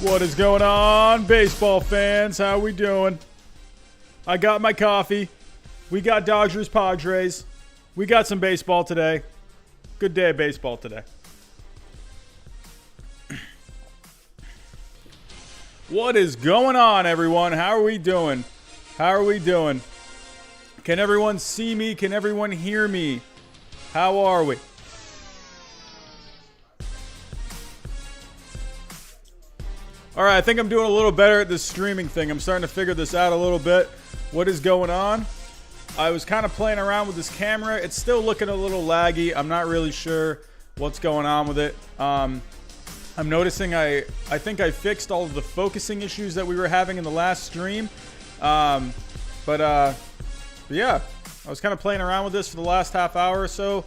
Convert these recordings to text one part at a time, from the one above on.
What is going on, baseball fans? How we doing? I got my coffee. We got Dodgers, Padres. We got some baseball today. Good day of baseball today. What is going on, everyone? How are we doing? How are we doing? Can everyone see me? Can everyone hear me? How are we? All right, I think I'm doing a little better at this streaming thing. I'm starting to figure this out a little bit. What is going on? I was kind of playing around with this camera. It's still looking a little laggy. I'm not really sure what's going on with it. I'm noticing I think I fixed all of the focusing issues that we were having in the last stream. But yeah, I was kind of playing around with this for the last half hour or so.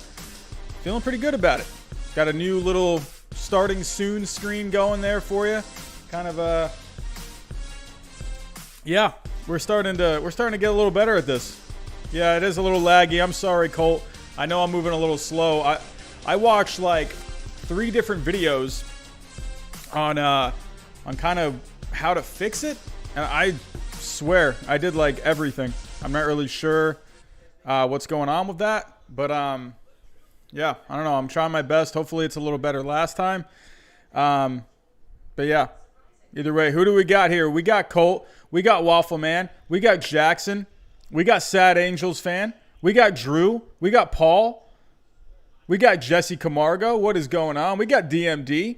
Feeling pretty good about it. Got a new little starting soon screen going there for you. Kind of yeah, we're starting to get a little better at this. Yeah, it is a little laggy. I'm sorry, Colt. I know I'm moving a little slow. I watched like 3 different videos on kind of how to fix it, and I swear I did like everything. I'm not really sure what's going on with that, but yeah, I don't know. I'm trying my best. Hopefully it's a little better last time. But yeah. Either way, who do we got here? We got Colt. We got Waffle Man. We got Jackson. We got Sad Angels fan. We got Drew. We got Paul. We got Jesse Camargo. What is going on? We got DMD.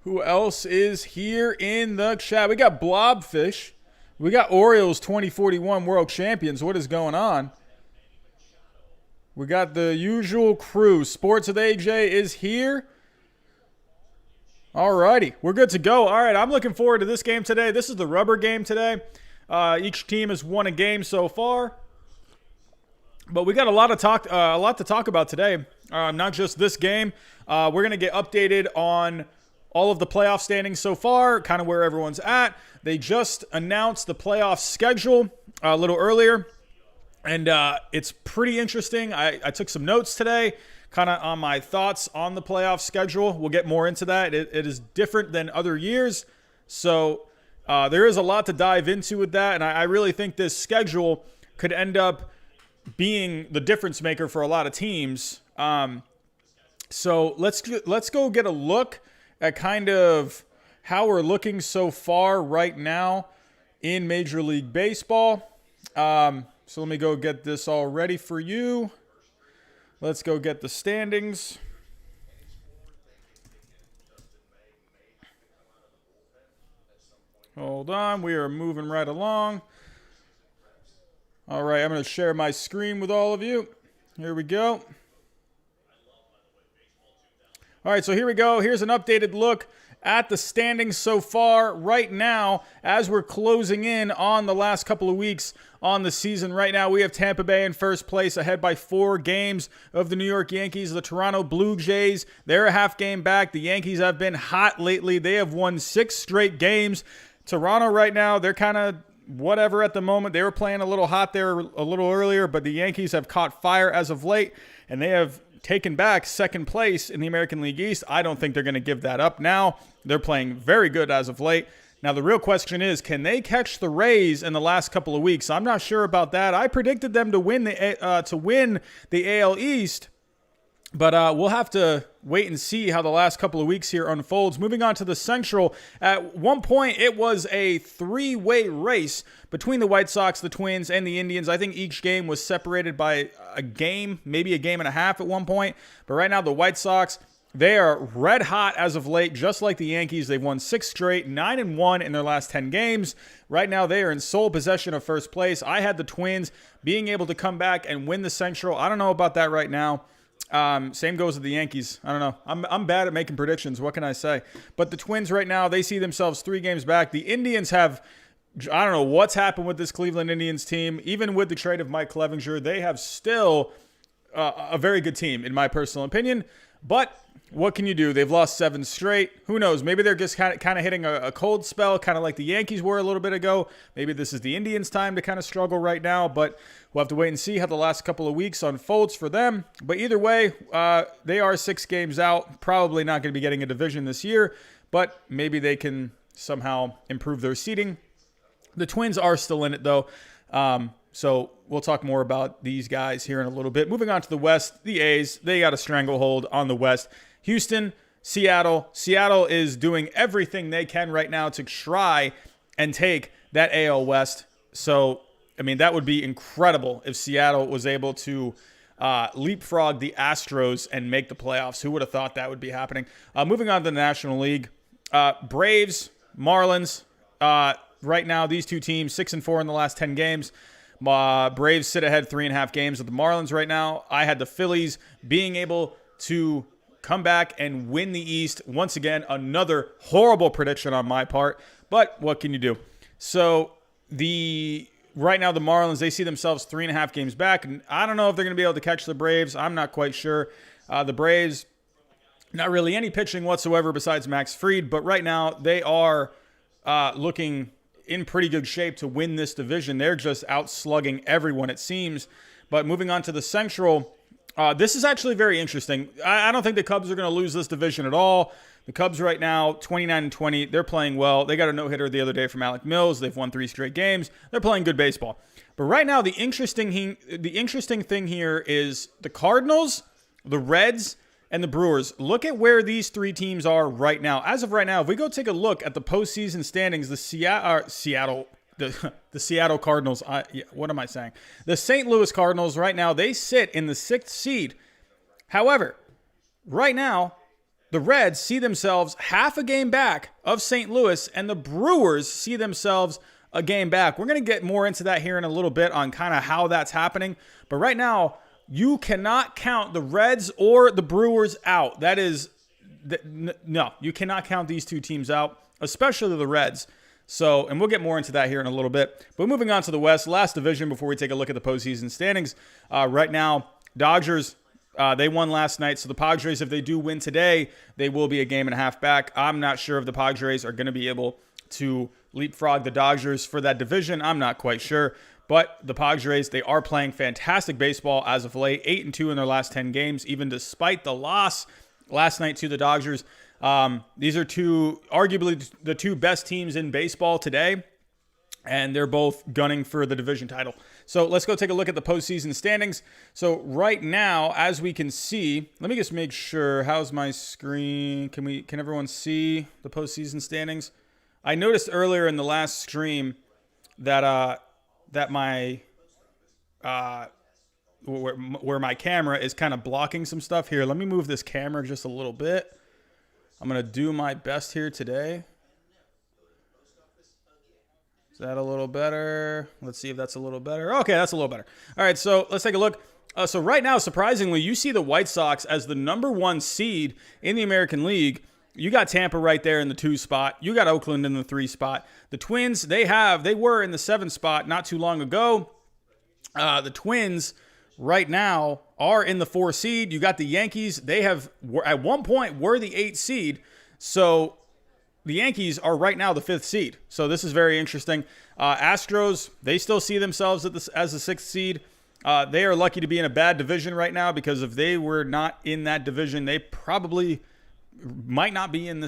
Who else is here in the chat? We got Blobfish. We got Orioles 2041 World Champions. What is going on? We got the usual crew. Sports with AJ is here. Alrighty, we're good to go. All right, I'm looking forward to this game today. This is the rubber game today. Each team has won a game so far, but we got a lot to talk about today. Not just this game. We're gonna get updated on all of the playoff standings so far, kind of where everyone's at. They just announced the playoff schedule a little earlier, and it's pretty interesting. I took some notes today, kind of on my thoughts on the playoff schedule. We'll get more into that. It is different than other years. So there is a lot to dive into with that. And I really think this schedule could end up being the difference maker for a lot of teams. So let's go get a look at kind of how we're looking so far right now in Major League Baseball. So let me go get this all ready for you. Let's go get the standings. Hold on. We are moving right along. All right. I'm going to share my screen with all of you. Here we go. All right. So here we go. Here's an updated look at the standings so far right now as we're closing in on the last couple of weeks on the season. Right now we have Tampa Bay in first place, ahead by 4 games of the New York Yankees. The Toronto Blue Jays, they're a half game back. The Yankees have been hot lately. They have won 6 straight games. Toronto right now, they're kind of whatever at the moment. They were playing a little hot there a little earlier, but the Yankees have caught fire as of late, and they have taken back second place in the American League East. I don't think they're going to give that up now. They're playing very good as of late. Now, the real question is, can they catch the Rays in the last couple of weeks? I'm not sure about that. I predicted them to win the AL East, but we'll have to wait and see how the last couple of weeks here unfolds. Moving on to the Central, at one point it was a 3-way race between the White Sox, the Twins, and the Indians. I think each game was separated by a game, maybe a game and a half at one point. But right now the White Sox, they are red hot as of late, just like the Yankees. They've won 6 straight, 9-1 in their last 10 games. Right now they are in sole possession of first place. I had the Twins being able to come back and win the Central. I don't know about that right now. Same goes with the Yankees. I don't know. I'm bad at making predictions. What can I say? But the Twins right now, they see themselves 3 games back. The Indians have, I don't know what's happened with this Cleveland Indians team. Even with the trade of Mike Clevinger, they have still a very good team, in my personal opinion. But what can you do? They've lost 7 straight. Who knows? Maybe they're just kind of hitting a cold spell, kind of like the Yankees were a little bit ago. Maybe this is the Indians' time to kind of struggle right now, but we'll have to wait and see how the last couple of weeks unfolds for them. But either way, they are 6 games out. Probably not going to be getting a division this year, but maybe they can somehow improve their seeding. The Twins are still in it, though. So we'll talk more about these guys here in a little bit. Moving on to the West, the A's, they got a stranglehold on the West. Houston, Seattle. Seattle is doing everything they can right now to try and take that AL West. So, I mean, that would be incredible if Seattle was able to leapfrog the Astros and make the playoffs. Who would have thought that would be happening? Moving on to the National League. Braves, Marlins. Right now, these two teams, 6-4 in the last 10 games. Braves sit ahead 3.5 games with the Marlins right now. I had the Phillies being able to come back and win the East. Once again, another horrible prediction on my part, but what can you do? So right now the Marlins, they see themselves 3.5 games back, and I don't know if they're going to be able to catch the Braves. I'm not quite sure. The Braves, not really any pitching whatsoever besides Max Fried, but right now they are looking in pretty good shape to win this division. They're just out slugging everyone, it seems. But moving on to the Central, this is actually very interesting. I don't think the Cubs are going to lose this division at all. The Cubs right now, 29-20. They're playing well. They got a no-hitter the other day from Alec Mills. They've won 3 straight games. They're playing good baseball. But right now, the interesting thing here is the Cardinals, the Reds, and the Brewers. Look at where these 3 teams are right now. As of right now, if we go take a look at the postseason standings, the Seattle Cardinals. What am I saying? The St. Louis Cardinals right now, they sit in the 6th seed. However, right now, the Reds see themselves half a game back of St. Louis, and the Brewers see themselves a game back. We're going to get more into that here in a little bit on kind of how that's happening. But right now, you cannot count the Reds or the Brewers out. No, you cannot count these 2 teams out, especially the Reds. So, and we'll get more into that here in a little bit. But moving on to the West, last division before we take a look at the postseason standings. Right now, Dodgers, they won last night. So the Padres, if they do win today, they will be a game and a half back. I'm not sure if the Padres are going to be able to leapfrog the Dodgers for that division. I'm not quite sure. But the Padres, they are playing fantastic baseball as of late. 8-2 in their last 10 games, even despite the loss last night to the Dodgers. These are arguably the 2 best teams in baseball today, and they're both gunning for the division title. So let's go take a look at the postseason standings. So right now, as we can see, let me just make sure. How's my screen? Can everyone see the postseason standings? I noticed earlier in the last stream that my where my camera is kind of blocking some stuff here. Let me move this camera just a little bit. I'm going to do my best here today. Is that a little better? Let's see if that's a little better. Okay, that's a little better. All right, so let's take a look. So right now, surprisingly, you see the White Sox as the number 1 seed in the American League. You got Tampa right there in the 2 spot. You got Oakland in the 3 spot. The Twins, they were in the 7 spot not too long ago. The Twins right now are in the 4 seed. You got the Yankees. They at one point were the 8 seed. So the Yankees are right now the 5th seed. So this is very interesting. Astros, they still see themselves as the 6th seed. They are lucky to be in a bad division right now, because if they were not in that division, they probably might not be in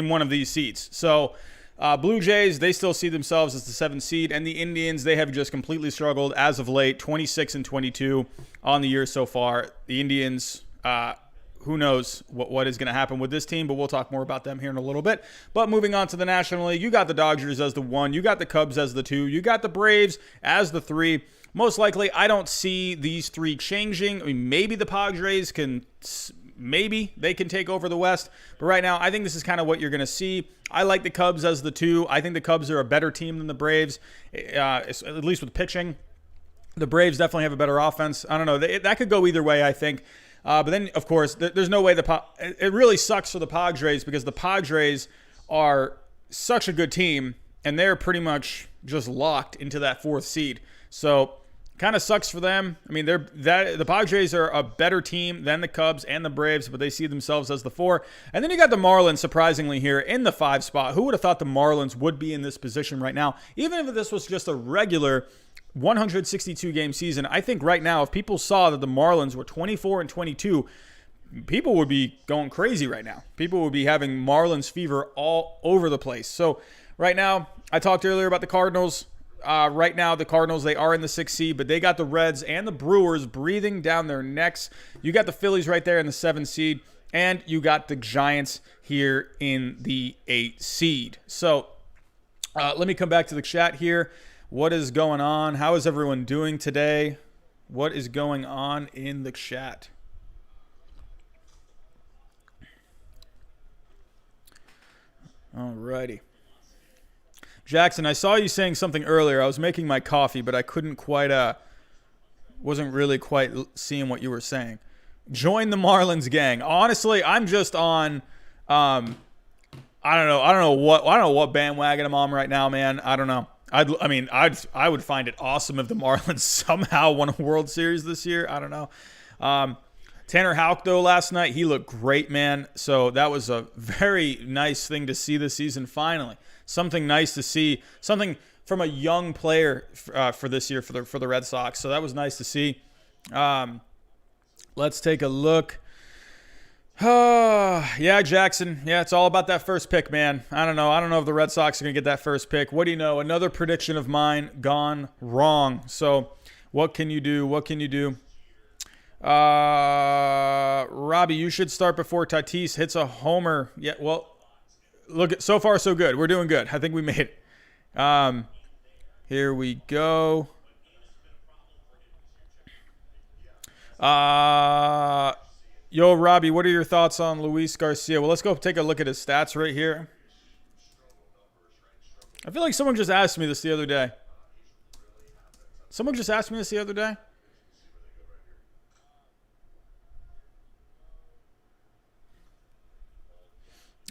one of these seeds. So Blue Jays, they still see themselves as the 7th seed, and the Indians, they have just completely struggled as of late, 26-22 on the year so far. The Indians, who knows what is going to happen with this team, but we'll talk more about them here in a little bit. But moving on to the National League, you got the Dodgers as the 1, you got the Cubs as the 2, you got the Braves as the 3. Most likely, I don't see these 3 changing. I mean, maybe the Padres maybe they can take over the West. But right now, I think this is kind of what you're going to see. I like the Cubs as the 2. I think the Cubs are a better team than the Braves, at least with pitching. The Braves definitely have a better offense. I don't know. That could go either way, I think. But then, of course, there's no way it really sucks for the Padres, because the Padres are such a good team, and they're pretty much just locked into that 4th seed. So Kind of sucks for them. I mean, the Padres are a better team than the Cubs and the Braves, but they see themselves as the 4. And then you got the Marlins, surprisingly, here in the 5 spot. Who would have thought the Marlins would be in this position right now? Even if this was just a regular 162-game season, I think right now, if people saw that the Marlins were 24-22, people would be going crazy right now. People would be having Marlins fever all over the place. So right now, I talked earlier about the Cardinals. Right now, the Cardinals, they are in the 6th seed, but they got the Reds and the Brewers breathing down their necks. You got the Phillies right there in the 7th seed, and you got the Giants here in the 8th seed. So let me come back to the chat here. What is going on? How is everyone doing today? What is going on in the chat? Alrighty. Jackson, I saw you saying something earlier. I was making my coffee, but I couldn't quite, wasn't really quite seeing what you were saying. Join the Marlins gang. Honestly, I'm just on, I don't know what bandwagon I'm on right now, man. I don't know. I would find it awesome if the Marlins somehow won a World Series this year. I don't know. Tanner Houck, though, last night, he looked great, man. So that was a very nice thing to see this season finally. Something nice to see, something from a young player for this year for the Red Sox. So that was nice to see. Let's take a look. Yeah, Jackson. Yeah, it's all about that first pick, man. I don't know if the Red Sox are going to get that first pick. What do you know? Another prediction of mine gone wrong. So what can you do? What can you do? Robbie, you should start before Tatis hits a homer. Yeah, well, look, so far so good. We're doing good. I think we made it. Here we go. Yo, Robbie, what are your thoughts on Luis Garcia? Well, let's go take a look at his stats right here. I feel like someone just asked me this the other day. Someone just asked me this the other day.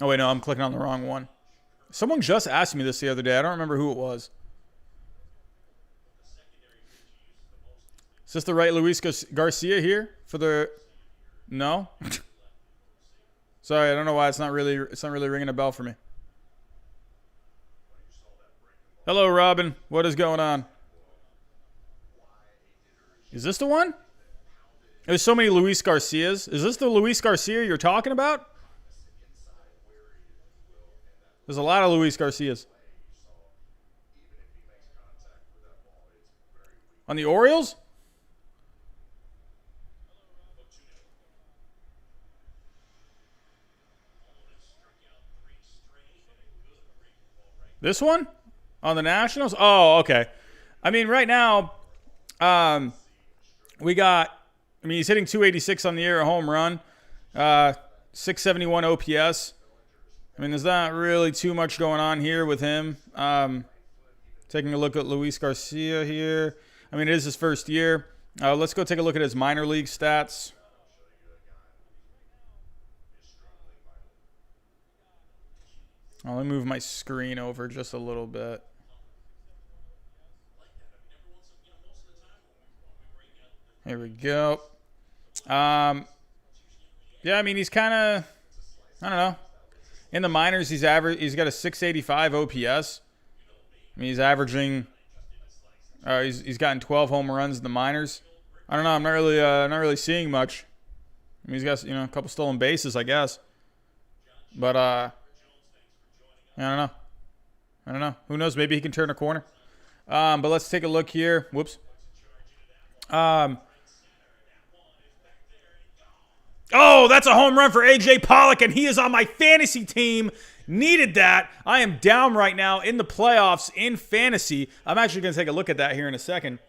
Oh, wait, no, I'm clicking on the wrong one. Someone just asked me this the other day. I don't remember who it was. Is this the right Luis Garcia here for the... No? Sorry, I don't know why it's not really ringing a bell for me. Hello, Robin. What is going on? Is this the one? There's so many Luis Garcias. Is this the Luis Garcia you're talking about? There's a lot of Luis Garcias. On the Orioles? This one? On the Nationals? Oh, okay. I mean, right now, we got, he's hitting 286 on the year, a home run, 671 OPS. I mean, there's not really too much going on here with him. Taking a look at Luis Garcia here. I mean, it is his first year. Let's go take a look at his minor league stats. Let me move my screen over just a little bit. Here we go. Yeah, I mean, he's kind of, I don't know. In the minors, he's got a 685 OPS. I mean, he's averaging. He's gotten 12 home runs in the minors. I don't know. I'm not really seeing much. I mean, he's got a couple stolen bases, I guess. But I don't know. Who knows? Maybe he can turn a corner. But let's take a look here. Whoops. Oh, that's a home run for AJ Pollock, and he is on my fantasy team. Needed that. I am down right now in the playoffs in fantasy. I'm actually going to take a look at that here in a second.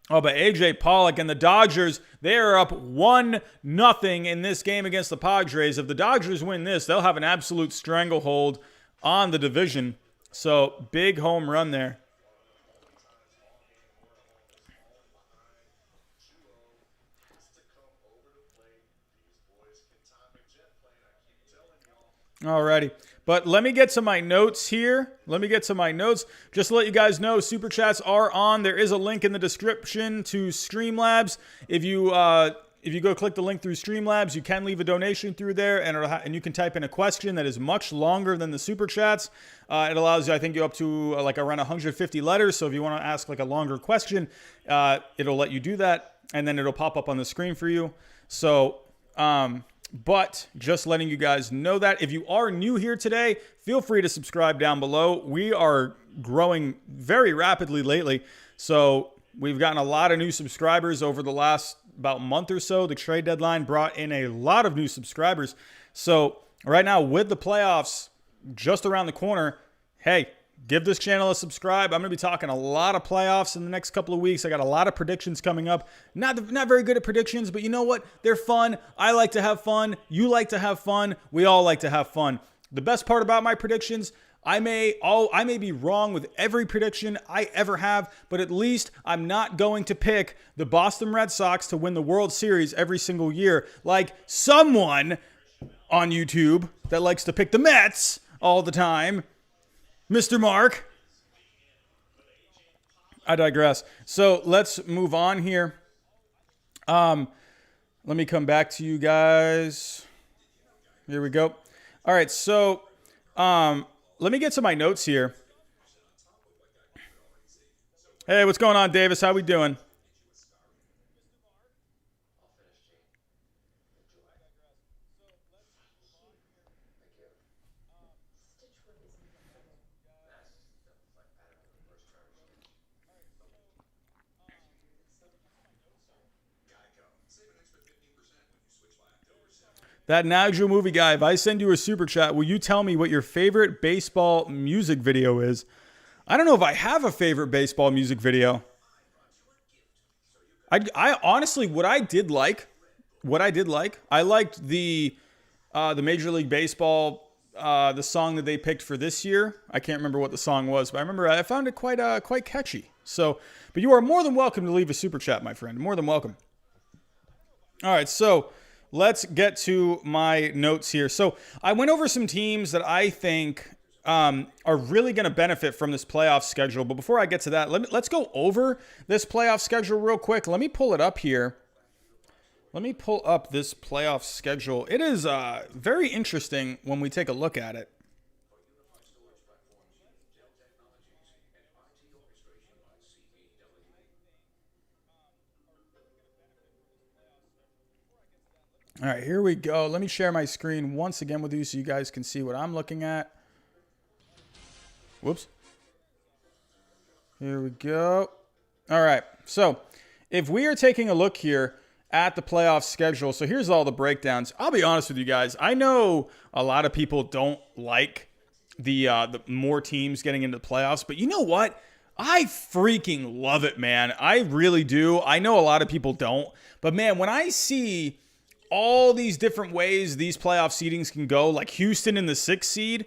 Oh, but AJ Pollock and the Dodgers, they are up 1-0 in this game against the Padres. If the Dodgers win this, they'll have an absolute stranglehold on the division. So, big home run there. Alrighty. But let me get to my notes here. Just to let you guys know, Super Chats are on. There is a link in the description to Streamlabs. If you go click the link through Streamlabs, you can leave a donation through there, and you can type in a question that is much longer than the Super Chats. It allows you, I think, you up to like around 150 letters. So if you want to ask like a longer question, it'll let you do that, and then it'll pop up on the screen for you. So, but just letting you guys know that if you are new here today, feel free to subscribe down below. We are growing very rapidly lately. So we've gotten a lot of new subscribers over the last about month or so. The trade deadline brought in a lot of new subscribers. So right now with the playoffs just around the corner, hey, give this channel a subscribe. I'm going to be talking a lot of playoffs in the next couple of weeks. I got a lot of predictions coming up. Not very good at predictions, but you know what? They're fun. I like to have fun. You like to have fun. We all like to have fun. The best part about my predictions, I may be wrong with every prediction I ever have, but at least I'm not going to pick the Boston Red Sox to win the World Series every single year like someone on YouTube that likes to pick the Mets all the time. Mr. Mark. I digress. So let's move on here. Let me come back to you guys. Here we go. All right, so let me get to my notes here. Hey, what's going on, Davis? How we doing? That Nigel movie guy, if I send you a super chat, will you tell me what your favorite baseball music video is? I don't know if I have a favorite baseball music video. I honestly, what I did like, I liked the Major League Baseball, the song that they picked for this year. I can't remember what the song was, but I found it quite catchy. So, but you are more than welcome to leave a super chat, my friend. More than welcome. All right, so let's get to my notes here. So I went over some teams that I think are really going to benefit from this playoff schedule. But before I get to that, let's go over this playoff schedule real quick. Let me pull it up here. Let me pull up this playoff schedule. It is very interesting when we take a look at it. All right, here we go. Let me share my screen once again with you so you guys can see what I'm looking at. Whoops. Here we go. All right, so if we are taking a look here at the playoff schedule, so here's all the breakdowns. I'll be honest with you guys. I know a lot of people don't like the more teams getting into the playoffs, but you know what? I freaking love it, man. I really do. I know a lot of people don't, but man, when I see all these different ways these playoff seedings can go, like Houston in the 6th seed.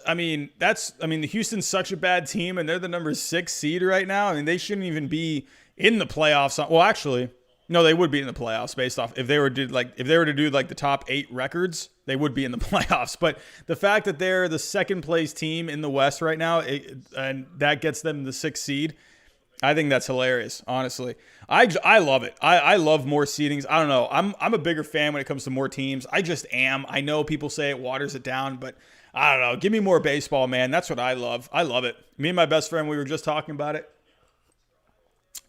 I mean, the Houston's such a bad team, and they're the number 6 seed right now. I mean, they shouldn't even be in the playoffs. Well, actually, no, they would be in the playoffs based off if they were to do the top 8 records, they would be in the playoffs. But the fact that they're the second place team in the West right now, and that gets them the 6th seed, I think that's hilarious, honestly. I love it. I love more seedings. I don't know. I'm a bigger fan when it comes to more teams. I just am. I know people say it waters it down, but I don't know. Give me more baseball, man. That's what I love. I love it. Me and my best friend, we were just talking about it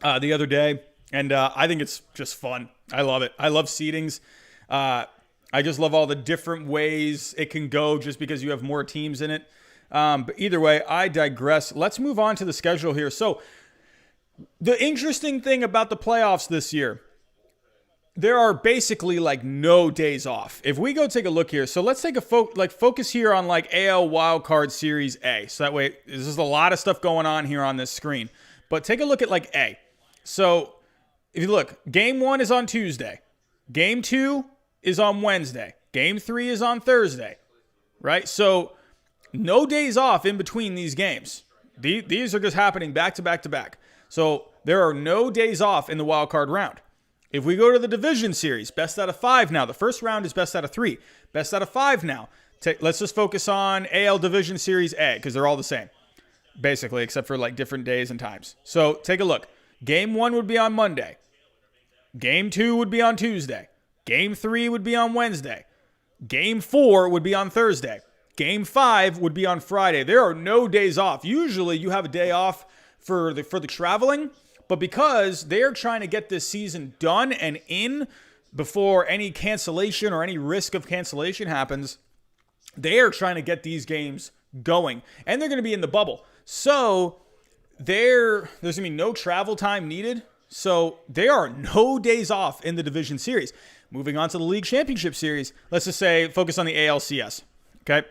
the other day, and I think it's just fun. I love it. I love seedings. I just love all the different ways it can go just because you have more teams in it. But either way, I digress. Let's move on to the schedule here. So the interesting thing about the playoffs this year, there are basically like no days off. If we go take a look here, so let's take a focus here on like AL Wildcard Series A. So that way, there's just a lot of stuff going on here on this screen. But take a look at like A. So if you look, Game 1 is on Tuesday. Game 2 is on Wednesday. Game 3 is on Thursday. Right? So no days off in between these games. These are just happening back to back to back. So there are no days off in the wild card round. If we go to the division series, best out of 5 now. The first round is best out of 3. Best out of 5 now. Let's just focus on AL Division Series A because they're all the same, basically, except for like different days and times. So take a look. Game 1 would be on Monday. Game 2 would be on Tuesday. Game 3 would be on Wednesday. Game 4 would be on Thursday. Game 5 would be on Friday. There are no days off. Usually you have a day off for the traveling, but because they're trying to get this season done and in before any cancellation or any risk of cancellation happens, they are trying to get these games going, and they're going to be in the bubble. So there's going to be no travel time needed. So there are no days off in the division series. Moving on to the league championship series, let's just say focus on the ALCS. Okay.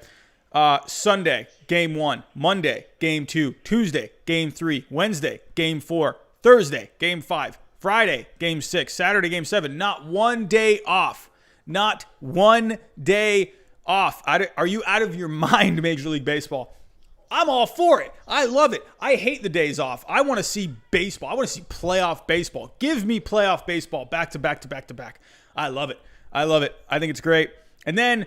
Sunday, game 1. Monday, game 2. Tuesday, game 3. Wednesday, game 4. Thursday, game 5. Friday, game 6. Saturday, game 7. Not one day off. Not one day off. Are you out of your mind, Major League Baseball? I'm all for it. I love it. I hate the days off. I want to see baseball. I want to see playoff baseball. Give me playoff baseball back to back to back to back. I love it. I love it. I think it's great. And then,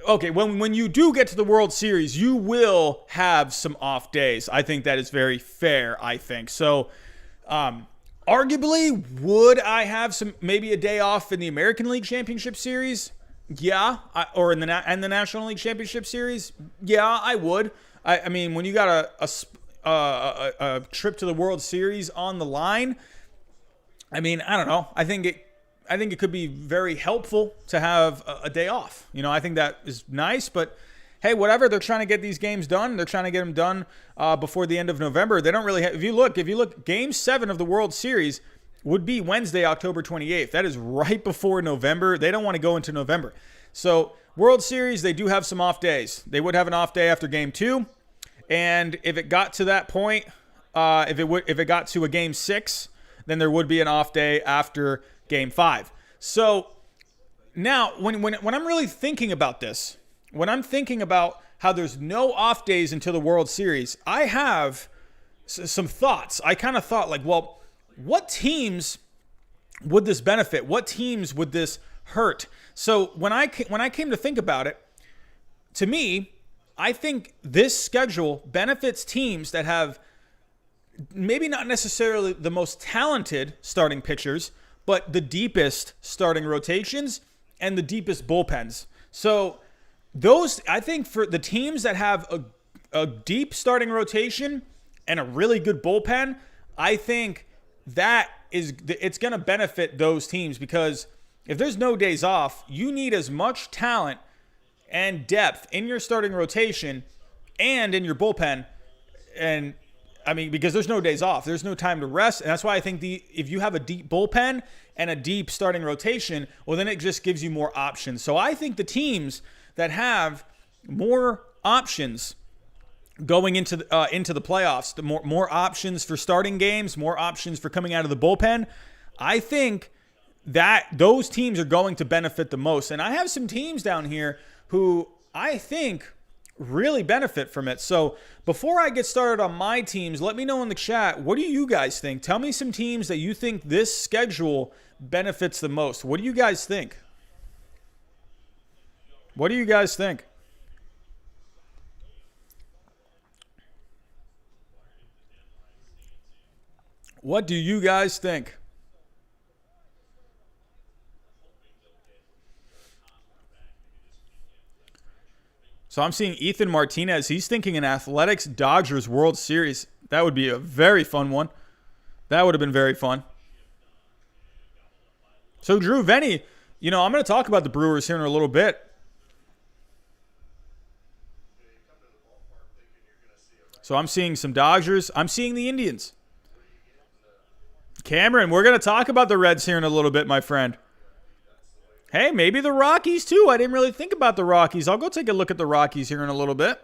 okay, when you do get to the World Series, you will have some off days. I think that is very fair, I think. So, arguably, would I have maybe a day off in the American League Championship Series? Yeah. Or in the National League Championship Series? Yeah, I would. I mean, when you got a trip to the World Series on the line, I mean, I don't know. I think it could be very helpful to have a day off. You know, I think that is nice, but hey, whatever. They're trying to get these games done. They're trying to get them done before the end of November. They don't really have, if you look, Game 7 of the World Series would be Wednesday, October 28th. That is right before November. They don't want to go into November. So World Series, they do have some off days. They would have an off day after Game 2. And if it got to that point, if it got to a Game 6, then there would be an off day after Game 5. So now when I'm really thinking about this, when I'm thinking about how there's no off days until the World Series, I have some thoughts. I kind of thought like, well, what teams would this benefit? What teams would this hurt? So when I came to think about it, to me, I think this schedule benefits teams that have maybe not necessarily the most talented starting pitchers, but the deepest starting rotations and the deepest bullpens. So those, I think for the teams that have a deep starting rotation and a really good bullpen, I think it's going to benefit those teams, because if there's no days off, you need as much talent and depth in your starting rotation and in your bullpen. And I mean, because there's no days off, there's no time to rest. And that's why I think if you have a deep bullpen and a deep starting rotation, well, then it just gives you more options. So I think the teams that have more options going into the playoffs, the more options for starting games, more options for coming out of the bullpen, I think that those teams are going to benefit the most. And I have some teams down here who I think really benefit from it. So before I get started on my teams, let me know in the chat, what do you guys think? Tell me some teams that you think this schedule benefits the most. What do you guys think? What do you guys think? What do you guys think? So I'm seeing Ethan Martinez. He's thinking an Athletics Dodgers World Series. That would be a very fun one. That would have been very fun. So Drew Venny, I'm going to talk about the Brewers here in a little bit. So I'm seeing some Dodgers. I'm seeing the Indians. Cameron, we're going to talk about the Reds here in a little bit, my friend. Hey, maybe the Rockies too. I didn't really think about the Rockies. I'll go take a look at the Rockies here in a little bit.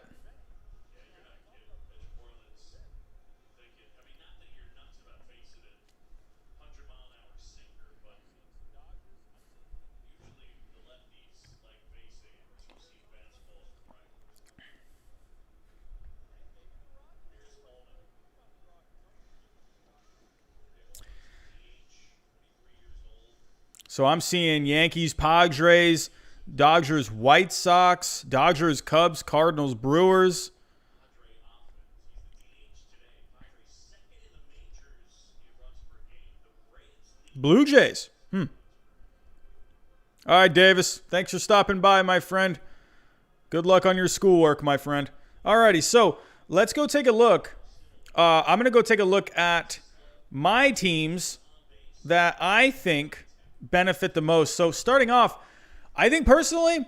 So I'm seeing Yankees, Padres, Dodgers, White Sox, Dodgers, Cubs, Cardinals, Brewers. Blue Jays. All right, Davis. Thanks for stopping by, my friend. Good luck on your schoolwork, my friend. Alrighty, so let's go take a look. I'm going to go take a look at my teams that I think benefit the most. So starting off, I think personally,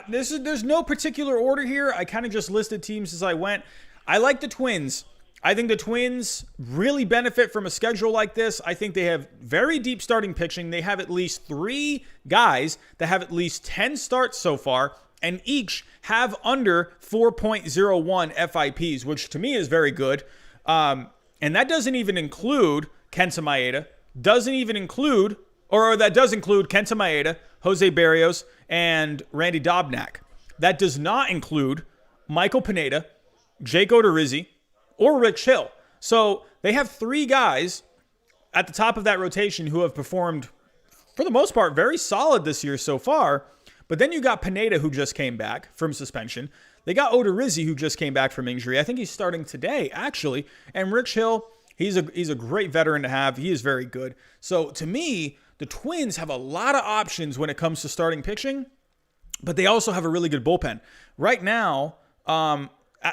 there's no particular order here. I kind of just listed teams as I went. I like the Twins. I think the Twins really benefit from a schedule like this. I think they have very deep starting pitching. They have at least 3 guys that have at least 10 starts so far, and each have under 4.01 FIPs, which to me is very good. And that doesn't even include Kenta Maeda, that does include Kenta Maeda, Jose Barrios, and Randy Dobnak. That does not include Michael Pineda, Jake Odorizzi, or Rich Hill. So they have 3 guys at the top of that rotation who have performed, for the most part, very solid this year so far. But then you got Pineda, who just came back from suspension. They got Odorizzi, who just came back from injury. I think he's starting today, actually. And Rich Hill, he's a great veteran to have. He is very good. So to me, the Twins have a lot of options when it comes to starting pitching, but they also have a really good bullpen. Right now,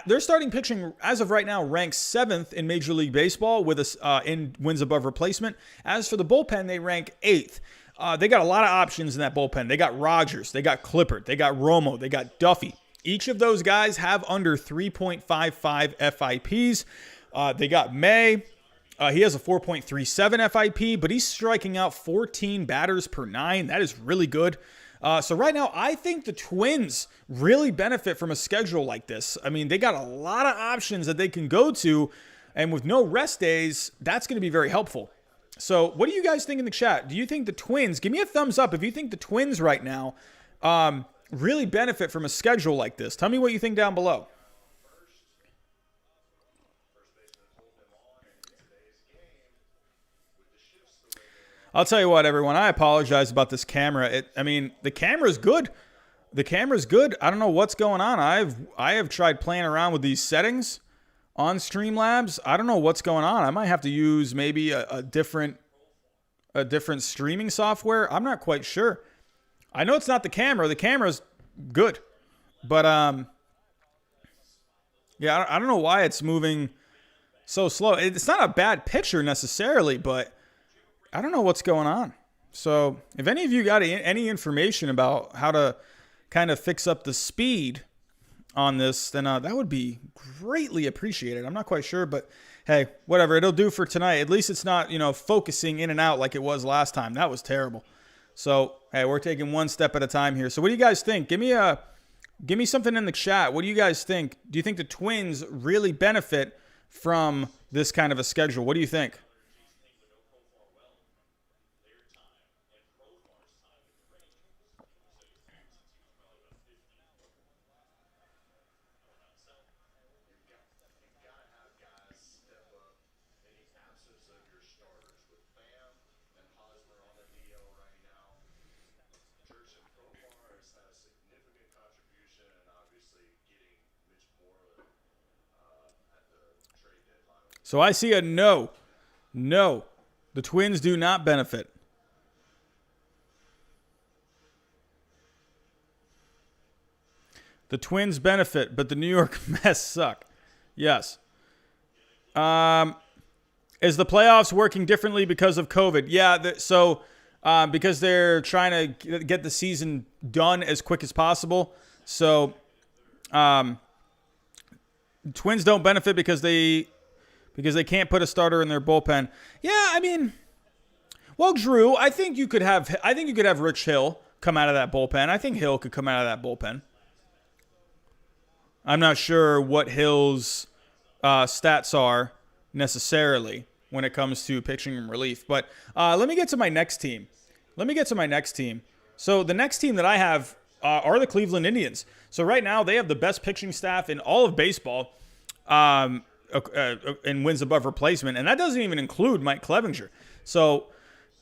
their starting pitching, as of right now, ranks 7th in Major League Baseball with in wins above replacement. As for the bullpen, they rank 8th. They got a lot of options in that bullpen. They got Rogers, they got Clippard, they got Romo, they got Duffy. Each of those guys have under 3.55 FIPs. They got May. He has a 4.37 FIP, but he's striking out 14 batters per 9. That is really good. So right now, I think the Twins really benefit from a schedule like this. I mean, they got a lot of options that they can go to, and with no rest days, that's going to be very helpful. So what do you guys think in the chat? Do you think the Twins, give me a thumbs up if you think the Twins right now really benefit from a schedule like this. Tell me what you think down below. I'll tell you what, everyone, I apologize about this camera. The camera's good. The camera's good. I don't know what's going on. I have tried playing around with these settings on Streamlabs. I don't know what's going on. I might have to use maybe a different streaming software. I'm not quite sure. I know it's not the camera. The camera's good. But yeah, I don't know why it's moving so slow. It's not a bad picture necessarily, but I don't know what's going on. So if any of you got any information about how to kind of fix up the speed on this, then that would be greatly appreciated. I'm not quite sure, but hey, whatever. It'll do for tonight. At least it's not, focusing in and out like it was last time. That was terrible. So, hey, we're taking one step at a time here. So what do you guys think? Give me something in the chat. What do you guys think? Do you think the Twins really benefit from this kind of a schedule? What do you think? So I see a no. No, the Twins do not benefit. The Twins benefit, but the New York Mets suck. Yes. Is the playoffs working differently because of COVID? Yeah, because they're trying to get the season done as quick as possible. So Twins don't benefit because they can't put a starter in their bullpen. Yeah, well, Drew, I think you could have Rich Hill come out of that bullpen. I think Hill could come out of that bullpen. I'm not sure what Hill's stats are necessarily when it comes to pitching and relief. But let me get to my next team. So the next team that I have are the Cleveland Indians. So right now they have the best pitching staff in all of baseball. And wins above replacement, and that doesn't even include Mike Clevinger. So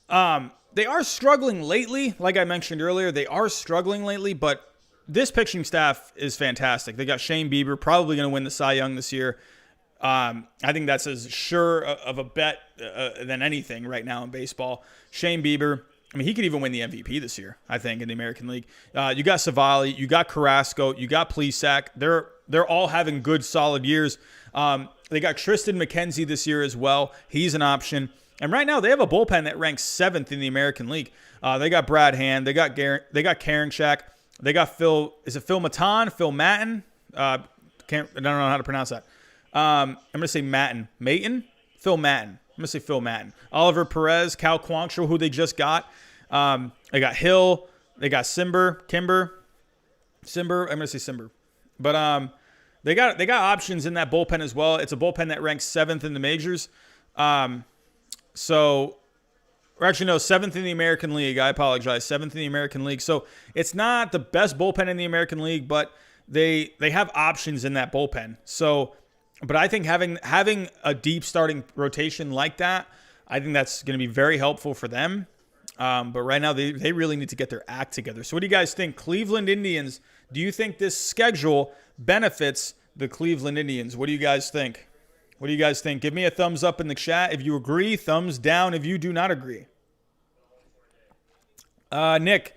They are struggling lately. Like I mentioned earlier, they are struggling lately, but this pitching staff is fantastic. They got Shane Bieber, probably going to win the Cy Young this year. I think that's as sure of a bet than anything right now in baseball. Shane Bieber, I mean, he could even win the MVP this year, I think, in the American League. You got Savali, you got Carrasco, you got Plesac. They're all having good, solid years. They got Tristan McKenzie this year as well. He's an option. And right now, they have a bullpen that ranks 7th in the American League. They got Brad Hand. They got Karinchak. They got Phil. Is it Phil Maton? Phil Maton? I don't know how to pronounce that. I'm going to say Maton. Maton? Phil Maton. I'm going to say Phil Maton. Oliver Perez, Cal Quantrill, who they just got. They got Hill. They got Simber. I'm going to say Simber. But they got options in that bullpen as well. It's a bullpen that ranks 7th in the majors. Or actually, no, 7th in the American League. I apologize. 7th in the American League. So it's not the best bullpen in the American League, but they have options in that bullpen. So, but I think having a deep starting rotation like that, I think that's going to be very helpful for them. But right now, they really need to get their act together. So what do you guys think? Cleveland Indians, do you think this schedule benefits the Cleveland Indians? What do you guys think? What do you guys think? Give me a thumbs up in the chat if you agree. Thumbs down if you do not agree. Nick,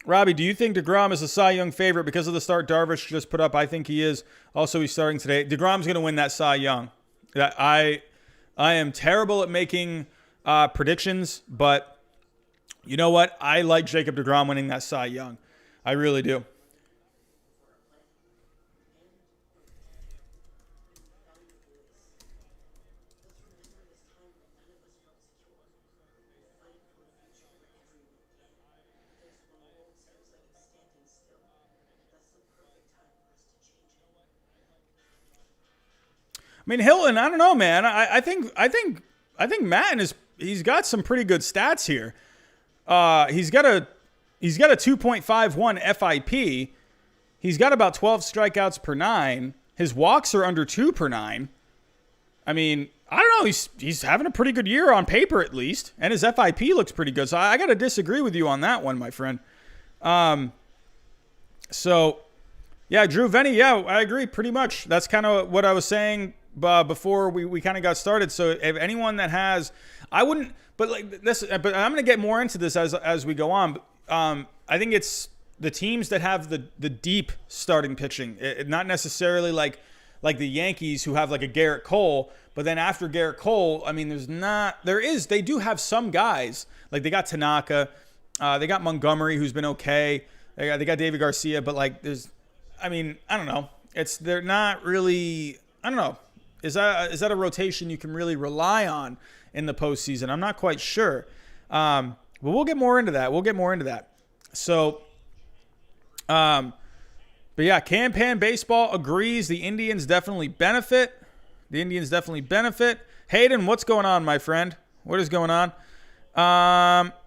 Robbie, do you think DeGrom is a Cy Young favorite because of the start Darvish just put up? I think he is. Also, he's starting today. DeGrom's going to win that Cy Young. I am terrible at making predictions, but you know what? I like Jacob DeGrom winning that Cy Young. I really do. I mean, Hilton, I don't know, man. I think Matten he's got some pretty good stats here. He's got a 2.51 FIP. He's got about 12 strikeouts per 9. His walks are under 2 per 9. I mean, I don't know. He's having a pretty good year on paper at least, and his FIP looks pretty good. So I got to disagree with you on that one, my friend. So yeah, Drew Venny. Yeah, I agree pretty much. That's kind of what I was saying before we kind of got started. So if anyone that has, I wouldn't, but like this, but I'm going to get more into this as we go on. I think it's the teams that have the deep starting pitching, not necessarily like the Yankees who have like a Garrett Cole, but then after Garrett Cole, I mean, they do have some guys, like they got Tanaka, they got Montgomery, who's been okay. They got David Garcia, but like I don't know. They're not really, I don't know. Is that a rotation you can really rely on in the postseason? I'm not quite sure. But we'll get more into that. So, but yeah, Campan Baseball agrees the Indians definitely benefit. Hayden, what's going on, my friend? What is going on?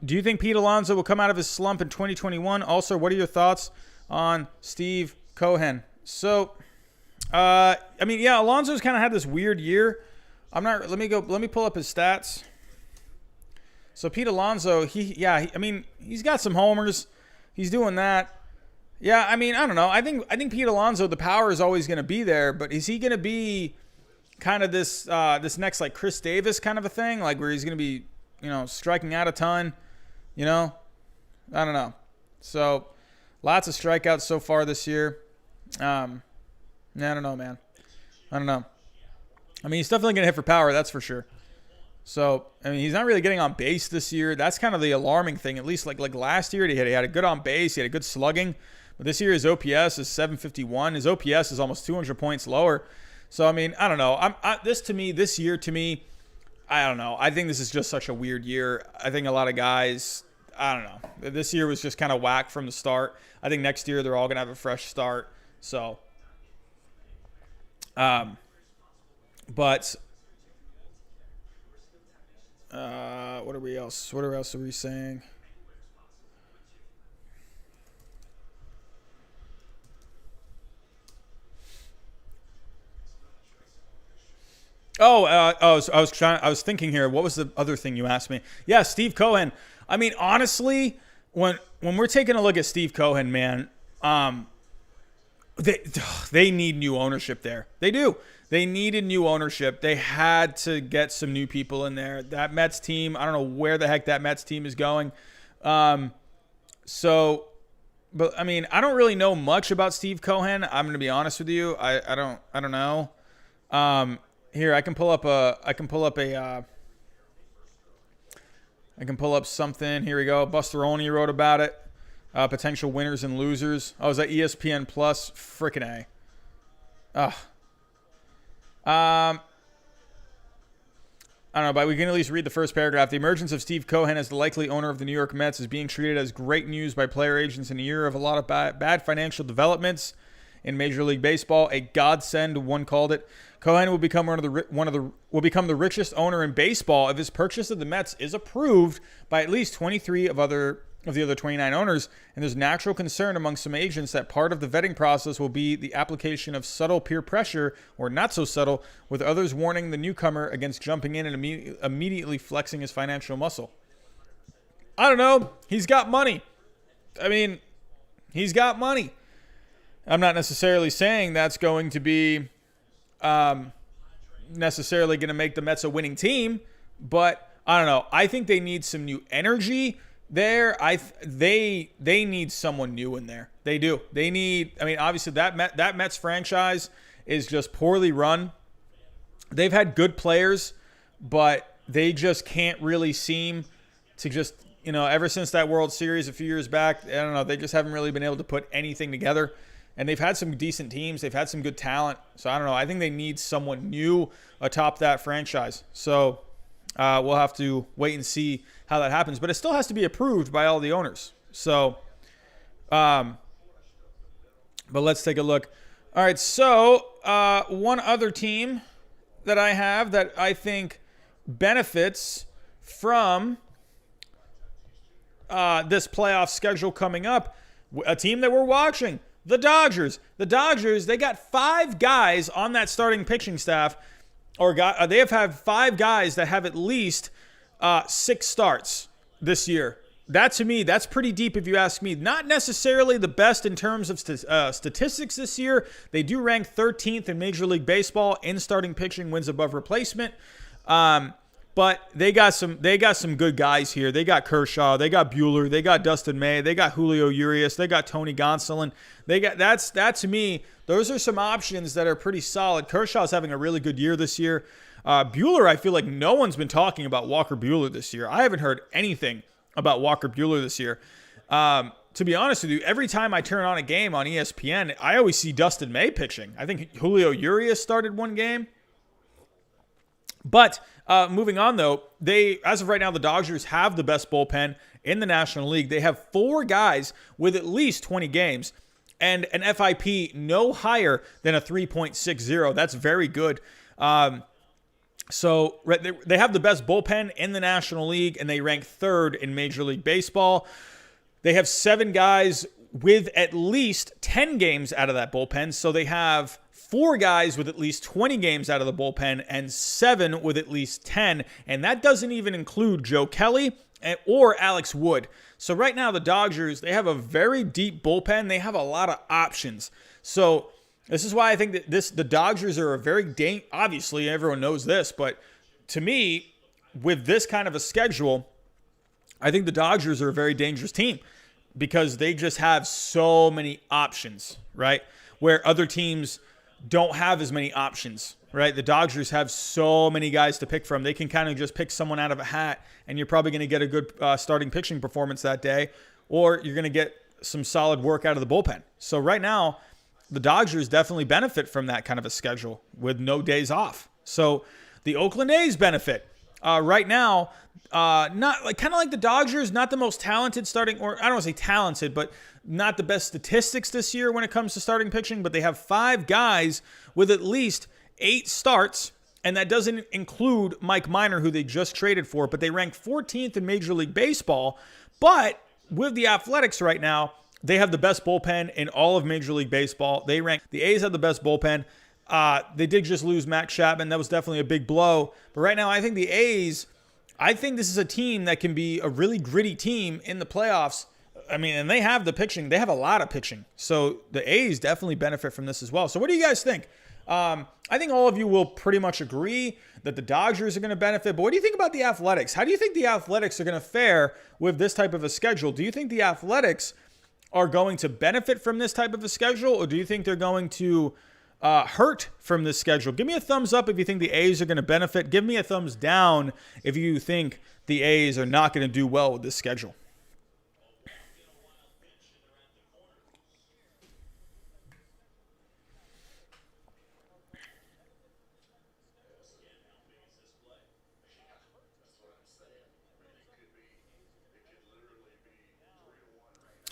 Do you think Pete Alonso will come out of his slump in 2021? Also, what are your thoughts on Steve Cohen? So, Alonso's kind of had this weird year. Let me pull up his stats. So Pete Alonso, he's got some homers. He's doing that. Yeah, I mean, I don't know. I think Pete Alonso, the power is always going to be there, but is he going to be kind of this next like Chris Davis kind of a thing, like where he's going to be, striking out a ton, I don't know. So lots of strikeouts so far this year. I don't know, man. I don't know. I mean, he's definitely going to hit for power, that's for sure. So, I mean, he's not really getting on base this year. That's kind of the alarming thing. At least like last year, he had a good on base. He had a good slugging. But this year, his OPS is 751. His OPS is almost 200 points lower. So, I mean, I don't know. This year to me, I don't know. I think this is just such a weird year. I think a lot of guys, I don't know. This year was just kind of whack from the start. I think next year they're all going to have a fresh start. So, but what are else? What else are we saying? I was thinking here. What was the other thing you asked me? Yeah, Steve Cohen. I mean, honestly, when we're taking a look at Steve Cohen, man, they need new ownership there. They do. They needed new ownership. They had to get some new people in there. That Mets team, I don't know where the heck that Mets team is going. But I mean, I don't really know much about Steve Cohen. I'm going to be honest with you. I don't know. Here, I can pull up something. Here we go. Buster Olney wrote about it. Potential winners and losers. Oh, is that ESPN Plus? Frickin' A. I don't know, but we can at least read the first paragraph. The emergence of Steve Cohen as the likely owner of the New York Mets is being treated as great news by player agents in a year of a lot of bad financial developments in Major League Baseball. A godsend, one called it. Cohen will become will become the richest owner in baseball if his purchase of the Mets is approved by at least 23 of the other 29 owners, and there's natural concern among some agents that part of the vetting process will be the application of subtle peer pressure, or not so subtle, with others warning the newcomer against jumping in and immediately flexing his financial muscle. I don't know. He's got money. I mean, he's got money. I'm not necessarily saying that's going to be necessarily going to make the Mets a winning team, but I don't know. I think they need some new energy there. They need someone new in there. They do. They need. I mean, obviously that Mets franchise is just poorly run. They've had good players, but they just can't really seem to just, ever since that World Series a few years back, I don't know. They just haven't really been able to put anything together. And they've had some decent teams. They've had some good talent. So I don't know. I think they need someone new atop that franchise. So we'll have to wait and see how that happens. But it still has to be approved by all the owners. So, but let's take a look. All right. So one other team that I have that I think benefits from this playoff schedule coming up, a team that we're watching. The Dodgers. The Dodgers, they got 5 guys on that starting pitching staff, they have had 5 guys that have at least 6 starts this year. That, to me, that's pretty deep if you ask me. Not necessarily the best in terms of statistics this year. They do rank 13th in Major League Baseball in starting pitching wins above replacement. But they got some good guys here. They got Kershaw, they got Buehler, they got Dustin May, they got Julio Urias, they got Tony Gonsolin. That to me, those are some options that are pretty solid. Kershaw's having a really good year this year. Buehler, I feel like no one's been talking about Walker Buehler this year. I haven't heard anything about Walker Buehler this year. To be honest with you, every time I turn on a game on ESPN, I always see Dustin May pitching. I think Julio Urias started one game. But moving on, though, as of right now, the Dodgers have the best bullpen in the National League. They have 4 guys with at least 20 games and an FIP no higher than a 3.60. That's very good. So they have the best bullpen in the National League, and they rank 3rd in Major League Baseball. They have 7 guys with at least 10 games out of that bullpen. So they have 4 guys with at least 20 games out of the bullpen and 7 with at least 10. And that doesn't even include Joe Kelly or Alex Wood. So right now, the Dodgers, they have a very deep bullpen. They have a lot of options. So this is why I think that the Dodgers are a very obviously, everyone knows this, but to me, with this kind of a schedule, I think the Dodgers are a very dangerous team because they just have so many options, right? Where other teams don't have as many options, right? The Dodgers have so many guys to pick from. They can kind of just pick someone out of a hat, and you're probably going to get a good starting pitching performance that day, or you're going to get some solid work out of the bullpen. So right now, the Dodgers definitely benefit from that kind of a schedule with no days off. So the Oakland A's benefit. Right now, not like kind of like the Dodgers, not the most talented starting, or I don't want to say talented, but not the best statistics this year when it comes to starting pitching, but they have 5 guys with at least 8 starts, and that doesn't include Mike Minor, who they just traded for, but they rank 14th in Major League Baseball. But with the Athletics right now, they have the best bullpen in all of Major League Baseball. The A's have the best bullpen. They did just lose Max Chapman. That was definitely a big blow. But right now, I think the A's, I think this is a team that can be a really gritty team in the playoffs. I mean, and they have the pitching. They have a lot of pitching. So the A's definitely benefit from this as well. So what do you guys think? I think all of you will pretty much agree that the Dodgers are going to benefit. But what do you think about the Athletics? How do you think the Athletics are going to fare with this type of a schedule? Do you think the Athletics are going to benefit from this type of a schedule, or do you think they're going to hurt from this schedule? Give me a thumbs up if you think the A's are going to benefit. Give me a thumbs down if you think the A's are not going to do well with this schedule.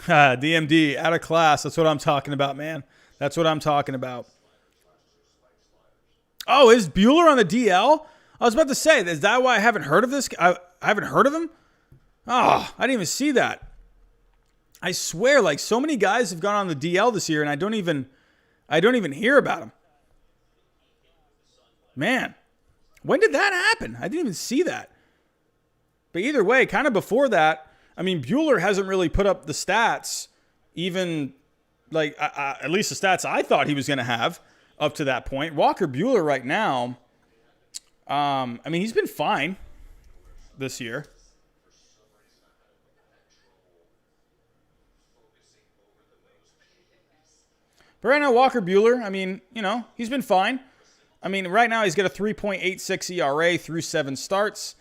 DMD, out of class. That's what I'm talking about, man. That's what I'm talking about. Oh, is Bueller on the DL? I was about to say, is that why I haven't heard of this? I haven't heard of him? Oh, I didn't even see that. I swear, like, so many guys have gone on the DL this year, and I don't even hear about them. Man, when did that happen? I didn't even see that. But either way, kind of before that, I mean, Bueller hasn't really put up the stats, even like at least the stats I thought he was going to have up to that point. Walker Bueller right now, I mean, he's been fine this year. But right now, Walker Bueller, I mean, you know, he's been fine. I mean, right now he's got a 3.86 ERA through 7 starts.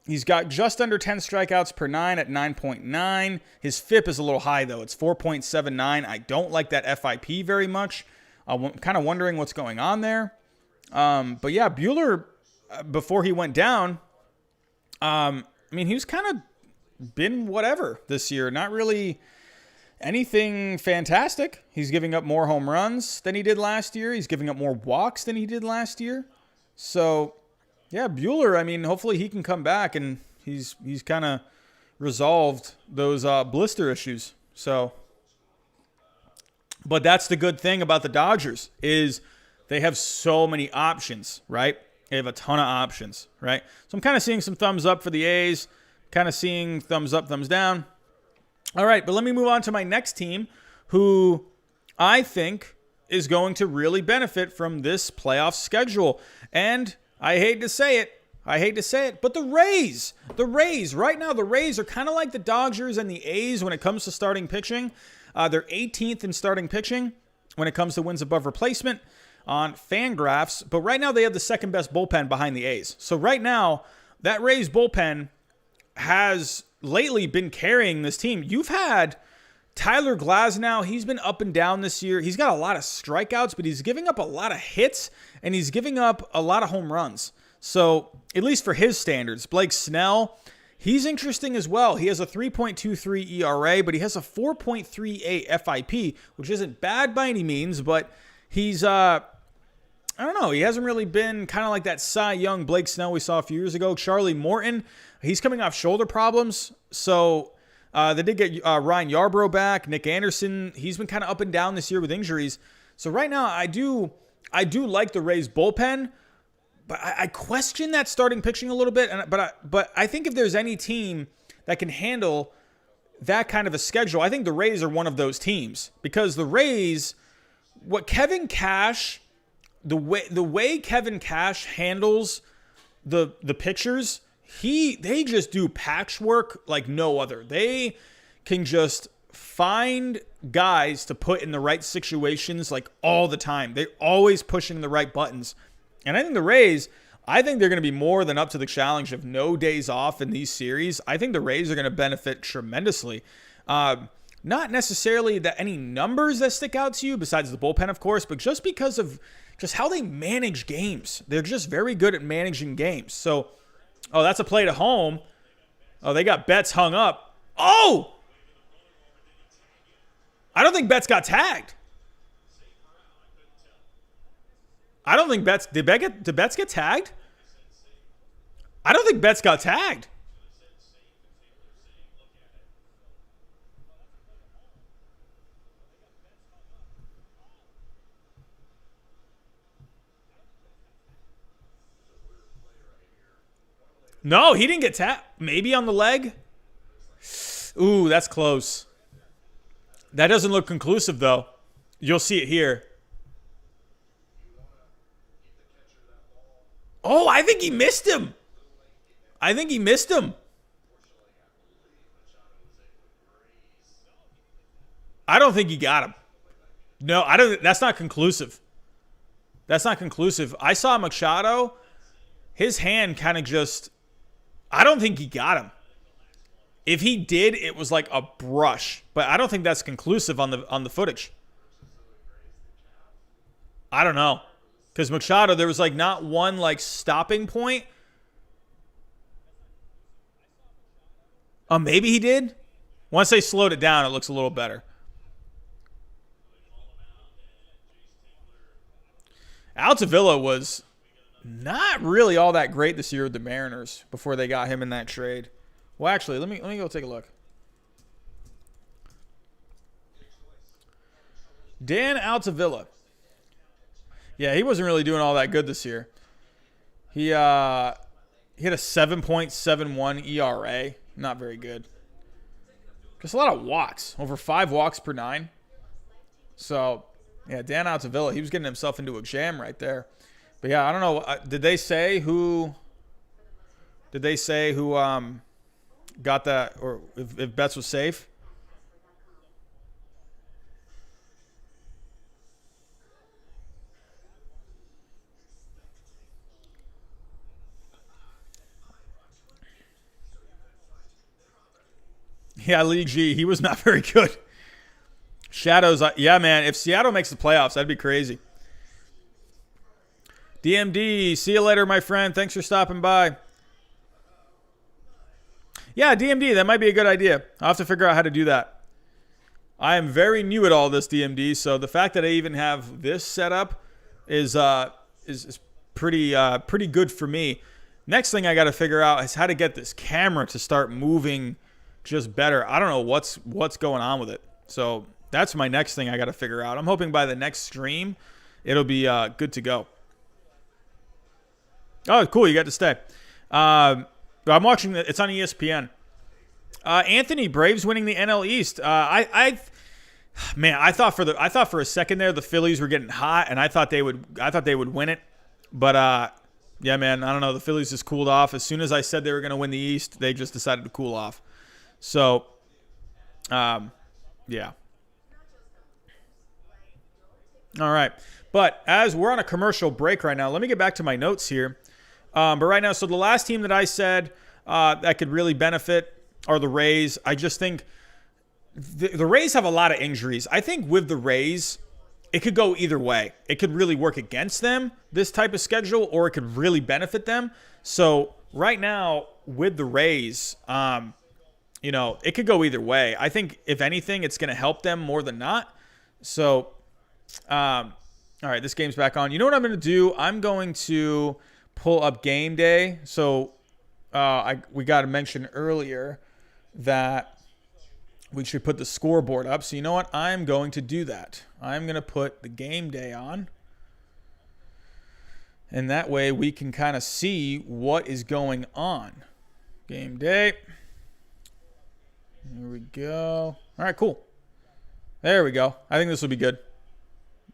He's got just under 10 strikeouts per 9 at 9.9. His FIP is a little high, though. It's 4.79. I don't like that FIP very much. I'm kind of wondering what's going on there. But yeah, Bueller, before he went down, I mean, he's kind of been whatever this year. Not really anything fantastic. He's giving up more home runs than he did last year. He's giving up more walks than he did last year. So yeah, Bueller, I mean, hopefully he can come back and he's kind of resolved those blister issues. So, but that's the good thing about the Dodgers is they have so many options, right? They have a ton of options, right? So I'm kind of seeing some thumbs up for the A's, kind of seeing thumbs up, thumbs down. All right, but let me move on to my next team who I think is going to really benefit from this playoff schedule. And I hate to say it, but the Rays, right now, the Rays are kind of like the Dodgers and the A's when it comes to starting pitching. They're 18th in starting pitching when it comes to wins above replacement on Fangraphs. But right now, they have the second best bullpen behind the A's. So right now, that Rays bullpen has lately been carrying this team. You've had Tyler Glasnow, he's been up and down this year. He's got a lot of strikeouts, but he's giving up a lot of hits, and he's giving up a lot of home runs. So, at least for his standards, Blake Snell, he's interesting as well. He has a 3.23 ERA, but he has a 4.38 FIP, which isn't bad by any means, but he's, I don't know, he hasn't really been kind of like that Cy Young Blake Snell we saw a few years ago. Charlie Morton, he's coming off shoulder problems, so they did get Ryan Yarbrough back. Nick Anderson, he's been kind of up and down this year with injuries. So right now, I do like the Rays bullpen, but I question that starting pitching a little bit. But I think if there's any team that can handle that kind of a schedule, I think the Rays are one of those teams. Because the Rays, what Kevin Cash, the way Kevin Cash handles the pitchers, they just do patchwork like no other. They can just find guys to put in the right situations like all the time. They're always pushing the right buttons. And I think the Rays, I think they're going to be more than up to the challenge of no days off in these series. I think the Rays are going to benefit tremendously. Not necessarily that any numbers that stick out to you besides the bullpen, of course, but just because of just how they manage games. They're just very good at managing games. So, oh, that's a play to home. Oh, they got Betts hung up. Oh! I don't think Betts got tagged. I don't think Betts... Did Betts get tagged? I don't think Betts got tagged. No, he didn't get tapped. Maybe on the leg. Ooh, that's close. That doesn't look conclusive, though. You'll see it here. Oh, I think he missed him. I think he missed him. I don't think he got him. No, I don't. That's not conclusive. That's not conclusive. I saw Machado. His hand kind of just. I don't think he got him. If he did, it was like a brush. But I don't think that's conclusive on the footage. I don't know. Because Machado, there was like not one like stopping point. Maybe he did. Once they slowed it down, it looks a little better. Altavilla was not really all that great this year with the Mariners before they got him in that trade. Well, actually, let me go take a look. Dan Altavilla. Yeah, he wasn't really doing all that good this year. He had a 7.71 ERA. Not very good. Just a lot of walks. Over 5 walks per 9. So, yeah, Dan Altavilla, he was getting himself into a jam right there. But yeah, I don't know. Did they say who got that, or if Betts was safe? Yeah, League G, he was not very good. Shadows, yeah, man. If Seattle makes the playoffs, that'd be crazy. DMD, see you later, my friend. Thanks for stopping by. Yeah, DMD, that might be a good idea. I'll have to figure out how to do that. I am very new at all this, DMD, so the fact that I even have this set up is pretty good for me. Next thing I got to figure out is how to get this camera to start moving just better. I don't know what's going on with it. So that's my next thing I got to figure out. I'm hoping by the next stream, it'll be good to go. Oh, cool. You got to stay. I'm watching it's on ESPN. Anthony, Braves winning the NL East. I thought for a second there the Phillies were getting hot, and I thought they would win it. But yeah, man, I don't know. The Phillies just cooled off. As soon as I said they were going to win the East, they just decided to cool off. So, yeah. All right. But as we're on a commercial break right now, let me get back to my notes here. But right now, so the last team that I said that could really benefit are the Rays. I just think the Rays have a lot of injuries. I think with the Rays, it could go either way. It could really work against them, this type of schedule, or it could really benefit them. So right now, with the Rays, it could go either way. I think, if anything, it's going to help them more than not. So, all right, this game's back on. You know what I'm going to do? I'm going to pull up game day. So we got to mention earlier that we should put the scoreboard up. So you know what? I'm going to do that. I'm going to put the game day on. And that way we can kind of see what is going on. Game day. Here we go. All right, cool. There we go. I think this will be good.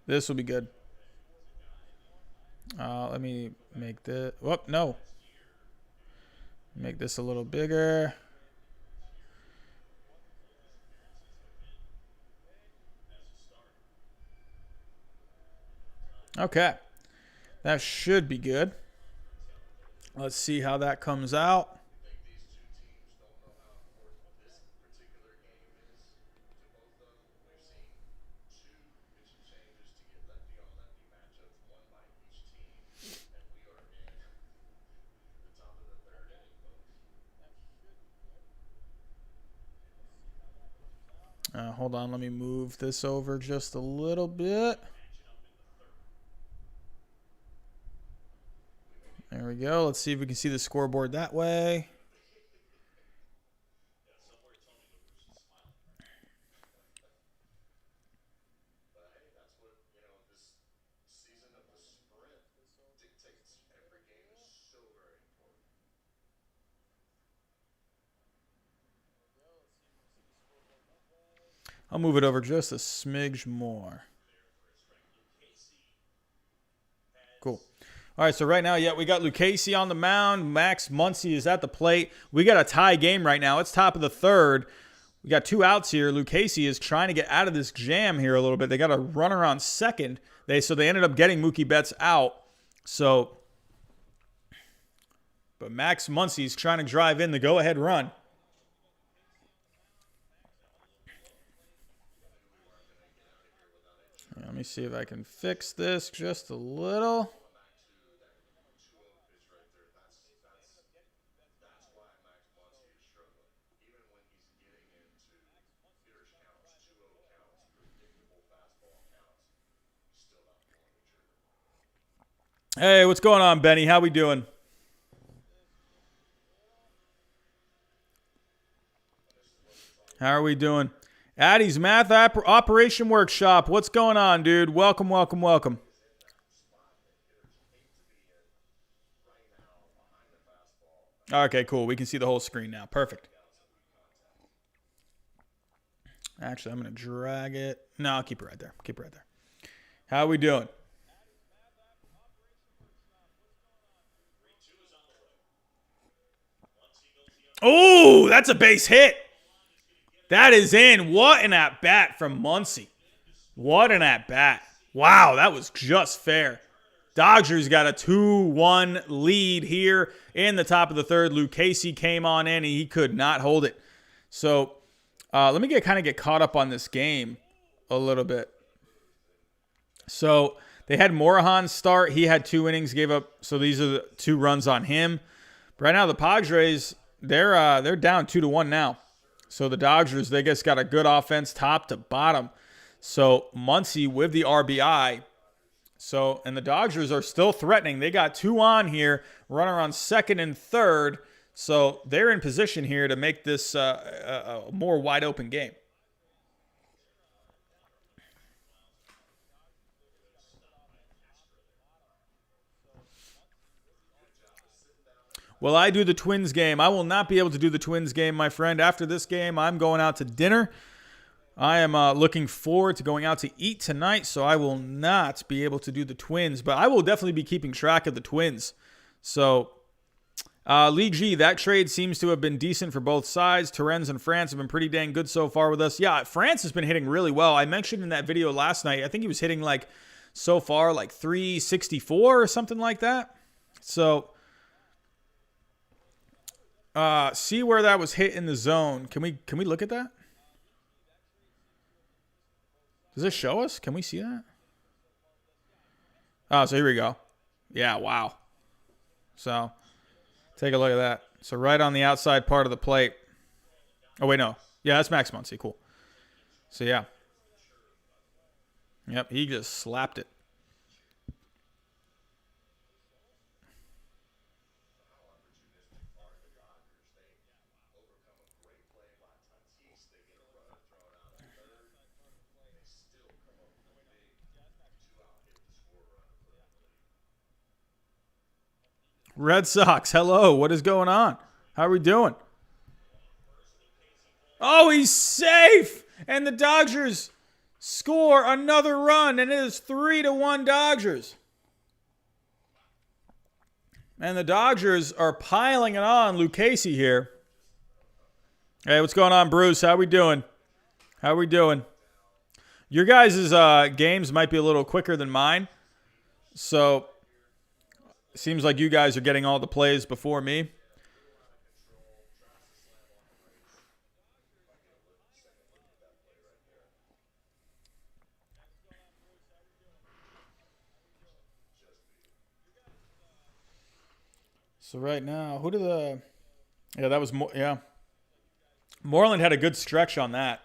This will be good. Let me make this. Whoop, no. Make this a little bigger. Okay. That should be good. Let's see how that comes out. Hold on, let me move this over just a little bit. There we go. Let's see if we can see the scoreboard that way. I'll move it over just a smidge more. Cool. All right, so right now, we got Lucchesi on the mound. Max Muncy is at the plate. We got a tie game right now. It's top of the third. We got 2 outs here. Lucchesi is trying to get out of this jam here a little bit. They got a runner on second. So they ended up getting Mookie Betts out. But Max Muncy's trying to drive in the go-ahead run. Let me see if I can fix this just a little. Hey, what's going on, Benny? How we doing? How are we doing? Addie's Math Operation Workshop. What's going on, dude? Welcome, welcome, welcome. Okay, cool. We can see the whole screen now. Perfect. Actually, I'm going to drag it. No, I'll keep it right there. Keep it right there. How are we doing? Oh, that's a base hit. That is in. What an at-bat from Muncy. What an at-bat. Wow, that was just fair. Dodgers got a 2-1 lead here in the top of the third. Lucchesi came on in, and he could not hold it. So let me get caught up on this game a little bit. So they had Morahan start. He had 2 innings, gave up. So these are the 2 runs on him. But right now, the Padres, they're down 2-1 now. So the Dodgers, they just got a good offense top to bottom. So Muncy with the RBI. And the Dodgers are still threatening. They got 2 on here, runner on second and third. So they're in position here to make this a more wide open game. Will I do the Twins game? I will not be able to do the Twins game, my friend. After this game, I'm going out to dinner. I am looking forward to going out to eat tonight, so I will not be able to do the Twins. But I will definitely be keeping track of the Twins. So, Lee G, that trade seems to have been decent for both sides. Terrens and France have been pretty dang good so far with us. Yeah, France has been hitting really well. I mentioned in that video last night, I think he was hitting so far 364 or something like that. So see where that was hit in the zone. Can we look at that? Does it show us? Can we see that? Oh, so here we go. Yeah, wow. So take a look at that. So right on the outside part of the plate. Oh, wait, no. Yeah, that's Max Muncy. Cool. So, yeah. Yep, he just slapped it. Red Sox, hello. What is going on? How are we doing? Oh, he's safe! And the Dodgers score another run, and it is 3-1 Dodgers. And the Dodgers are piling it on Lucchesi here. Hey, what's going on, Bruce? How we doing? How we doing? Your guys' games might be a little quicker than mine. So it seems like you guys are getting all the plays before me. So right now, who did the... Yeah, that was... Yeah. Moreland had a good stretch on that.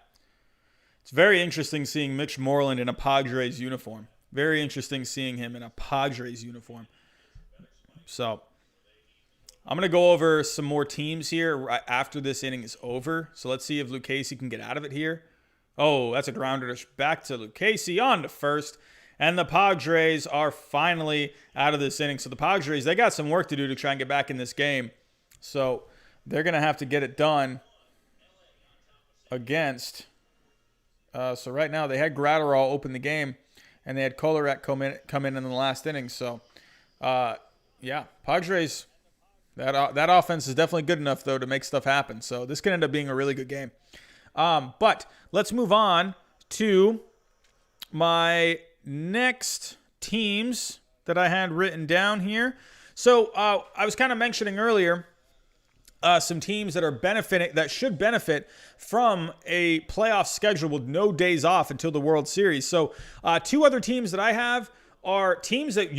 It's very interesting seeing Mitch Moreland in a Padres uniform. Very interesting seeing him in a Padres uniform. So I'm going to go over some more teams here after this inning is over. So let's see if Lucchesi can get out of it here. Oh, that's a grounder back to Lucchesi on to first. And the Padres are finally out of this inning. So the Padres, they got some work to do to try and get back in this game. So they're going to have to get it done against So right now they had Gratterall open the game, and they had Kolarek come in the last inning. So, yeah, Padres, that offense is definitely good enough, though, to make stuff happen. So this could end up being a really good game. But let's move on to my next teams that I had written down here. So I was kind of mentioning earlier some teams that should benefit from a playoff schedule with no days off until the World Series. So two other teams that I have are teams that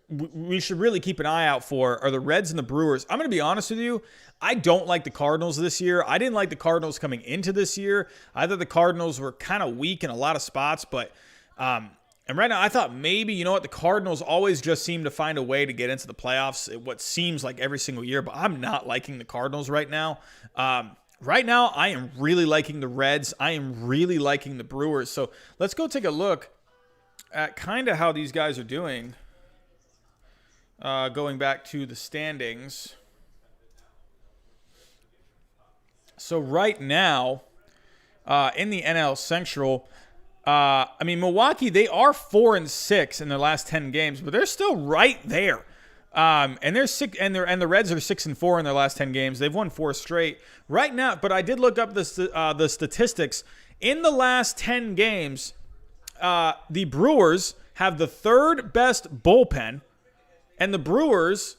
we should really keep an eye out for are the Reds and the Brewers. I'm going to be honest with you. I don't like the Cardinals this year. I didn't like the Cardinals coming into this year. I thought the Cardinals were kind of weak in a lot of spots, but and right now I thought maybe, the Cardinals always just seem to find a way to get into the playoffs, what seems like every single year, but I'm not liking the Cardinals right now. Right now, I am really liking the Reds. I am really liking the Brewers. So let's go take a look at kind of how these guys are doing. Going back to the standings. So right now, in the NL Central, Milwaukee, they are 4-6 in their last 10 games, but they're still right there. And they're six, and the Reds are 6-4 in their last 10 games. They've won 4 straight right now. But I did look up the statistics in the last 10 games. The Brewers have the third best bullpen, and the Brewers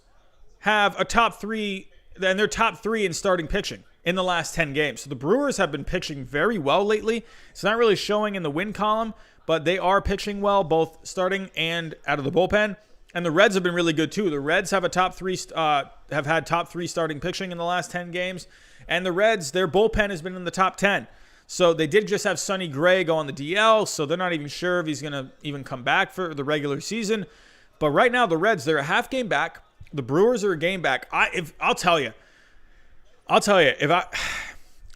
have a top 3, and they're top 3 in starting pitching in the last 10 games. So the Brewers have been pitching very well lately. It's not really showing in the win column, but they are pitching well, both starting and out of the bullpen. And the Reds have been really good too. The Reds have have had top 3 starting pitching in the last 10 games, and the Reds, their bullpen has been in the top 10. So they did just have Sonny Gray go on the DL, so they're not even sure if he's going to even come back for the regular season. But right now, the Reds, they're a half game back. The Brewers are a game back. I'll tell you, if I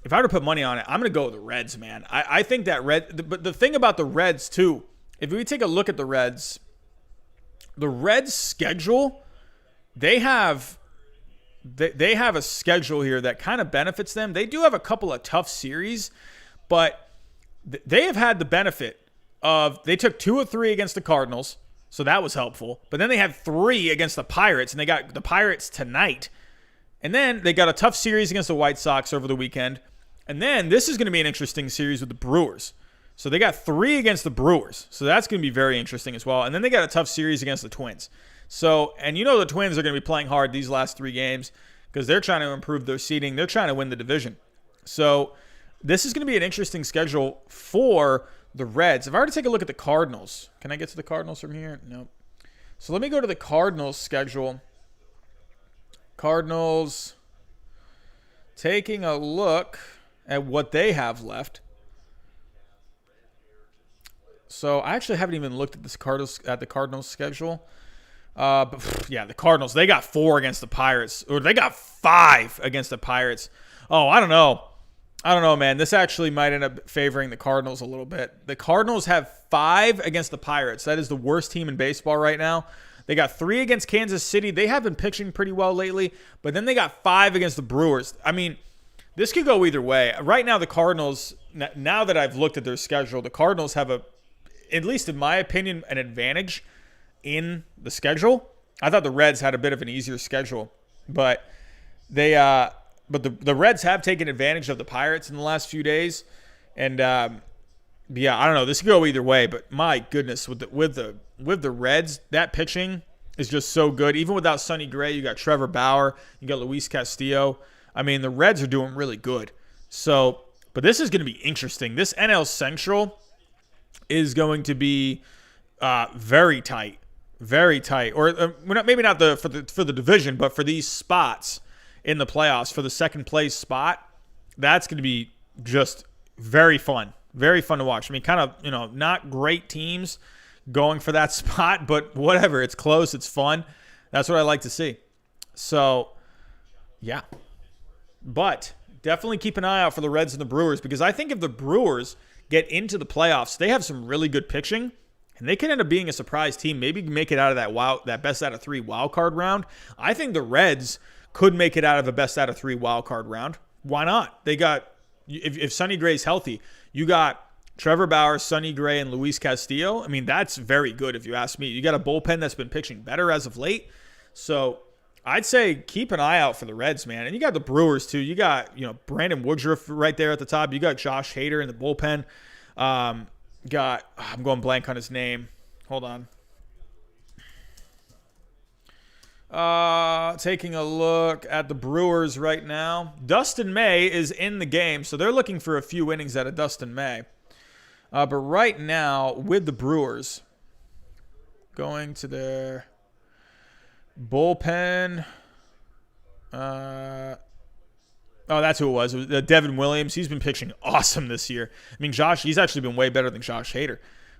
were to put money on it, I'm going to go with the Reds, man. I think that but the thing about the Reds too, if we take a look at the Reds schedule, they have a schedule here that kind of benefits them. They do have a couple of tough series, but they have had the benefit of, they took 2 of 3 against the Cardinals, so that was helpful. But then they had 3 against the Pirates, and they got the Pirates tonight. And then they got a tough series against the White Sox over the weekend. And then this is going to be an interesting series with the Brewers. So they got 3 against the Brewers. So that's going to be very interesting as well. And then they got a tough series against the Twins. So, and the Twins are going to be playing hard these last 3 games because they're trying to improve their seeding. They're trying to win the division. So this is going to be an interesting schedule for the Reds. If I were to take a look at the Cardinals, can I get to the Cardinals from here? No. So let me go to the Cardinals schedule. Cardinals, taking a look at what they have left. So I actually haven't even looked at the Cardinals schedule. But yeah, the Cardinals, they got 4 against the Pirates, or they got 5 against the Pirates. Oh, I don't know, man. This actually might end up favoring the Cardinals a little bit. The Cardinals have 5 against the Pirates. That is the worst team in baseball right now. They got 3 against Kansas City. They have been pitching pretty well lately, but then they got 5 against the Brewers. I mean, this could go either way. Right now, the Cardinals, now that I've looked at their schedule, the Cardinals have at least in my opinion, an advantage in the schedule. I thought the Reds had a bit of an easier schedule, but the Reds have taken advantage of the Pirates in the last few days, and yeah, I don't know. This could go either way, but my goodness, with the Reds, that pitching is just so good. Even without Sonny Gray, you got Trevor Bauer, you got Luis Castillo. I mean, the Reds are doing really good. So, but this is going to be interesting. This NL Central is going to be very tight, or maybe not for the division, but for these spots in the playoffs for the second place spot. That's going to be just very fun to watch. I mean, kind of not great teams going for that spot, but whatever. It's close. It's fun. That's what I like to see. So, yeah. But definitely keep an eye out for the Reds and the Brewers, because I think if the Brewers get into the playoffs, they have some really good pitching, and they can end up being a surprise team. Maybe make it out of that best out of 3 wild card round. I think the Reds could make it out of a best out of 3 wild card round. Why not? They got, if Sonny Gray's healthy, you got Trevor Bauer, Sonny Gray, and Luis Castillo. I mean, that's very good if you ask me. You got a bullpen that's been pitching better as of late. So I'd say keep an eye out for the Reds, man. And you got the Brewers, too. You got, Brandon Woodruff right there at the top. You got Josh Hader in the bullpen. I'm going blank on his name. Hold on. Taking a look at the Brewers right now. Dustin May is in the game, so they're looking for a few innings out of Dustin May. But right now, with the Brewers, going to their bullpen. Oh, that's who it was. It was Devin Williams. He's been pitching awesome this year. I mean, he's actually been way better than Josh Hader.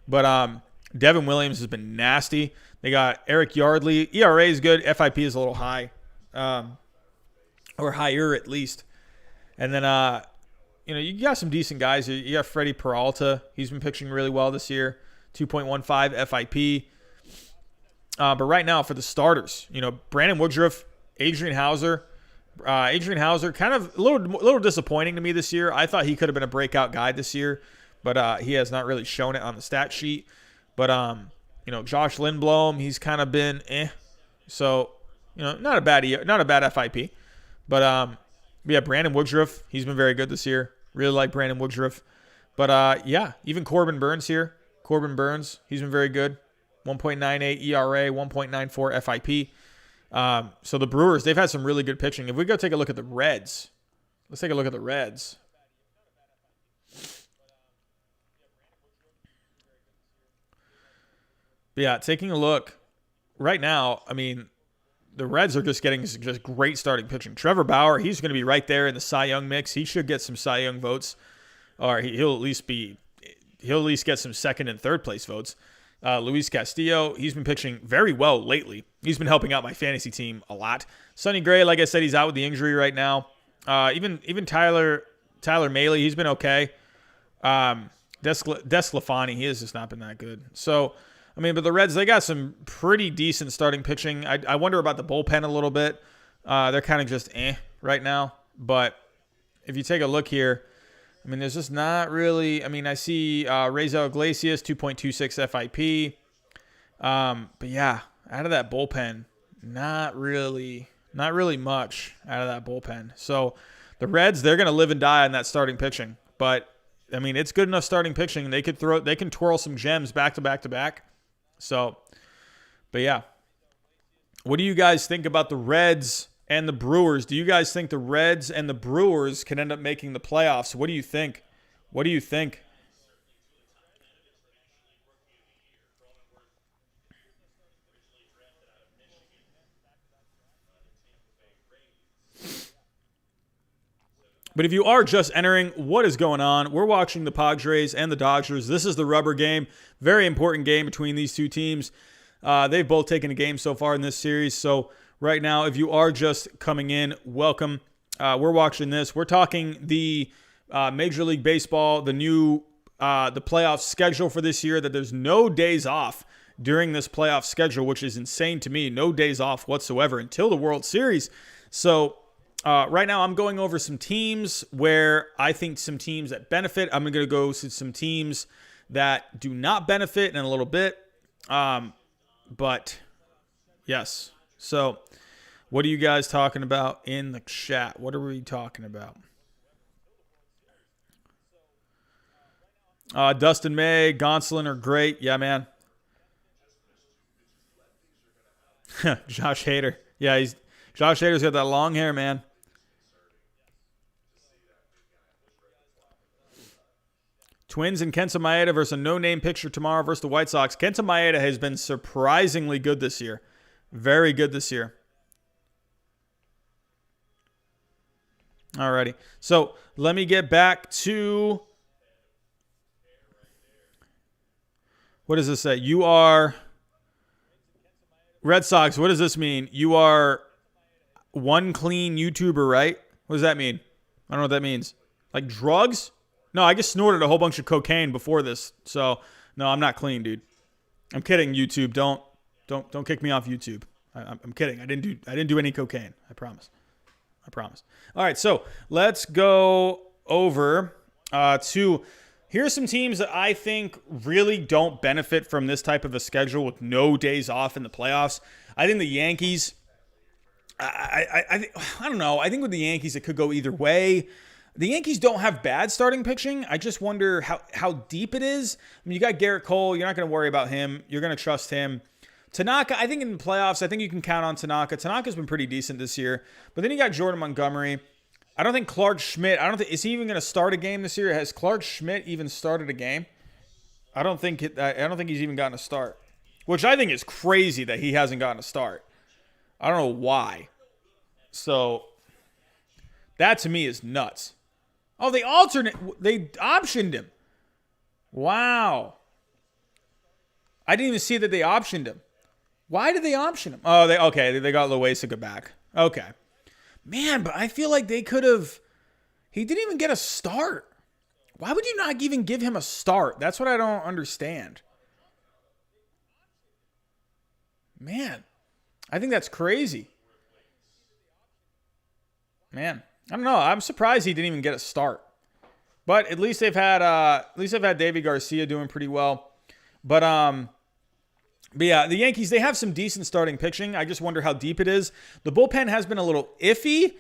But Devin Williams has been nasty. They got Eric Yardley. ERA is good. FIP is a little high. Or higher at least. And then, you got some decent guys. You got Freddie Peralta. He's been pitching really well this year. 2.15 FIP. But right now, for the starters, Brandon Woodruff, Adrian Hauser. Adrian Hauser, kind of a little disappointing to me this year. I thought he could have been a breakout guy this year, but he has not really shown it on the stat sheet. But, Josh Lindblom, he's kind of been So, not a bad FIP. But, yeah, Brandon Woodruff, he's been very good this year. Really like Brandon Woodruff. But, even Corbin Burns here. Corbin Burns, he's been very good. 1.98 ERA, 1.94 FIP. So the Brewers, they've had some really good pitching. If we go take a look at the Reds, let's take a look at the Reds. But yeah, taking a look right now, I mean, the Reds are just getting just great starting pitching. Trevor Bauer, he's going to be right there in the Cy Young mix. He should get some Cy Young votes, or he'll at least get some second and third place votes. Luis Castillo, he's been pitching very well lately. He's been helping out my fantasy team a lot. Sonny Gray, like I said, he's out with the injury right now. Even Tyler Mahle, he's been okay. Desclafani, he has just not been that good. So, I mean, but the Reds, they got some pretty decent starting pitching. I wonder about the bullpen a little bit. They're kind of just right now. But if you take a look here, I mean, there's just not really. I mean, I see Raisel Iglesias, 2.26 FIP. But yeah, out of that bullpen, not really much out of that bullpen. So the Reds, they're going to live and die on that starting pitching. But I mean, it's good enough starting pitching. They can twirl some gems back to back to back. So, but yeah, what do you guys think about the Reds and the Brewers? Do you guys think the Reds and the Brewers can end up making the playoffs? What do you think? What do you think? But if you are just entering, what is going on? We're watching the Padres and the Dodgers. This is the rubber game. Very important game between these two teams. They've both taken a game so far in this series. So right now, if you are just coming in, welcome. We're watching this. We're talking the Major League Baseball, the playoff schedule for this year, that there's no days off during this playoff schedule, which is insane to me. No days off whatsoever until the World Series. So right now, I'm going over some teams where I think some teams that benefit. I'm going to go to some teams that do not benefit in a little bit. But yes. So what are you guys talking about in the chat? What are we talking about? Dustin May, Gonsolin are great. Yeah, man. Josh Hader. Yeah, Josh Hader's got that long hair, man. Twins and Kenta Maeda versus a no-name pitcher tomorrow versus the White Sox. Kenta Maeda has been surprisingly good this year. Very good this year. Alrighty. So let me get back to... What does this say? You are... Red Sox, what does this mean? You are one clean YouTuber, right? What does that mean? I don't know what that means. Like drugs? No, I just snorted a whole bunch of cocaine before this. So, no, I'm not clean, dude. I'm kidding, YouTube. Don't kick me off YouTube. I'm kidding. I didn't do any cocaine. I promise. All right, so let's go over to Here's some teams that I think really don't benefit from this type of a schedule with no days off in the playoffs. I think the Yankees, I don't know. I think with the Yankees, it could go either way. The Yankees don't have bad starting pitching. I just wonder how deep it is. I mean, you got Garrett Cole. You're not going to worry about him. You're going to trust him. Tanaka, I think in the playoffs, I think you can count on Tanaka. Tanaka's been pretty decent this year. But then you got Jordan Montgomery. I don't think Clark Schmidt, is he even going to start a game this year? Has Clark Schmidt even started a game? I don't think he's even gotten a start, which I think is crazy that he hasn't gotten a start. I don't know why. So that to me is nuts. Oh, they optioned him. Wow. I didn't even see that they optioned him. Why did they option him? Oh, they got Loaisiga back. Okay. Man, but I feel like they could have. He didn't even get a start. Why would you not even give him a start? That's what I don't understand. Man, I think that's crazy. Man, I don't know. I'm surprised he didn't even get a start. But at least they've had David Garcia doing pretty well. But yeah, the Yankees, they have some decent starting pitching. I just wonder how deep it is. The bullpen has been a little iffy.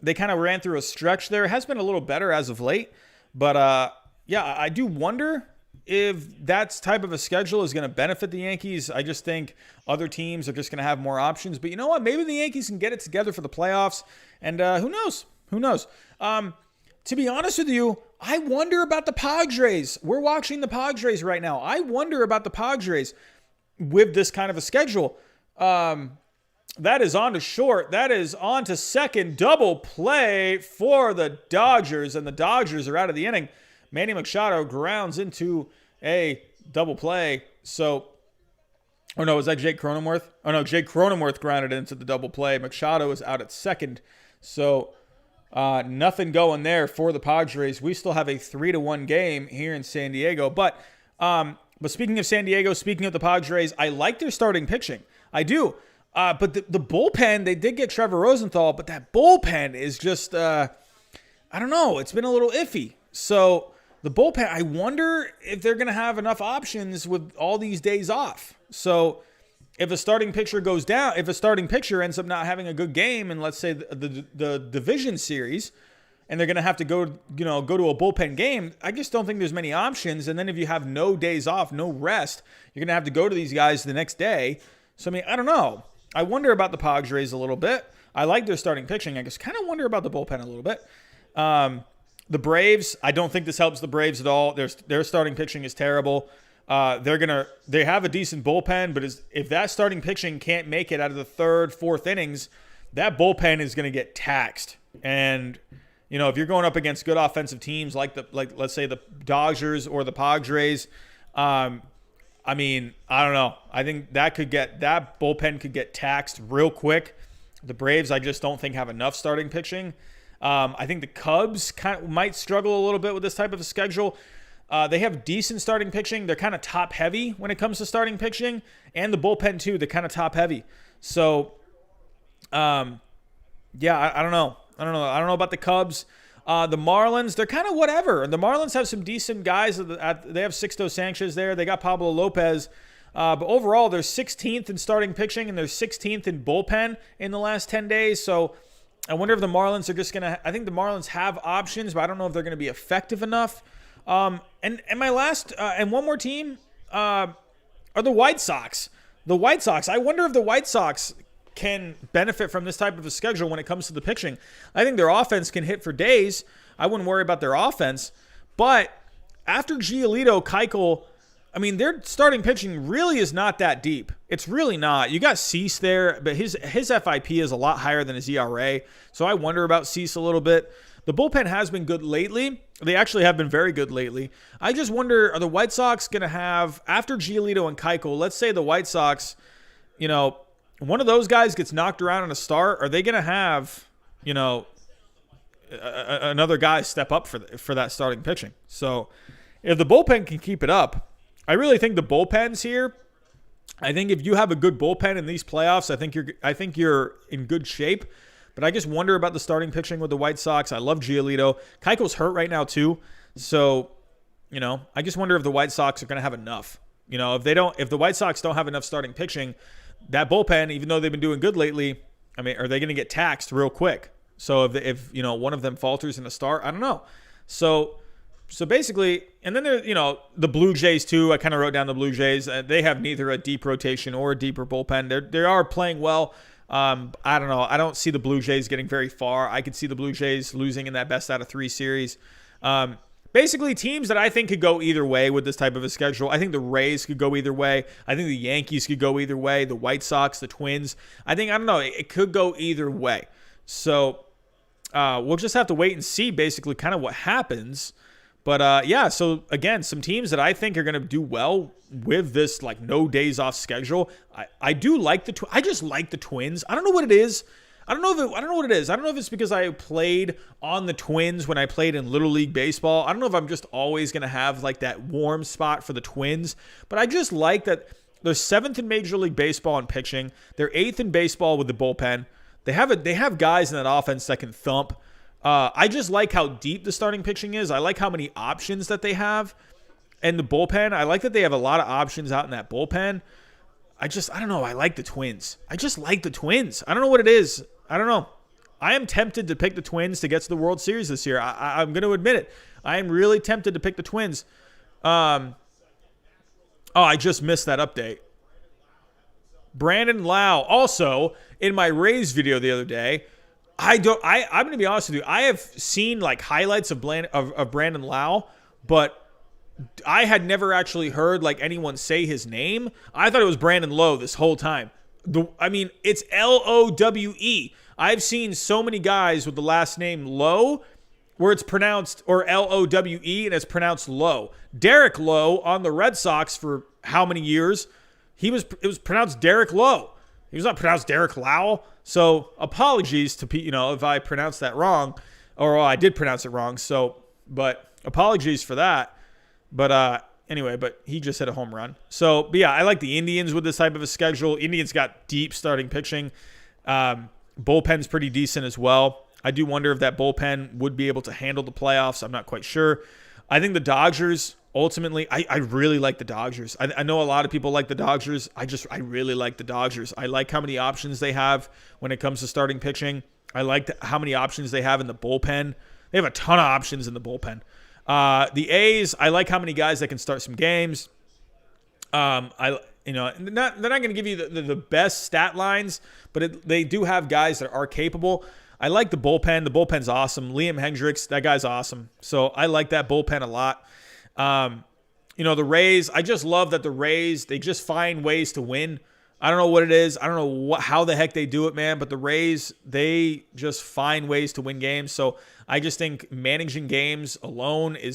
They kind of ran through a stretch there. It has been a little better as of late. But yeah, I do wonder if that type of a schedule is going to benefit the Yankees. I just think other teams are just going to have more options. But you know what? Maybe the Yankees can get it together for the playoffs. And who knows? Who knows? To be honest with you, I wonder about the Padres. We're watching the Padres right now. I wonder about the Padres with this kind of a schedule. That is on to short. That is on to second. Double play for the Dodgers. And the Dodgers are out of the inning. Manny Machado grounds into a double play. So, oh no, was that Jake Cronenworth? Oh no, Jake Cronenworth grounded into the double play. Machado is out at second. So, nothing going there for the Padres. We still have a 3-1 game here in San Diego. But speaking of San Diego, speaking of the Padres, I like their starting pitching. I do. But the bullpen, they did get Trevor Rosenthal, but that bullpen is just, I don't know. It's been a little iffy. So the bullpen, I wonder if they're going to have enough options with all these days off. So if a starting pitcher goes down, if a starting pitcher ends up not having a good game, and let's say the division series, and they're going to have to go to a bullpen game, I just don't think there's many options. And then if you have no days off, no rest, you're going to have to go to these guys the next day. So, I mean, I don't know. I wonder about the Padres a little bit. I like their starting pitching. I just kind of wonder about the bullpen a little bit. The Braves, I don't think this helps the Braves at all. Their starting pitching is terrible. They have a decent bullpen, but if that starting pitching can't make it out of the third, fourth innings, that bullpen is going to get taxed. And if you're going up against good offensive teams like let's say the Dodgers or the Padres, I mean, I don't know. I think that bullpen could get taxed real quick. The Braves, I just don't think have enough starting pitching. I think the Cubs might struggle a little bit with this type of a schedule. They have decent starting pitching. They're kind of top heavy when it comes to starting pitching, and the bullpen too. They're kind of top heavy. So, yeah, I don't know. I don't know about the Cubs. The Marlins, they're kind of whatever. The Marlins have some decent guys. They have Sixto Sanchez there. They got Pablo Lopez. But overall, they're 16th in starting pitching, and they're 16th in bullpen in the last 10 days. So I wonder if the Marlins are just going to – I think the Marlins have options, but I don't know if they're going to be effective enough. And my last and one more team are the White Sox. The White Sox, I wonder if the White Sox – can benefit from this type of a schedule when it comes to the pitching. I think their offense can hit for days. I wouldn't worry about their offense. But after Giolito, Keuchel, I mean, their starting pitching really is not that deep. It's really not. You got Cease there, but his FIP is a lot higher than his ERA. So I wonder about Cease a little bit. The bullpen has been good lately. They actually have been very good lately. I just wonder, are the White Sox going to have, after Giolito and Keuchel, let's say the White Sox, one of those guys gets knocked around in a start, are they going to have, another guy step up for that starting pitching? So if the bullpen can keep it up, I really think the bullpens here, I think if you have a good bullpen in these playoffs, I think you're in good shape. But I just wonder about the starting pitching with the White Sox. I love Giolito. Keuchel's hurt right now too. So I just wonder if the White Sox are going to have enough. If the White Sox don't have enough starting pitching, that bullpen, even though they've been doing good lately, are they going to get taxed real quick? So if one of them falters in the start, I don't know. So basically, and then there, the Blue Jays too. I kind of wrote down the Blue Jays. They have neither a deep rotation or a deeper bullpen. They are playing well. I don't know. I don't see the Blue Jays getting very far. I could see the Blue Jays losing in that best out of 3 series. Basically, teams that I think could go either way with this type of a schedule. I think the Rays could go either way. I think the Yankees could go either way. The White Sox, the Twins. I don't know. It could go either way. So we'll just have to wait and see basically kind of what happens. But so again, some teams that I think are going to do well with this like no days off schedule. I do like I just like the Twins. I don't know what it is. I don't know what it is. I don't know if it's because I played on the Twins when I played in Little League Baseball. I don't know if I'm just always going to have like that warm spot for the Twins, but I just like that they're 7th in Major League Baseball in pitching. They're 8th in baseball with the bullpen. They have guys in that offense that can thump. I just like how deep the starting pitching is. I like how many options that they have. And the bullpen, I like that they have a lot of options out in that bullpen. I don't know. I like the Twins. I just like the Twins. I don't know what it is. I don't know. I am tempted to pick the Twins to get to the World Series this year. I'm going to admit it. I am really tempted to pick the Twins. I just missed that update. Brandon Lau. Also, in my Rays video the other day, I'm going to be honest with you. I have seen like highlights of Brandon Lau, but I had never actually heard like anyone say his name. I thought it was Brandon Lowe this whole time. It's Lowe. I've seen so many guys with the last name Lowe where it's pronounced, or Lowe, and it's pronounced Lowe. Derek Lowe on the Red Sox for how many years? It was pronounced Derek Lowe. He was not pronounced Derek Lau. So apologies to if I pronounced that wrong, or I did pronounce it wrong. But apologies for that. But anyway, he just hit a home run. So, but yeah, I like the Indians with this type of a schedule. Indians got deep starting pitching. Bullpen's pretty decent as well. I do wonder if that bullpen would be able to handle the playoffs. I'm not quite sure. I think the Dodgers, ultimately, I really like the Dodgers. I know a lot of people like the Dodgers. I really like the Dodgers. I like how many options they have when it comes to starting pitching. I like how many options they have in the bullpen. They have a ton of options in the bullpen. The A's, I like how many guys that can start some games. They're not going to give you the best stat lines, but they do have guys that are capable. I like the bullpen. The bullpen's awesome. Liam Hendricks, that guy's awesome. So I like that bullpen a lot. The Rays, I just love that the Rays, they just find ways to win. I don't know what it is. I don't know how the heck they do it, man. But the Rays, they just find ways to win games. So I just think managing games alone I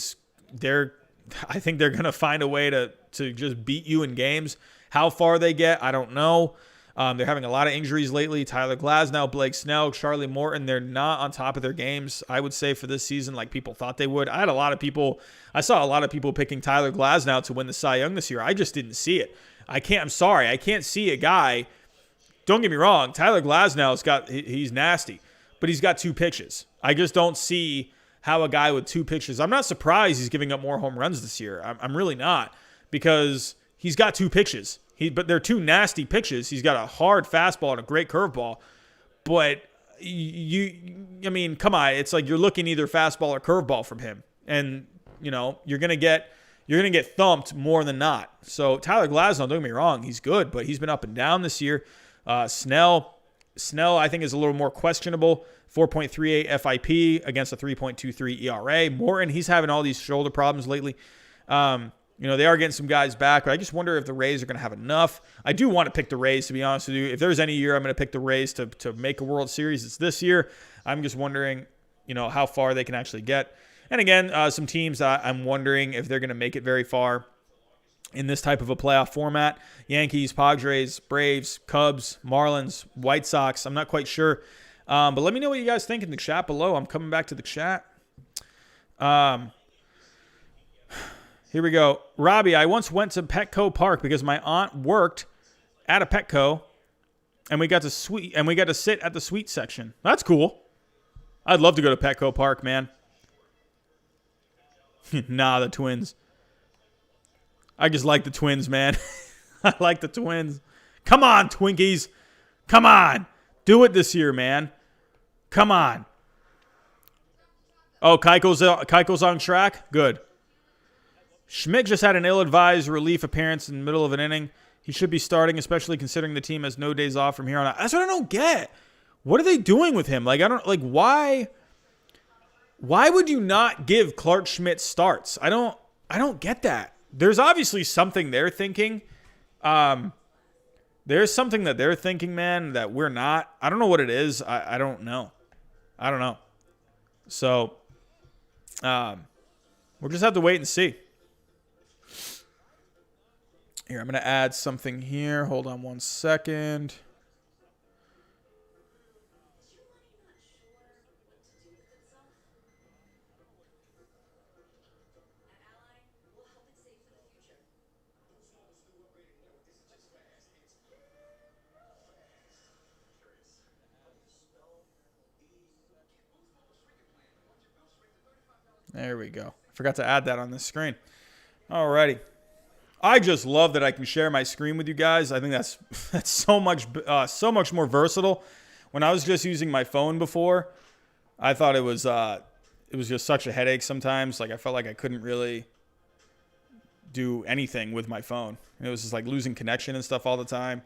think they're going to find a way to just beat you in games. How far they get, I don't know. They're having a lot of injuries lately. Tyler Glasnow, Blake Snell, Charlie Morton, they're not on top of their games, I would say, for this season like people thought they would. I saw a lot of people picking Tyler Glasnow to win the Cy Young this year. I just didn't see it. I'm sorry. I can't see a guy. Don't get me wrong. Tyler Glasnow he's nasty, but he's got 2 pitches. I just don't see how a guy with 2 pitches. I'm not surprised he's giving up more home runs this year. I'm really not, because he's got 2 pitches. But they're 2 nasty pitches. He's got a hard fastball and a great curveball. But come on. It's like you're looking either fastball or curveball from him, and you're gonna get thumped more than not. So Tyler Glasnow, don't get me wrong, he's good, but he's been up and down this year. Snell, I think, is a little more questionable. 4.38 FIP against a 3.23 ERA. Morton, he's having all these shoulder problems lately. They are getting some guys back, but I just wonder if the Rays are going to have enough. I do want to pick the Rays, to be honest with you. If there's any year I'm going to pick the Rays to make a World Series, it's this year. I'm just wondering, how far they can actually get. And again, some teams I'm wondering if they're going to make it very far in this type of a playoff format. Yankees, Padres, Braves, Cubs, Marlins, White Sox. I'm not quite sure. But let me know what you guys think in the chat below. I'm coming back to the chat. Here we go. Robbie, I once went to Petco Park because my aunt worked at a Petco, and we got to sit at the sweet section. That's cool. I'd love to go to Petco Park, man. Nah, the Twins. I just like the Twins, man. I like the Twins. Come on, Twinkies. Come on. Do it this year, man. Come on. Oh, Keiko's on track? Good. Schmidt just had an ill-advised relief appearance in the middle of an inning. He should be starting, especially considering the team has no days off from here on out. That's what I don't get. What are they doing with him? Why would you not give Clark Schmidt starts? I don't get that. There's obviously something they're thinking. There's something that they're thinking, man, that we're not. I don't know what it is. I don't know. I don't know. So, we'll just have to wait and see. Here, I'm going to add something here. Hold on one second. There we go. Forgot to add that on this screen. Alrighty. I just love that I can share my screen with you guys. I think that's so much more versatile. When I was just using my phone before, I thought it was just such a headache sometimes. Like I felt like I couldn't really do anything with my phone. It was just like losing connection and stuff all the time.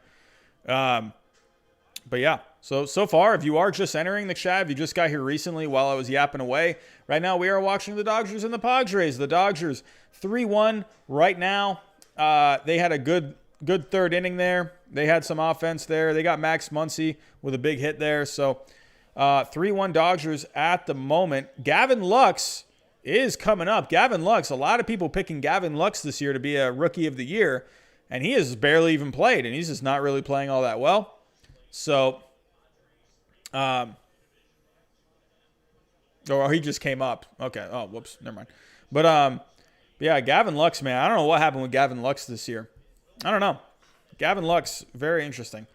But yeah, so far, if you are just entering the chat, if you just got here recently while I was yapping away, right now we are watching the Dodgers and the Padres. The Dodgers 3-1 right now. They had a good third inning there. They had some offense there. They got Max Muncy with a big hit there. So 3-1 Dodgers at the moment. Gavin Lux is coming up. Gavin Lux, a lot of people picking Gavin Lux this year to be a Rookie of the Year, and he has barely even played, and he's just not really playing all that well. So, he just came up. Okay. Oh, whoops. Never mind. But, yeah, Gavin Lux, man. I don't know what happened with Gavin Lux this year. I don't know. Gavin Lux, very interesting.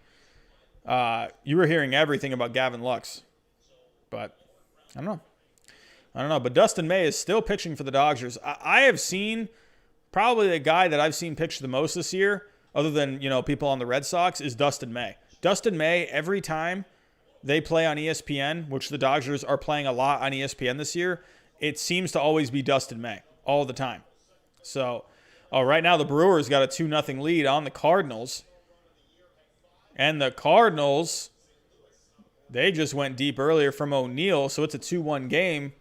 You were hearing everything about Gavin Lux. But, I don't know. But Dustin May is still pitching for the Dodgers. I have seen probably the guy that I've seen pitch the most this year, other than, people on the Red Sox, is Dustin May. Dustin May, every time they play on ESPN, which the Dodgers are playing a lot on ESPN this year, it seems to always be Dustin May all the time. So, right now the Brewers got a 2-0 lead on the Cardinals. And the Cardinals, they just went deep earlier from O'Neill, so it's a 2-1 game.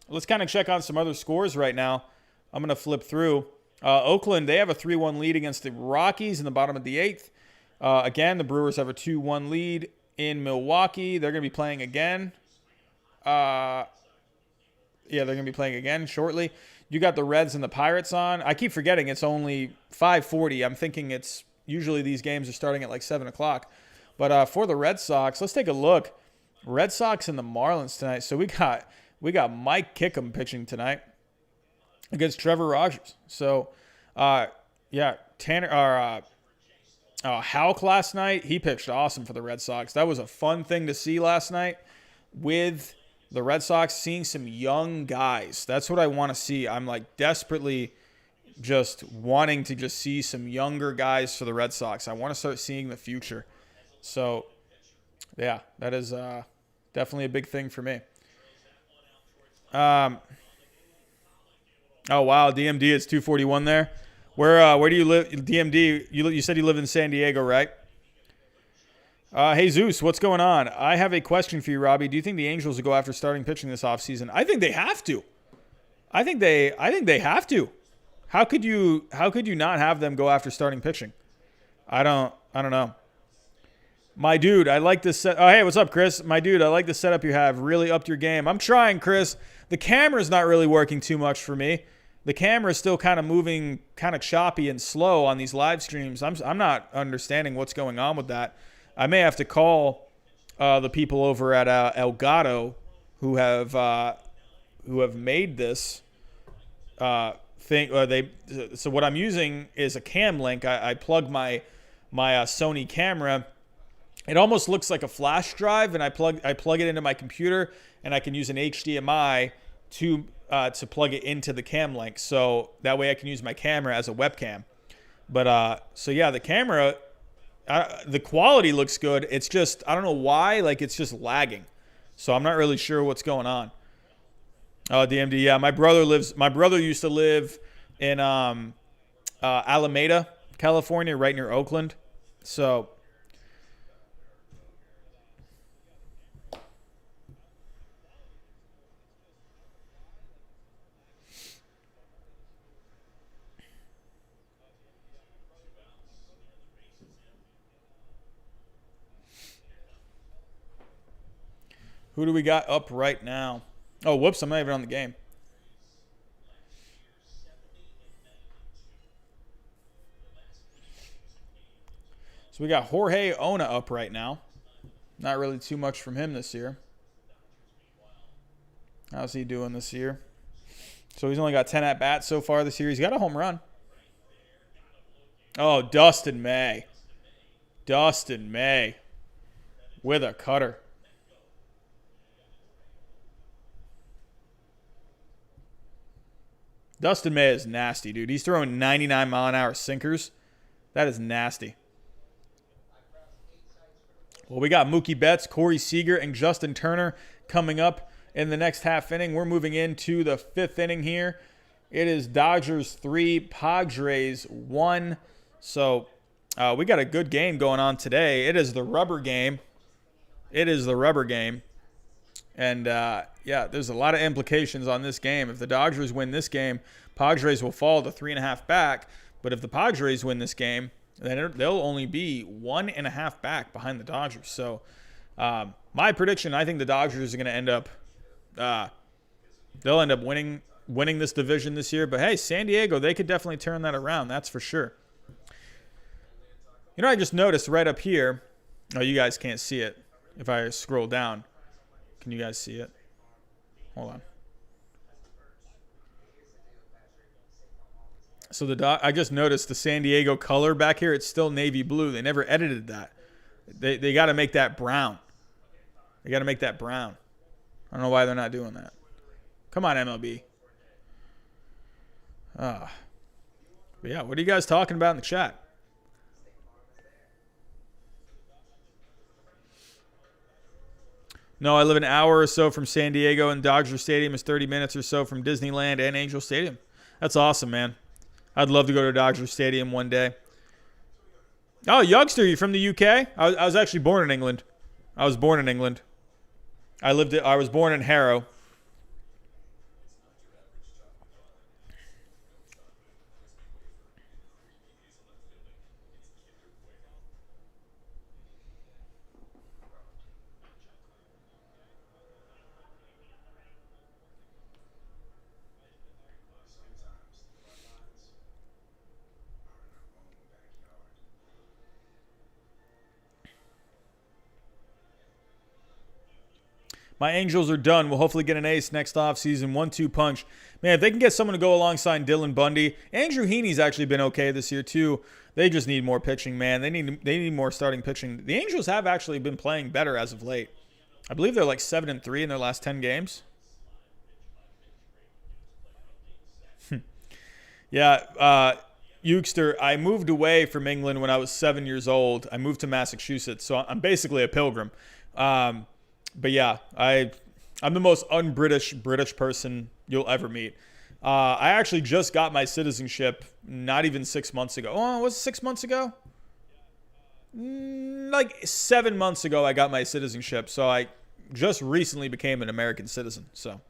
Let's kind of check on some other scores right now. I'm going to flip through. Oakland, they have a 3-1 lead against the Rockies in the bottom of the 8th. Again, the Brewers have a 2-1 lead in Milwaukee. They're going to be playing again. They're going to be playing again shortly. You got the Reds and the Pirates on. I keep forgetting it's only 5:40. I'm thinking it's usually these games are starting at like 7 o'clock. But for the Red Sox, let's take a look. Red Sox and the Marlins tonight. So we got Mike Kickham pitching tonight against Trevor Rogers. So, Houck last night, he pitched awesome for the Red Sox. That was a fun thing to see last night with the Red Sox, seeing some young guys. That's what I want to see. I'm like desperately just wanting to just see some younger guys for the Red Sox. I want to start seeing the future. So, yeah, that is definitely a big thing for me. Oh, wow, DMD is 241 there. Where do you live, DMD? You said you live in San Diego, right? Hey, Zeus, what's going on? I have a question for you, Robbie. Do you think the Angels will go after starting pitching this offseason? I think they have to. I think they have to. How could you not have them go after starting pitching? I don't know. My dude, I like this set. Oh, hey, what's up, Chris? My dude, I like the setup you have. Really upped your game. I'm trying, Chris. The camera's not really working too much for me. The camera is still kind of moving kind of choppy and slow on these live streams. I'm not understanding what's going on with that. I may have to call the people over at Elgato who have made this thing. So what I'm using is a cam link. I plug my Sony camera. It almost looks like a flash drive, and I plug it into my computer, and I can use an HDMI to plug it into the cam link. So that way I can use my camera as a webcam. But so yeah, the camera, the quality looks good. It's just, I don't know why, like it's just lagging. So I'm not really sure what's going on. Oh, DMD. Yeah, my brother used to live in Alameda, California, right near Oakland. So who do we got up right now? Oh, whoops, I'm not even on the game. So we got Jorge Ona up right now. Not really too much from him this year. How's he doing this year? So he's only got 10 at-bats so far this year. He's got a home run. Oh, Dustin May. Dustin May with a cutter. Dustin May is nasty, dude. He's throwing 99-mile-an-hour sinkers. That is nasty. Well, we got Mookie Betts, Corey Seager, and Justin Turner coming up in the next half inning. We're moving into the 5th inning here. It is Dodgers 3, Padres 1. So we got a good game going on today. It is the rubber game. It is the rubber game. And, yeah, there's a lot of implications on this game. If the Dodgers win this game, Padres will fall to 3.5 back. But if the Padres win this game, then they'll only be 1.5 back behind the Dodgers. So my prediction, I think the Dodgers are going to end up they'll end up winning this division this year. But, hey, San Diego, they could definitely turn that around. That's for sure. You know, I just noticed right up here. Oh, you guys can't see it if I scroll down. Can you guys see it? Hold on. So I just noticed the San Diego color back here. It's still navy blue. They never edited that. They got to make that brown. They got to make that brown. I don't know why they're not doing that. Come on, MLB. But yeah, what are you guys talking about in the chat? No, I live an hour or so from San Diego, and Dodger Stadium is 30 minutes or so from Disneyland and Angel Stadium. That's awesome, man. I'd love to go to Dodger Stadium one day. Oh, youngster, you from the UK? I was actually born in England. I was born in England. I was born in Harrow. My Angels are done. We'll hopefully get an ace next offseason. 1-2 punch. Man, if they can get someone to go alongside Dylan Bundy. Andrew Heaney's actually been okay this year, too. They just need more pitching, man. They need more starting pitching. The Angels have actually been playing better as of late. I believe they're like 7-3 in their last 10 games. Yeah, Eukster, I moved away from England when I was 7 years old. I moved to Massachusetts, so I'm basically a pilgrim. But yeah, I'm the most British person you'll ever meet. I actually just got my citizenship not even 6 months ago. Oh, was it 6 months ago? Like 7 months ago, I got my citizenship. So I just recently became an American citizen. So.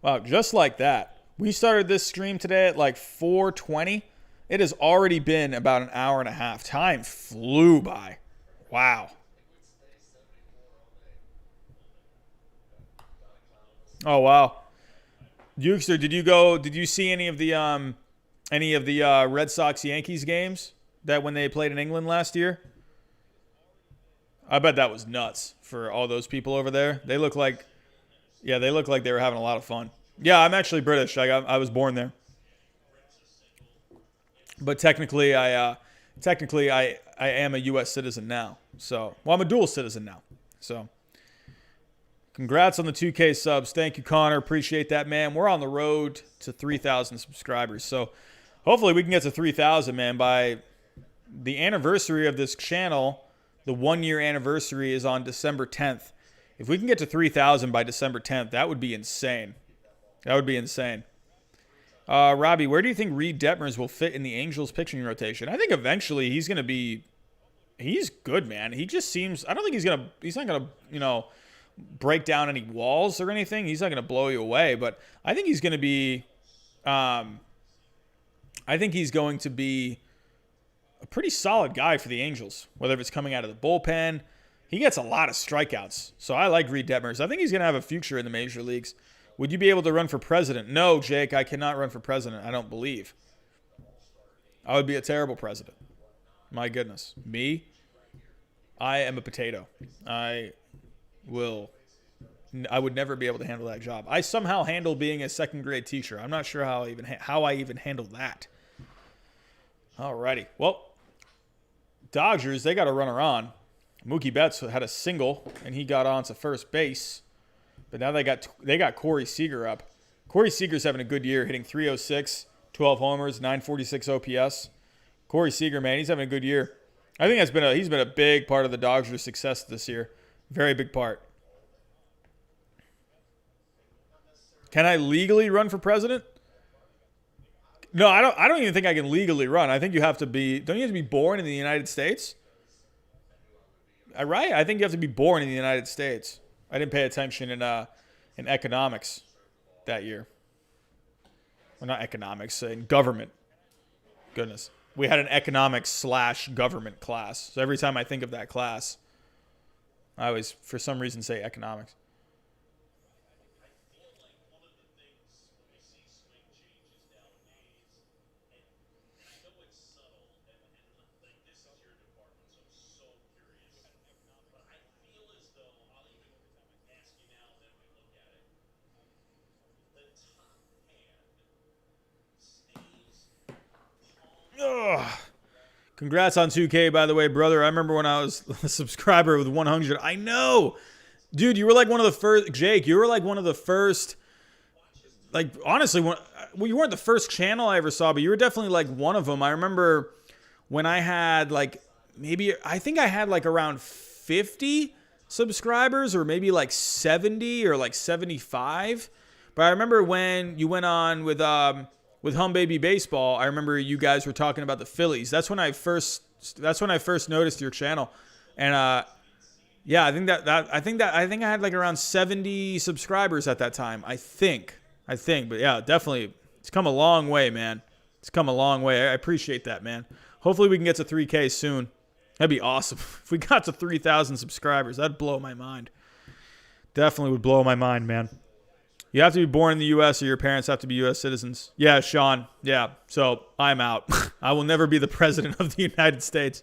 Wow, just like that. We started this stream today at like 4:20. It has already been about an hour and a half. Time flew by. Wow. Oh, wow. Eukster, did you see any of the Red Sox Yankees games that when they played in England last year? I bet that was nuts for all those people over there. They look like they were having a lot of fun. Yeah, I'm actually British. I was born there. But technically, I technically I am a U.S. citizen now. So, well, I'm a dual citizen now. So, congrats on the 2K subs. Thank you, Connor. Appreciate that, man. We're on the road to 3,000 subscribers. So, hopefully we can get to 3,000, man, by the anniversary of this channel. The 1-year anniversary is on December 10th. If we can get to 3,000 by December 10th, that would be insane. That would be insane. Robbie, where do you think Reed Detmers will fit in the Angels pitching rotation? I think eventually he's going to be – he's good, man. He just seems – I don't think he's not going to, break down any walls or anything. He's not going to blow you away. But I think he's going to be I think he's going to be a pretty solid guy for the Angels, whether it's coming out of the bullpen. He gets a lot of strikeouts. So I like Reed Detmers. I think he's going to have a future in the major leagues. Would you be able to run for president? No, Jake, I cannot run for president. I don't believe. I would be a terrible president. My goodness. Me? I am a potato. I would never be able to handle that job. I somehow handle being a second grade teacher. I'm not sure how I even handle that. Alrighty. Well, Dodgers, they got a runner on. Mookie Betts had a single, and he got on to first base. But now they got Corey Seager up. Corey Seager's having a good year, hitting .306, 12 homers, 946 OPS. Corey Seager, man, he's having a good year. I think he's been a big part of the Dodgers' success this year. Very big part. Can I legally run for president? No, I don't even think I can legally run. I think you have to be. Don't you have to be born in the United States? Right? I think you have to be born in the United States. I didn't pay attention in economics that year. Well, not economics, in government. Goodness. We had an economics/government class. So every time I think of that class, I always, for some reason, say economics. Ugh. Congrats on 2K, by the way, brother. I remember when I was a subscriber with 100. I know. Dude, you were like one of the first. Jake, you were like one of the first. Like, honestly, you weren't the first channel I ever saw, but you were definitely like one of them. I remember when I had I think I had like around 50 subscribers, or maybe like 70 or like 75. But I remember when you went on with Home Baby Baseball, I remember you guys were talking about the Phillies. That's when I first noticed your channel. And yeah, I think I had like around 70 subscribers at that time. I think. But yeah, definitely it's come a long way, man. It's come a long way. I appreciate that, man. Hopefully we can get to 3K soon. That'd be awesome. If we got to 3,000 subscribers, that'd blow my mind. Definitely would blow my mind, man. You have to be born in the U.S. or your parents have to be U.S. citizens. Yeah, Sean. Yeah, so I'm out. I will never be the president of the United States.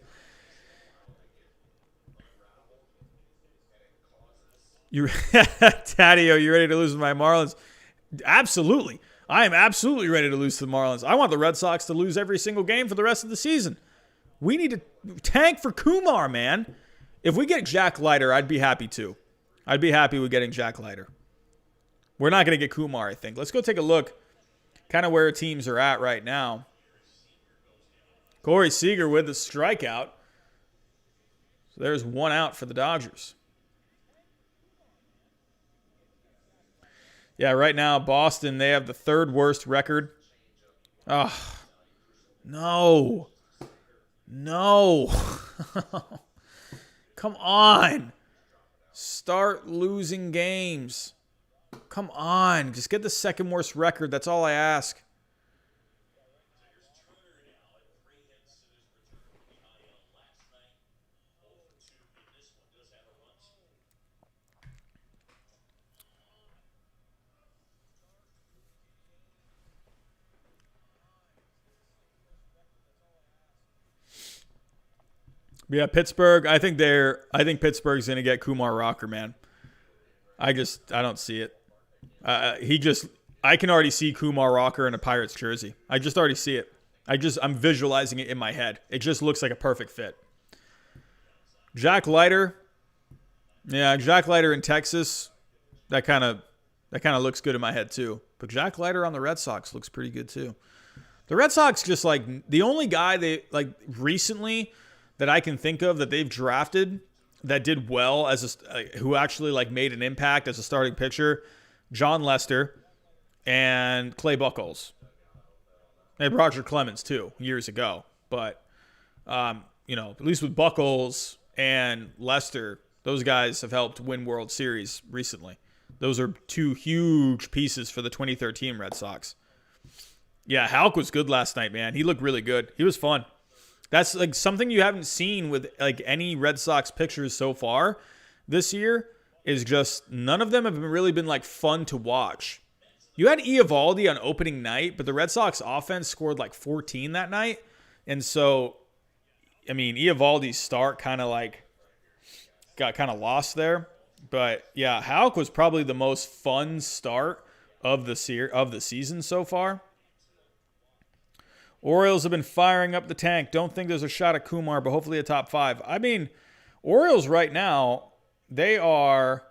Taddeo, you ready to lose with my Marlins? Absolutely. I am absolutely ready to lose to the Marlins. I want the Red Sox to lose every single game for the rest of the season. We need to tank for Kumar, man. If we get Jack Leiter, I'd be happy too. I'd be happy with getting Jack Leiter. We're not going to get Kumar, I think. Let's go take a look kind of where teams are at right now. Corey Seager with the strikeout. So there's one out for the Dodgers. Yeah, right now, Boston, they have the third worst record. Oh, no. No. Come on. Start losing games. Come on. Just get the second worst record. That's all I ask. Yeah, Pittsburgh. I think Pittsburgh's gonna get Kumar Rocker, man. I don't see it. I can already see Kumar Rocker in a Pirates jersey. I just already see it. I'm visualizing it in my head. It just looks like a perfect fit. Jack Leiter. Yeah, Jack Leiter in Texas. That kind of looks good in my head too. But Jack Leiter on the Red Sox looks pretty good too. The Red Sox just like the only guy they like recently that I can think of that they've drafted that did well as who actually like made an impact as a starting pitcher, John Lester and Clay Buchholz. And Roger Clemens too, years ago. But at least with Buchholz and Lester, those guys have helped win World Series recently. Those are two huge pieces for the 2013 Red Sox. Yeah, Houck was good last night, man. He looked really good. He was fun. That's like something you haven't seen with like any Red Sox pictures so far this year is just none of them have really been like fun to watch. You had Eovaldi on opening night, but the Red Sox offense scored like 14 that night. And so, I mean, Eovaldi's start kind of like got kind of lost there. But yeah, Houck was probably the most fun start of the season so far. Orioles have been firing up the tank. Don't think there's a shot at Kumar, but hopefully a top 5. I mean, Orioles right now, they are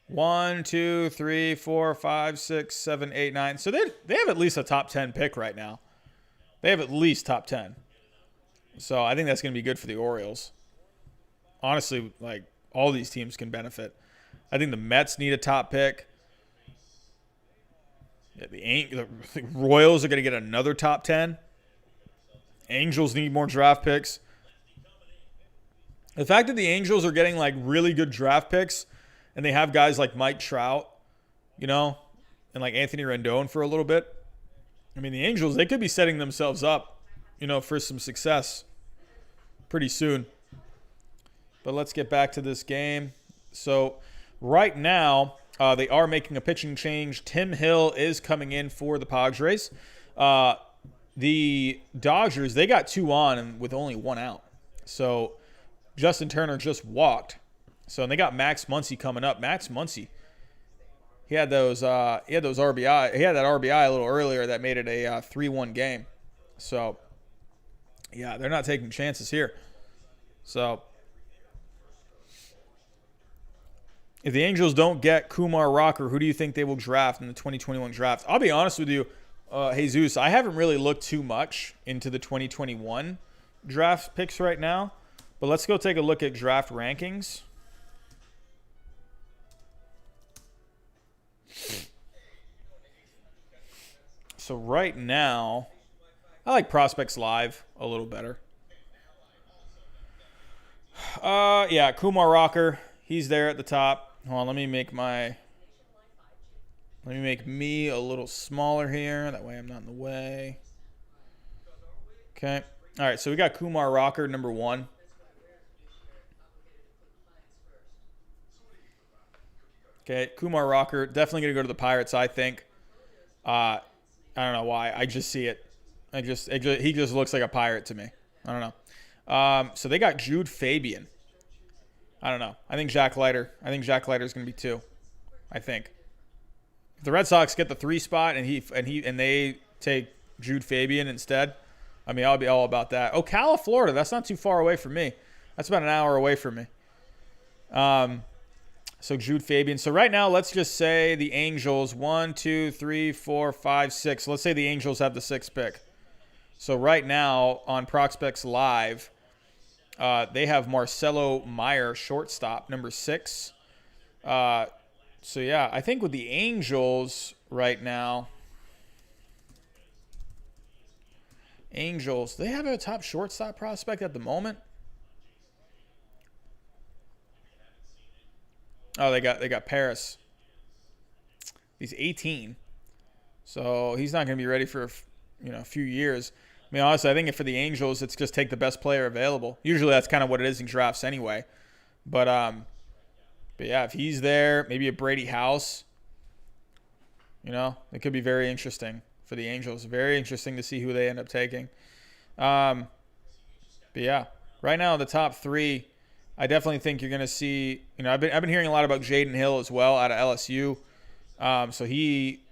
1, 2, 3, 4, 5, 6, 7, 8, 9. So they have at least a top 10 pick right now. They have at least top 10. So I think that's going to be good for the Orioles. Honestly, like all these teams can benefit. I think the Mets need a top pick. Yeah, the Royals are going to get another top 10. Angels need more draft picks. The fact that the Angels are getting like really good draft picks and they have guys like Mike Trout, and like Anthony Rendon for a little bit. I mean, the Angels, they could be setting themselves up, for some success pretty soon. But let's get back to this game. So right now, they are making a pitching change. Tim Hill is coming in for the Padres. The Dodgers, they got 2 on and with only 1 out. So Justin Turner just walked. So and they got Max Muncy coming up. Max Muncy, he had those RBI. He had that RBI a little earlier that made it a 3-1 game. So yeah, they're not taking chances here. So if the Angels don't get Kumar Rocker, who do you think they will draft in the 2021 draft? I'll be honest with you. Jesus, I haven't really looked too much into the 2021 draft picks right now, but let's go take a look at draft rankings. So right now, I like Prospects Live a little better. Yeah, Kumar Rocker, he's there at the top. Hold on, let me make me a little smaller here. That way I'm not in the way. Okay. All right, so we got Kumar Rocker, number 1. Okay, Kumar Rocker, definitely going to go to the Pirates, I think. I don't know why. I just see it. He just looks like a Pirate to me. I don't know. So they got Jude Fabian. I don't know. I think Jack Leiter is going to be 2. I think. If the Red Sox get the 3 spot and they take Jude Fabian instead, I mean, I'll be all about that. Ocala, Florida. That's not too far away from me. That's about an hour away from me. So Jude Fabian. So right now, let's just say the Angels 1, 2, 3, 4, 5, 6. Let's say the Angels have the 6th pick. So right now on Prospects Live, they have Marcelo Meyer, shortstop, number 6. So, yeah, I think with the Angels right now, they have a top shortstop prospect at the moment. Oh, they got Paris. He's 18. So, he's not going to be ready for, a few years. I mean, honestly, I think for the Angels, it's just take the best player available. Usually that's kind of what it is in drafts anyway. But yeah, if he's there, maybe a Brady House, it could be very interesting for the Angels. Very interesting to see who they end up taking. But yeah, right now the top 3, I definitely think you're going to see. I've been hearing a lot about Jaden Hill as well out of LSU. So he,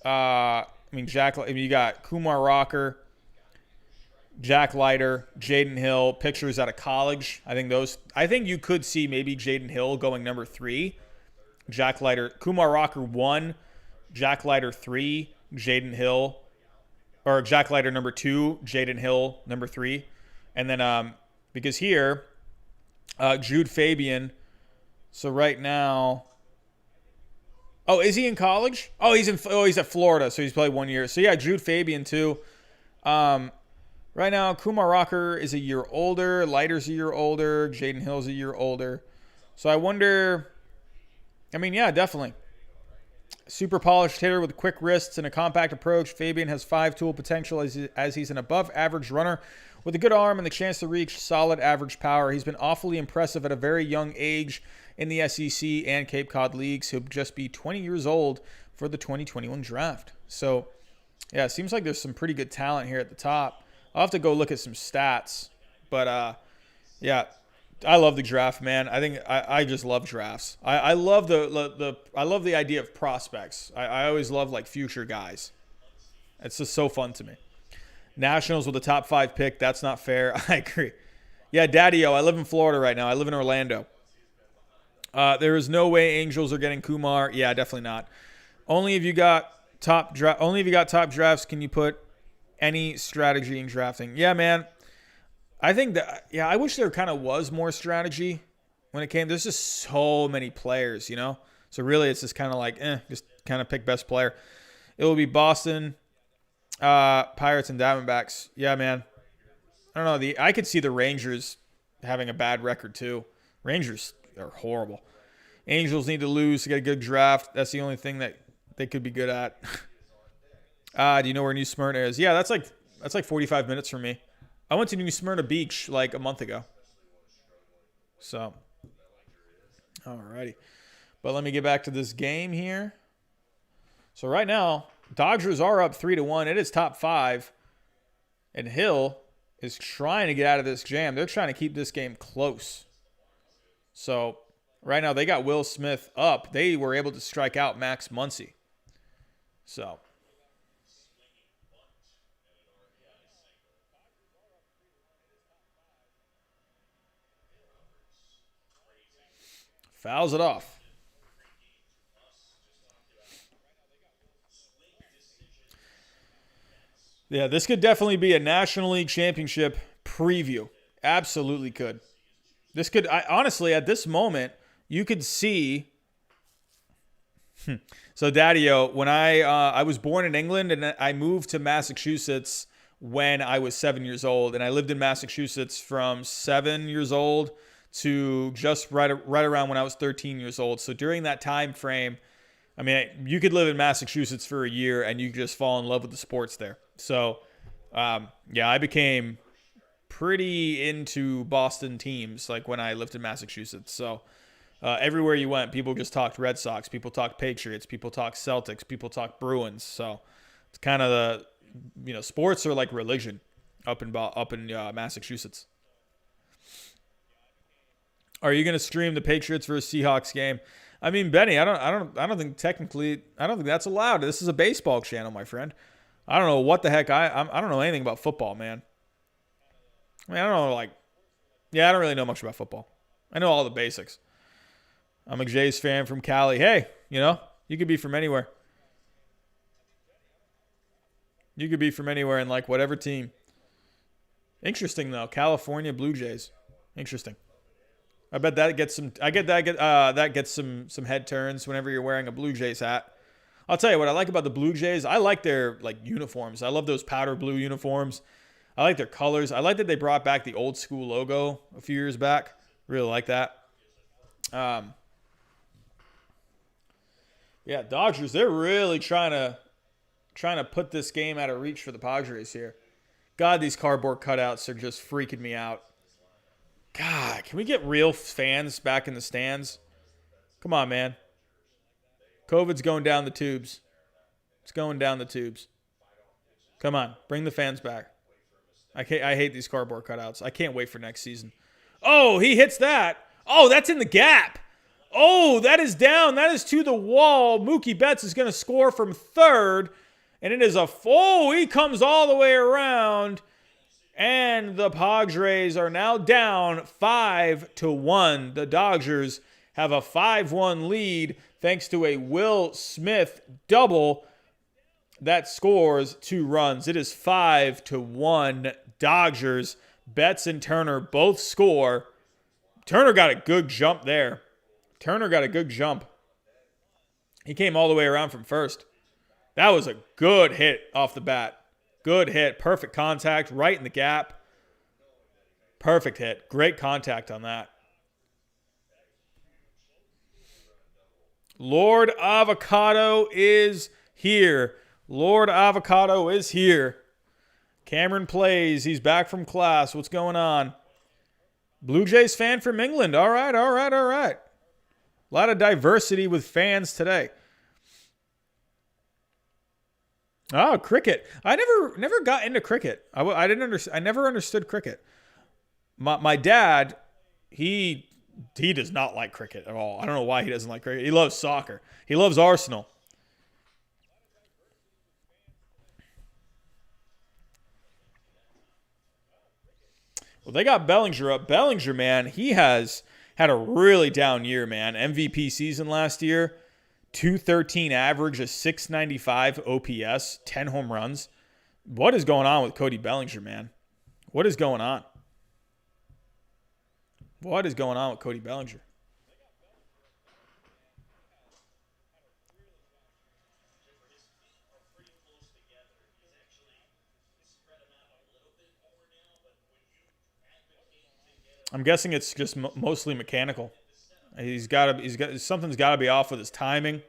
you got Kumar Rocker. Jack Leiter, Jaden Hill, pictures out of college. I think you could see maybe Jaden Hill going number 3. Jack Leiter, Kumar Rocker 1, Jack Leiter 3, Jaden Hill, or Jack Leiter number 2, Jaden Hill number 3. And then because here, Jude Fabian. So right now, is he in college? He's at Florida, so he's played 1 year. So yeah, Jude Fabian too. Right now, Kumar Rocker is a year older. Leiter's a year older. Jaden Hill's a year older. So I wonder. I mean, yeah, definitely. Super polished hitter with quick wrists and a compact approach. Fabian has 5-tool potential as he's an above-average runner with a good arm and the chance to reach solid average power. He's been awfully impressive at a very young age in the SEC and Cape Cod leagues. He'll just be 20 years old for the 2021 draft. So, yeah, it seems like there's some pretty good talent here at the top. I'll have to go look at some stats. But, yeah, I love the draft, man. I just love drafts. I love the idea of prospects. I always love like future guys. It's just so fun to me. Nationals with the top 5 pick. That's not fair. I agree. Yeah, Daddy-O. I live in Florida right now. I live in Orlando. There is no way Angels are getting Kumar. Yeah, definitely not. Only if you got top drafts can you put any strategy in drafting. Yeah, man. I think that, yeah, I wish there kind of was more strategy when it came. There's just so many players, you know? So really it's just kind of like, just kind of pick best player. It will be Boston, Pirates, and Diamondbacks. Yeah, man. I don't know. I could see the Rangers having a bad record too. Rangers are horrible. Angels need to lose to get a good draft. That's the only thing that they could be good at. Do you know where New Smyrna is? Yeah, that's like 45 minutes from me. I went to New Smyrna Beach like a month ago. So, alrighty. But let me get back to this game here. So right now, Dodgers are up 3-1. It is top 5. And Hill is trying to get out of this jam. They're trying to keep this game close. So right now they got Will Smith up. They were able to strike out Max Muncy. So fouls it off. Yeah, this could definitely be a National League Championship preview. Absolutely could. This could, honestly, at this moment, you could see. So, Daddy-O, when I was born in England and I moved to Massachusetts when I was 7 years old, and I lived in Massachusetts from 7 years old to just right around when I was 13 years old. So during that time frame, I mean, you could live in Massachusetts for a year and you could just fall in love with the sports there. So, yeah, I became pretty into Boston teams like when I lived in Massachusetts. So everywhere you went, people just talked Red Sox, people talked Patriots, people talked Celtics, people talked Bruins. So it's kind of sports are like religion up in Massachusetts. Are you going to stream the Patriots versus Seahawks game? I mean, Benny, I don't think that's allowed. This is a baseball channel, my friend. I don't know what the heck I don't know anything about football, man. I mean, I don't know, I don't really know much about football. I know all the basics. I'm a Jays fan from Cali. Hey, you could be from anywhere. You could be from anywhere in like whatever team. Interesting though, California Blue Jays. Interesting. I bet that gets some. That gets some head turns whenever you're wearing a Blue Jays hat. I'll tell you what I like about the Blue Jays. I like their uniforms. I love those powder blue uniforms. I like their colors. I like that they brought back the old school logo a few years back. Really like that. Yeah, Dodgers. They're really trying to put this game out of reach for the Padres here. God, these cardboard cutouts are just freaking me out. God, can we get real fans back in the stands? Come on, man. COVID's going down the tubes. It's going down the tubes. Come on, bring the fans back. I hate these cardboard cutouts. I can't wait for next season. Oh, he hits that. Oh, that's in the gap. Oh, that is down. That is to the wall. Mookie Betts is going to score from third. And it is he comes all the way around. And the Padres are now down 5-1. The Dodgers have a 5-1 lead thanks to a Will Smith double that scores 2 runs. It is 5-1 Dodgers. Betts and Turner both score. Turner got a good jump there. He came all the way around from first. That was a good hit off the bat. Good hit. Perfect contact right in the gap. Perfect hit. Great contact on that. Lord Avocado is here. Cameron plays. He's back from class. What's going on? Blue Jays fan from England. All right. A lot of diversity with fans today. Oh, cricket. I never got into cricket. I never understood cricket. My dad, he does not like cricket at all. I don't know why he doesn't like cricket. He loves soccer. He loves Arsenal. Well, they got Bellinger up. Bellinger, man, he has had a really down year, man. MVP season last year. 213 average, a 695 OPS, 10 home runs. What is going on with Cody Bellinger, man? What is going on with Cody Bellinger? I'm guessing it's just mostly mechanical. Something's got to be off with his timing.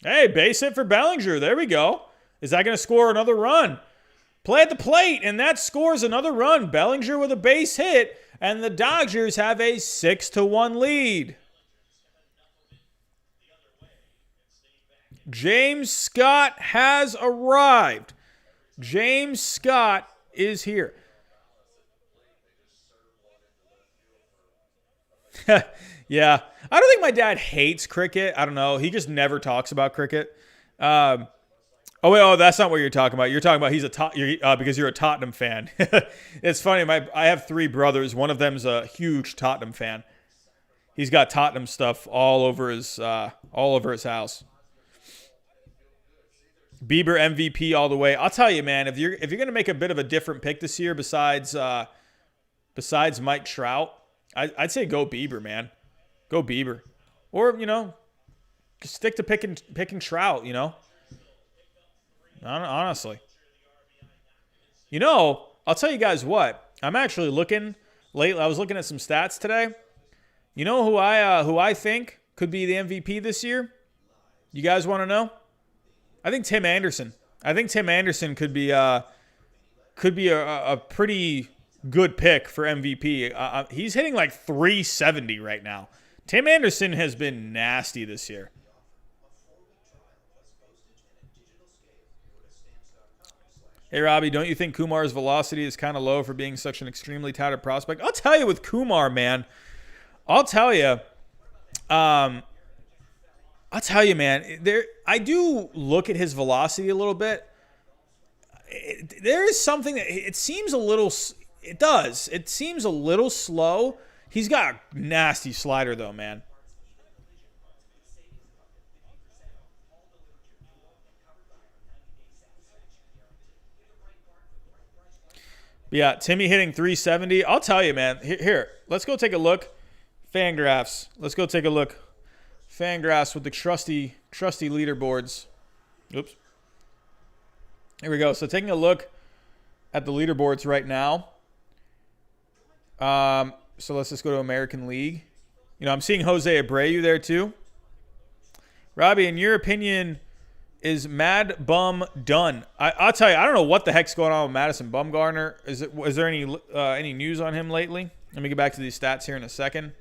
Hey, base hit for Bellinger. There we go. Is that going to score another run? Play at the plate, and that scores another run. Bellinger with a base hit, and the Dodgers have a 6-1 lead. James Scott has arrived. James Scott is here. Yeah. I don't think my dad hates cricket. I don't know. He just never talks about cricket. That's not what you're talking about. You're talking about because you're a Tottenham fan. It's funny. I have 3 brothers. One of them's a huge Tottenham fan. He's got Tottenham stuff all over his house. Bieber MVP all the way. I'll tell you, man, if you're gonna make a bit of a different pick this year, besides Mike Trout, I'd say go Bieber, man. Go Bieber, or just stick to picking Trout. Honestly, I'll tell you guys what. I'm actually looking lately. I was looking at some stats today. You know who I think could be the MVP this year? You guys want to know? I think Tim Anderson. I think Tim Anderson could be a pretty good pick for MVP. He's hitting like 370 right now. Tim Anderson has been nasty this year. Hey, Robbie, don't you think Kumar's velocity is kind of low for being such an extremely touted prospect? I'll tell you with Kumar, man. I'll tell you, man. I do look at his velocity a little bit. There is something that it seems a little. It does. It seems a little slow. He's got a nasty slider, though, man. Yeah, Timmy hitting 370. I'll tell you, man. Here, let's go take a look. Fangraphs. Let's go take a look. Fangraphs with the trusty leaderboards. Oops. Here we go. So taking a look at the leaderboards right now. So let's just go to American League. I'm seeing Jose Abreu there too. Robbie, in your opinion, is Mad Bum done? I'll tell you, I don't know what the heck's going on with Madison Bumgarner. Is there any news on him lately? Let me get back to these stats here in a second.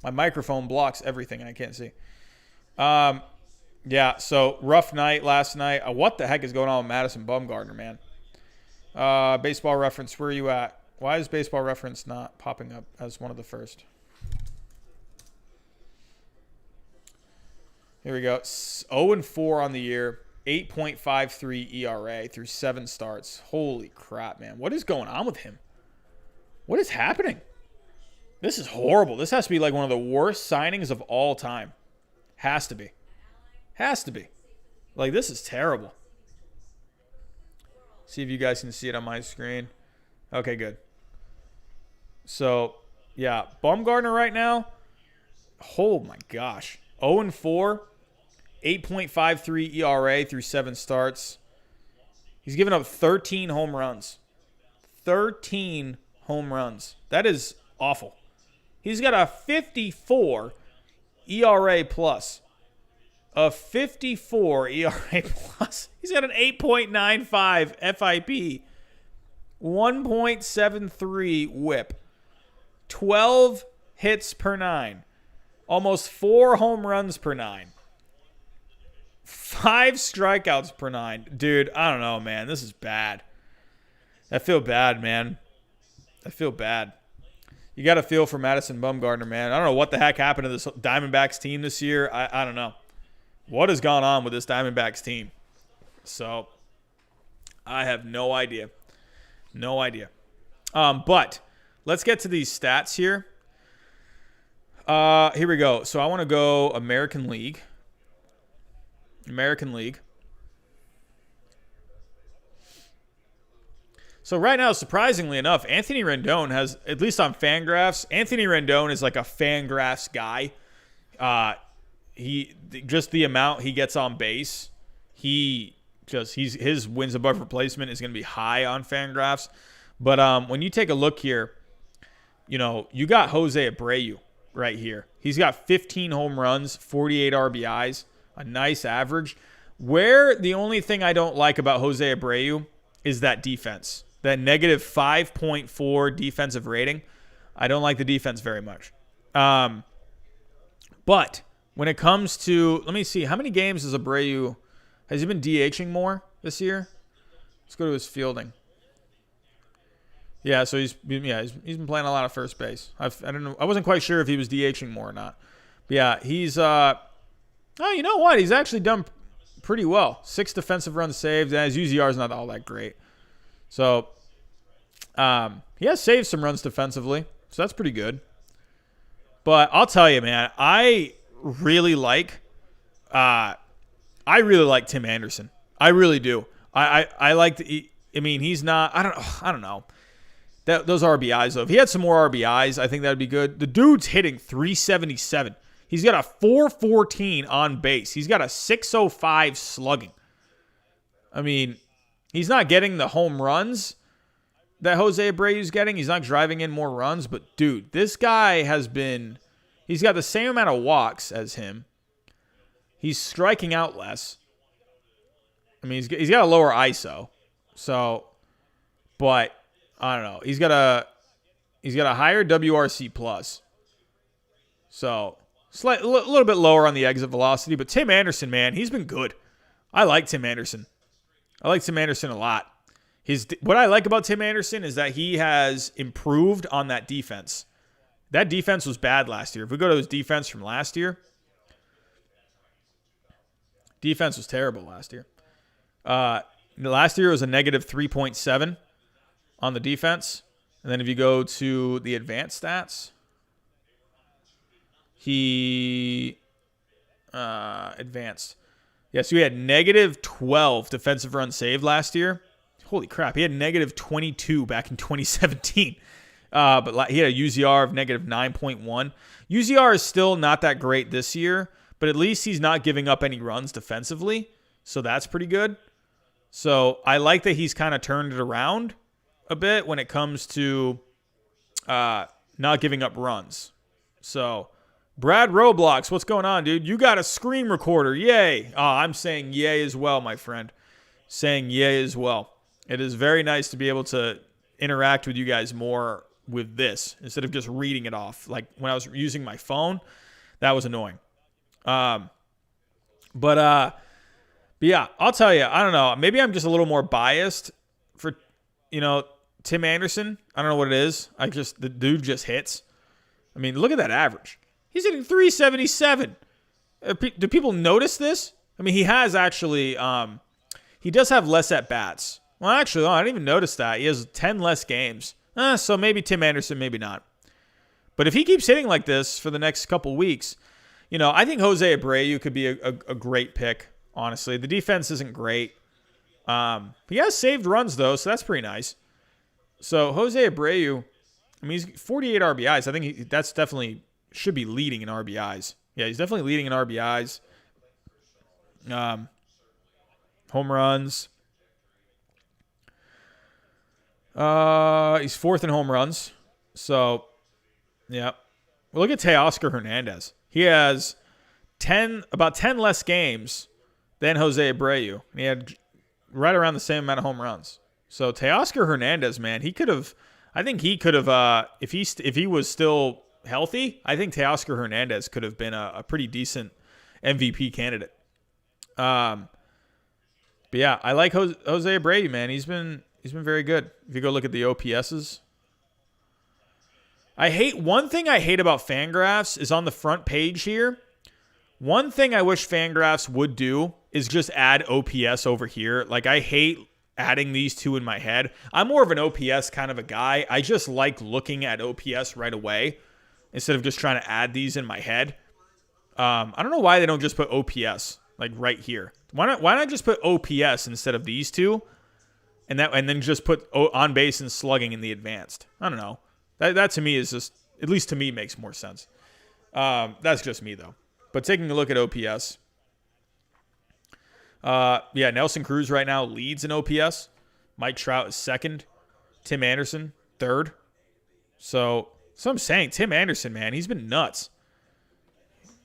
My microphone blocks everything. I can't see. Yeah, so rough night last night. What the heck is going on with Madison Bumgarner, man? Baseball Reference, where are you at? Why is Baseball Reference not popping up as one of the first? Here we go. 0-4 on the year. 8.53 ERA through 7 starts. Holy crap, man. What is going on with him? What is happening? This is horrible. This has to be like one of the worst signings of all time. Has to be. Has to be. Like, this is terrible. See if you guys can see it on my screen. Okay, good. So, yeah. Bumgarner right now. Oh, my gosh. 0-4. 8.53 ERA through 7 starts. He's given up 13 home runs. 13 home runs. That is awful. He's got a 54 ERA plus. A 54 ERA plus. He's got an 8.95 FIP. 1.73 whip. 12 hits per 9. Almost 4 home runs per 9. 5 strikeouts per 9. Dude, I don't know, man. This is bad. I feel bad, man. I feel bad. You got to feel for Madison Bumgarner, man. I don't know what the heck happened to this Diamondbacks team this year. I don't know. What has gone on with this Diamondbacks team? So, I have no idea. No idea. But let's get to these stats here. Here we go. So, I want to go American League. American League. So right now, surprisingly enough, Anthony Rendon has, at least on Fangraphs, Anthony Rendon is like a Fangraphs guy. He just the amount he gets on base, his wins above replacement is going to be high on Fangraphs. But when you take a look here, you got Jose Abreu right here. He's got 15 home runs, 48 RBIs. A nice average. Where the only thing I don't like about Jose Abreu is that defense. That negative 5.4 defensive rating. I don't like the defense very much. But when it comes to, let me see, how many games has Abreu, has he been DHing more this year? Let's go to his fielding. Yeah, so he's been playing a lot of first base. I don't know. I wasn't quite sure if he was DHing more or not. But yeah, he's oh, you know what? He's actually done pretty well. 6 defensive runs saved. And his UZR is not all that great. So, he has saved some runs defensively. So, that's pretty good. But I'll tell you, man, I really like Tim Anderson. I really do. I like he's not, I don't know. Those RBIs, though. If he had some more RBIs, I think that would be good. The dude's hitting 377. He's got a 414 on base. He's got a 605 slugging. I mean, he's not getting the home runs that Jose Abreu's getting. He's not driving in more runs. But, dude, this guy he's got the same amount of walks as him. He's striking out less. I mean, he's got a lower ISO. So, but, I don't know. He's got a higher WRC plus. So, a little bit lower on the exit velocity, but Tim Anderson, man, he's been good. I like Tim Anderson. I like Tim Anderson a lot. What I like about Tim Anderson is that he has improved on that defense. That defense was bad last year. If we go to his defense from last year, defense was terrible last year. Last year it was a negative 3.7 on the defense. And then if you go to the advanced stats, he advanced. Yeah, so he had negative 12 defensive runs saved last year. Holy crap. He had negative 22 back in 2017. But he had a UZR of negative 9.1. UZR is still not that great this year, but at least he's not giving up any runs defensively. So that's pretty good. So I like that he's kind of turned it around a bit when it comes to not giving up runs. So Brad Roblox, what's going on, dude? You got a screen recorder. Yay. I'm saying yay as well, my friend. Saying yay as well. It is very nice to be able to interact with you guys more with this instead of just reading it off. Like when I was using my phone, that was annoying. But yeah, I'll tell you, I don't know. Maybe I'm just a little more biased for, Tim Anderson. I don't know what it is. The dude just hits. I mean, look at that average. He's hitting 377. Do people notice this? I mean, he has actually, he does have less at bats. Well, actually, I didn't even notice that. He has 10 less games. So maybe Tim Anderson, maybe not. But if he keeps hitting like this for the next couple weeks, I think Jose Abreu could be a great pick, honestly. The defense isn't great. He has saved runs, though, so that's pretty nice. So Jose Abreu, I mean, he's 48 RBIs. I think that's definitely should be leading in RBIs. Yeah, he's definitely leading in RBIs. Home runs. He's fourth in home runs. So, yeah. Well, look at Teoscar Hernandez. He has about 10 less games than Jose Abreu. And he had right around the same amount of home runs. So Teoscar Hernandez, man, I think he could have, if he was still healthy, I think Teoscar Hernandez could have been a pretty decent MVP candidate. But yeah, I like Jose Abreu, man. He's been very good. If you go look at the OPSs. One thing I hate about Fangraphs is on the front page here. One thing I wish Fangraphs would do is just add OPS over here. Like, I hate adding these two in my head. I'm more of an OPS kind of a guy. I just like looking at OPS right away instead of just trying to add these in my head. I don't know why they don't just put OPS like right here. Why not just put OPS instead of these two, and then just put on base and slugging in the advanced? I don't know. That to me is just, at least to me, makes more sense. That's just me though. But taking a look at OPS, Nelson Cruz right now leads in OPS. Mike Trout is second. Tim Anderson third. So I'm saying, Tim Anderson, man, he's been nuts.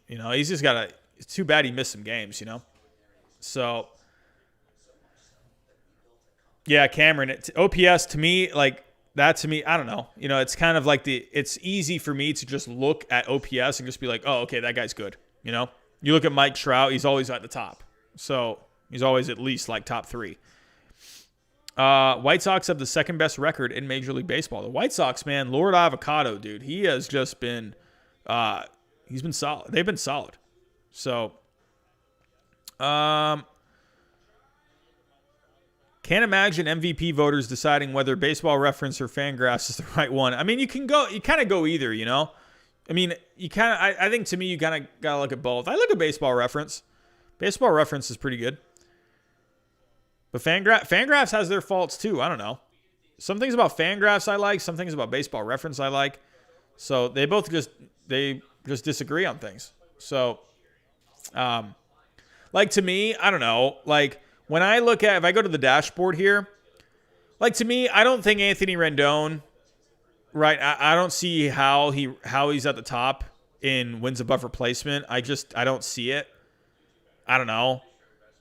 He's just it's too bad he missed some games, So, yeah, Cameron, OPS to me, like, that to me, I don't know. It's kind of like it's easy for me to just look at OPS and just be like, oh, okay, that guy's good. You look at Mike Trout, he's always at the top. So he's always at least like top 3. White Sox have the second best record in Major League Baseball. The White Sox, man, Lord Avocado, dude, he has just been, he's been solid. They've been solid. So, can't imagine MVP voters deciding whether Baseball Reference or Fangraphs is the right one. I mean, you kind of go either, I mean, I think to me, you kind of got to look at both. I look at Baseball Reference. Baseball Reference is pretty good. But Fangraphs has their faults too. I don't know. Some things about Fangraphs I like. Some things about Baseball Reference I like. So they both just disagree on things. So, like, to me, I don't know. Like, when I look at, if I go to the dashboard here, like, to me, I don't think Anthony Rendon, right? I don't see how he's at the top in wins above replacement. I don't see it. I don't know.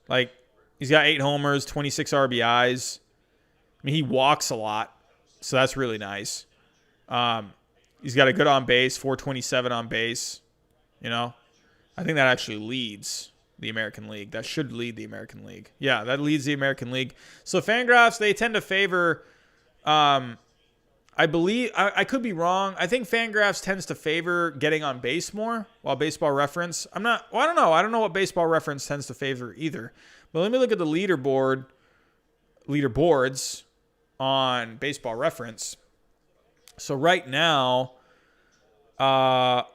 Like, he's got 8 homers, 26 RBIs. I mean, he walks a lot, so that's really nice. He's got a good on base, 427 on base. I think that actually leads the American League. That should lead the American League. Yeah, that leads the American League. So Fangraphs, they tend to favor, I believe, I could be wrong. I think Fangraphs tends to favor getting on base more, while Baseball Reference, I don't know. I don't know what Baseball Reference tends to favor either. But let me look at the leaderboards on Baseball Reference. So right now, right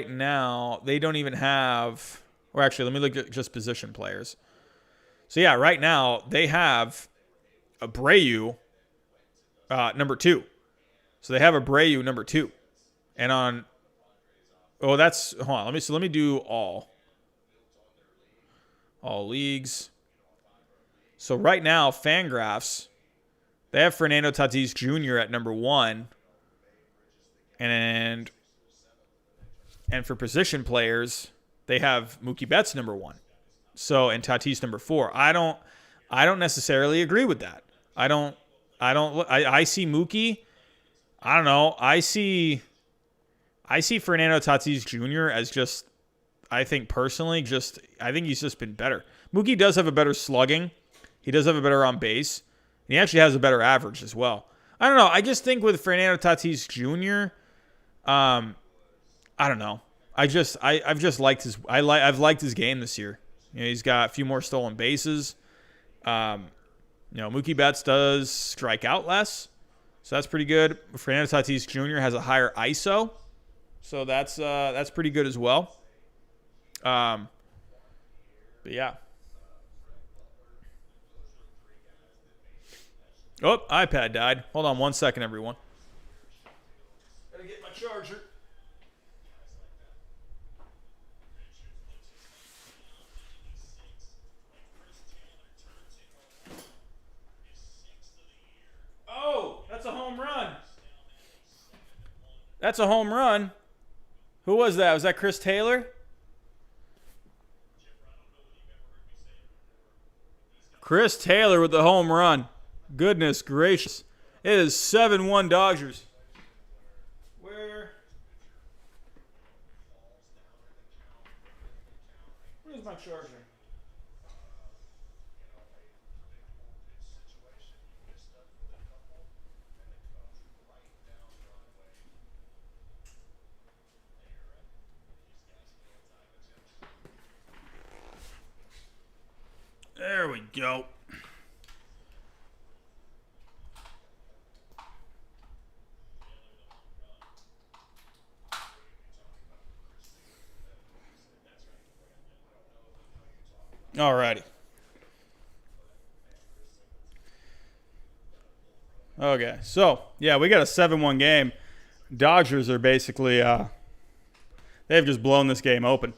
now, they don't even have, or actually, let me look at just position players. So yeah, right now, they have Abreu, number 2. So they have Abreu, number 2. And on, hold on, let me do all leagues. So right now, Fangraphs, they have Fernando Tatis Jr. at number 1. And for position players, they have Mookie Betts number 1. So, and Tatis number 4. I don't necessarily agree with that. I see Mookie. I don't know. I see Fernando Tatis Jr. as just, I think personally, I think he's just been better. Mookie does have a better slugging. He does have a better on base. And he actually has a better average as well. I don't know. I just think with Fernando Tatis Jr., I don't know. I've just liked I've liked his game this year. He's got a few more stolen bases. Mookie Betts does strike out less, so that's pretty good. Fernando Tatis Jr. has a higher ISO, so that's pretty good as well. But yeah. Oh, iPad died. Hold on 1 second, everyone. Gotta get my charger. Oh, that's a home run. That's a home run. Who was that? Was that Chris Taylor? Chris Taylor with the home run. Goodness gracious. It is 7-1 Dodgers. Where's my charger? There we go. Alrighty. Okay, so yeah, we got a 7-1 game. Dodgers are basically they've just blown this game open.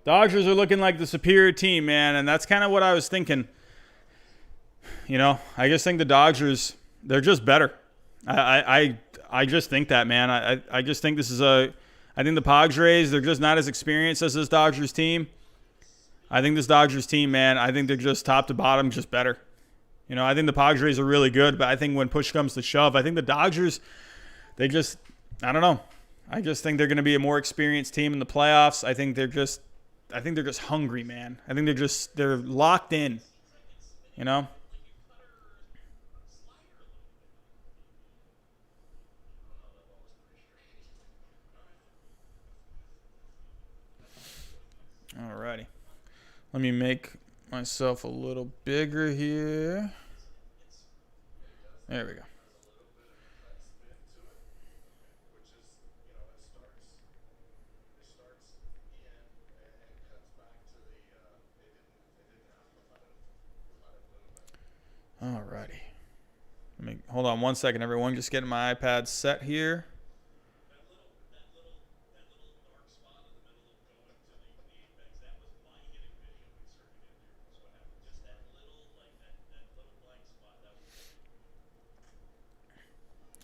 Dodgers are looking like the superior team, man, and that's kind of what I was thinking. I just think the Dodgers, they're just better. I just think that, man. I just think this is I think the Padres, they're just not as experienced as this Dodgers team. I think this Dodgers team, man, I think they're just top to bottom just better. I think the Padres are really good, but I think when push comes to shove, I think the Dodgers, I don't know. I just think they're going to be a more experienced team in the playoffs. I think they're just hungry, man. I think they're locked in, Alrighty. Let me make myself a little bigger here. There we go. Alrighty. Hold on 1 second, everyone. Just getting my iPad set here.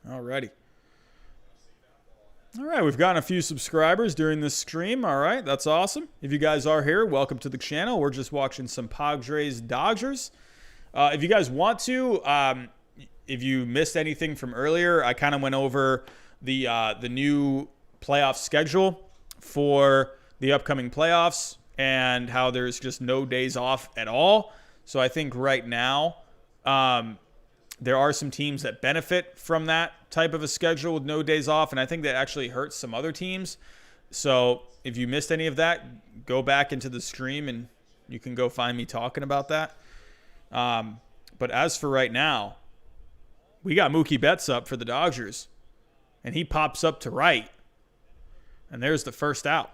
Alrighty. All right, we've gotten a few subscribers during this stream. All right, that's awesome. If you guys are here, welcome to the channel. We're just watching some Padres Dodgers. If you guys want to, if you missed anything from earlier, I kind of went over the new playoff schedule for the upcoming playoffs and how there's just no days off at all. So I think right now there are some teams that benefit from that type of a schedule with no days off, and I think that actually hurts some other teams. So if you missed any of that, go back into the stream and you can go find me talking about that. But as for right now, we got Mookie Betts up for the Dodgers, and he pops up to right, and there's the first out.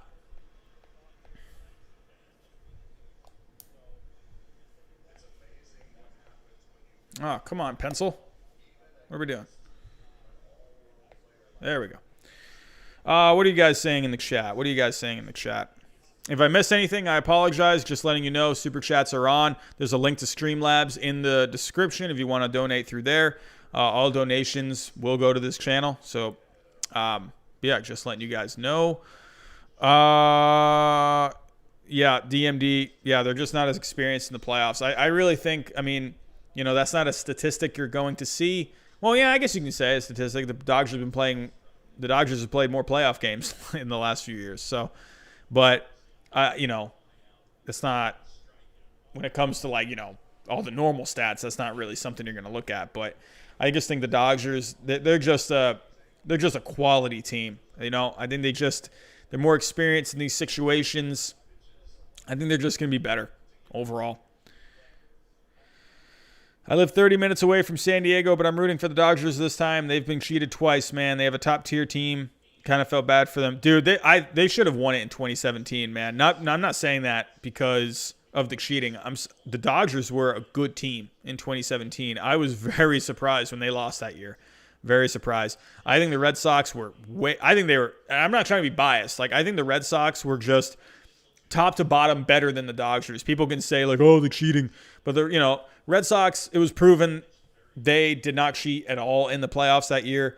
Oh, come on, pencil. What are we doing? There we go. What are you guys saying in the chat? What are you guys saying in the chat? If I missed anything, I apologize. Just letting you know, Super Chats are on. There's a link to Streamlabs in the description if you want to donate through there. All donations will go to this channel. So, yeah, just letting you guys know. Yeah, DMD. Yeah, they're just not as experienced in the playoffs. I really think, I mean, that's not a statistic you're going to see. Well, yeah, I guess you can say a statistic. The Dodgers have played more playoff games in the last few years. So, but it's not, when it comes to all the normal stats, that's not really something you're going to look at. But I just think the Dodgers, they're just a quality team. I think they're They're more experienced in these situations. I think they're just going to be better overall. I live 30 minutes away from San Diego, but I'm rooting for the Dodgers this time. They've been cheated twice, man. They have a top-tier team. Kind of felt bad for them. Dude, they should have won it in 2017, man. I'm not saying that because of the cheating. The Dodgers were a good team in 2017. I was very surprised when they lost that year. Very surprised. I think the Red Sox were I'm not trying to be biased. Like, I think the Red Sox were just top to bottom better than the Dodgers. People can say, like, oh, they're cheating. But Red Sox, it was proven they did not cheat at all in the playoffs that year.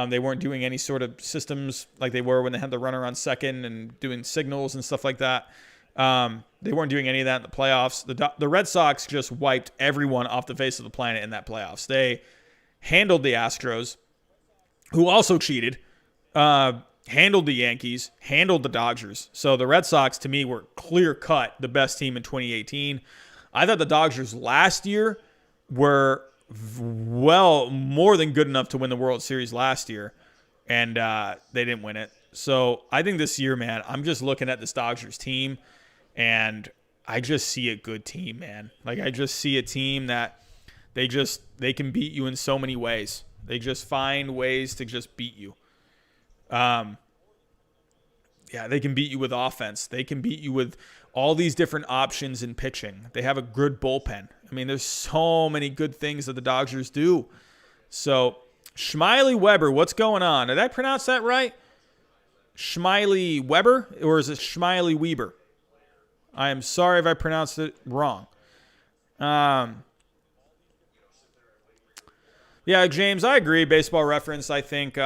They weren't doing any sort of systems like they were when they had the runner on second and doing signals and stuff like that. They weren't doing any of that in the playoffs. The Red Sox just wiped everyone off the face of the planet in that playoffs. They handled the Astros, who also cheated, handled the Yankees, handled the Dodgers. So the Red Sox, to me, were clear-cut the best team in 2018. I thought the Dodgers last year were more than good enough to win the World Series last year, and they didn't win it. So I think this year, man, I'm just looking at this Dodgers team, and I just see a good team, man. Like, I just see a team that they can beat you in so many ways. They just find ways to just beat you. They can beat you with offense. They can beat you with all these different options in pitching. They have a good bullpen. I mean, there's so many good things that the Dodgers do. So, Schmiley Weber, what's going on? Did I pronounce that right? Schmiley Weber? Or is it Schmiley Weber? I am sorry if I pronounced it wrong. Yeah, James, I agree. Baseball Reference, I think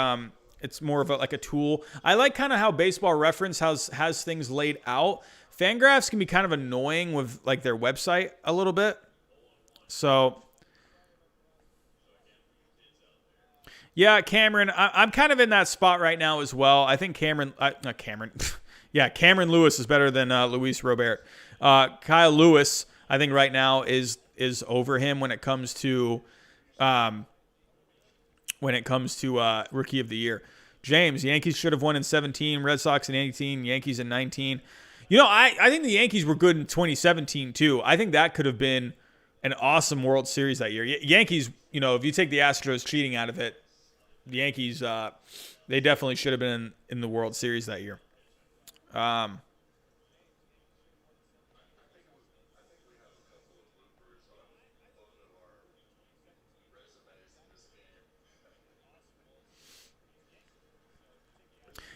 it's more of a tool. I like kind of how Baseball Reference has things laid out. Fangraphs can be kind of annoying with like their website a little bit. So, yeah, Cameron, I'm kind of in that spot right now as well. I think Cameron Lewis is better than Luis Robert. Kyle Lewis, I think right now is over him when it comes to Rookie of the Year. James, Yankees should have won in 17, Red Sox in 18, Yankees in 19. I think the Yankees were good in 2017 too. I think that could have been an awesome World Series that year. Yankees, if you take the Astros cheating out of it, the Yankees, they definitely should have been in the World Series that year.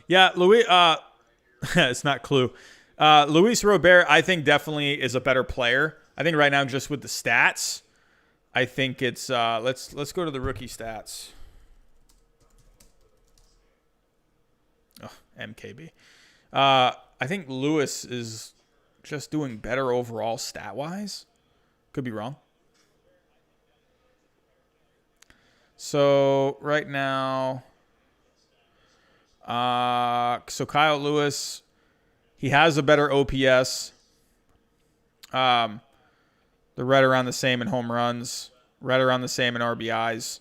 Yeah, Louis. It's not Clue. Luis Robert, I think definitely is a better player. I think right now, just with the stats, I think it's let's go to the rookie stats. Oh, MKB. I think Lewis is just doing better overall stat wise. Could be wrong. So right now, so Kyle Lewis, he has a better OPS. They're right around the same in home runs, right around the same in RBIs.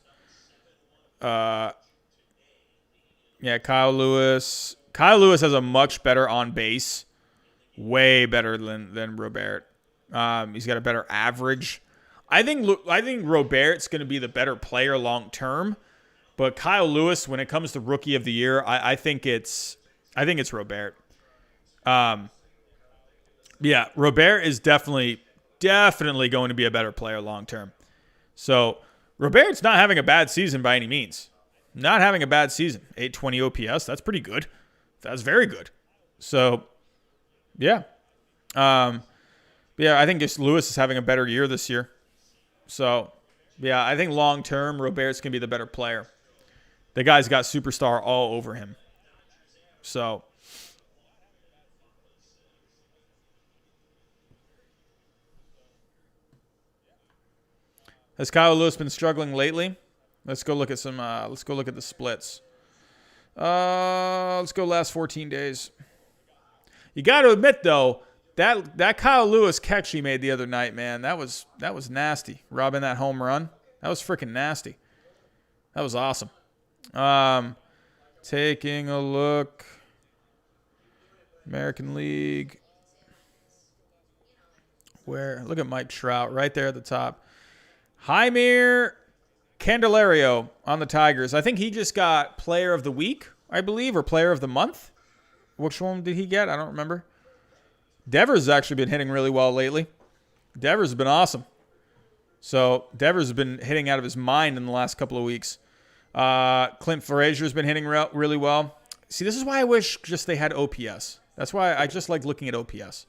Yeah, Kyle Lewis. Kyle Lewis has a much better on base, way better than Robert. He's got a better average. I think Robert's going to be the better player long term, but Kyle Lewis, when it comes to Rookie of the Year, I think it's Robert. Yeah, Robert is definitely going to be a better player long term. So Robert's not having a bad season by any means. Not having a bad season. 820 OPS, that's pretty good. That's very good. So, yeah. Yeah, I think just Lewis is having a better year this year. So, yeah, I think long term, Robert's going to be the better player. The guy's got superstar all over him. So, has Kyle Lewis been struggling lately? Let's go look at some. Let's go look at the splits. Let's go last 14 days. You got to admit though, that Kyle Lewis catch he made the other night, man, that was nasty. Robbing that home run, that was freaking nasty. That was awesome. Taking a look. American League. Where? Look at Mike Trout right there at the top. Jaime Candelario on the Tigers. I think he just got Player of the Week, I believe, or Player of the Month. Which one did he get? I don't remember. Devers has actually been hitting really well lately. Devers has been awesome. So Devers has been hitting out of his mind in the last couple of weeks. Clint Frazier has been hitting really well. See, this is why I wish just they had OPS. That's why I just like looking at OPS.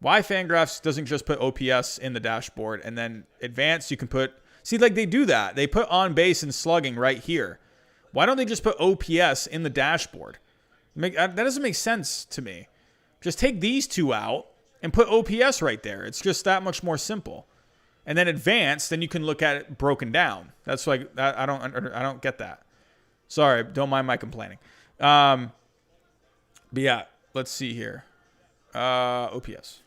Why Fangraphs doesn't just put OPS in the dashboard and then advanced you can put... See, like they do that. They put on base and slugging right here. Why don't they just put OPS in the dashboard? That doesn't make sense to me. Just take these two out and put OPS right there. It's just that much more simple. And then advanced, then you can look at it broken down. That's like I don't get that. Sorry, don't mind my complaining. But yeah, let's see here. OPS.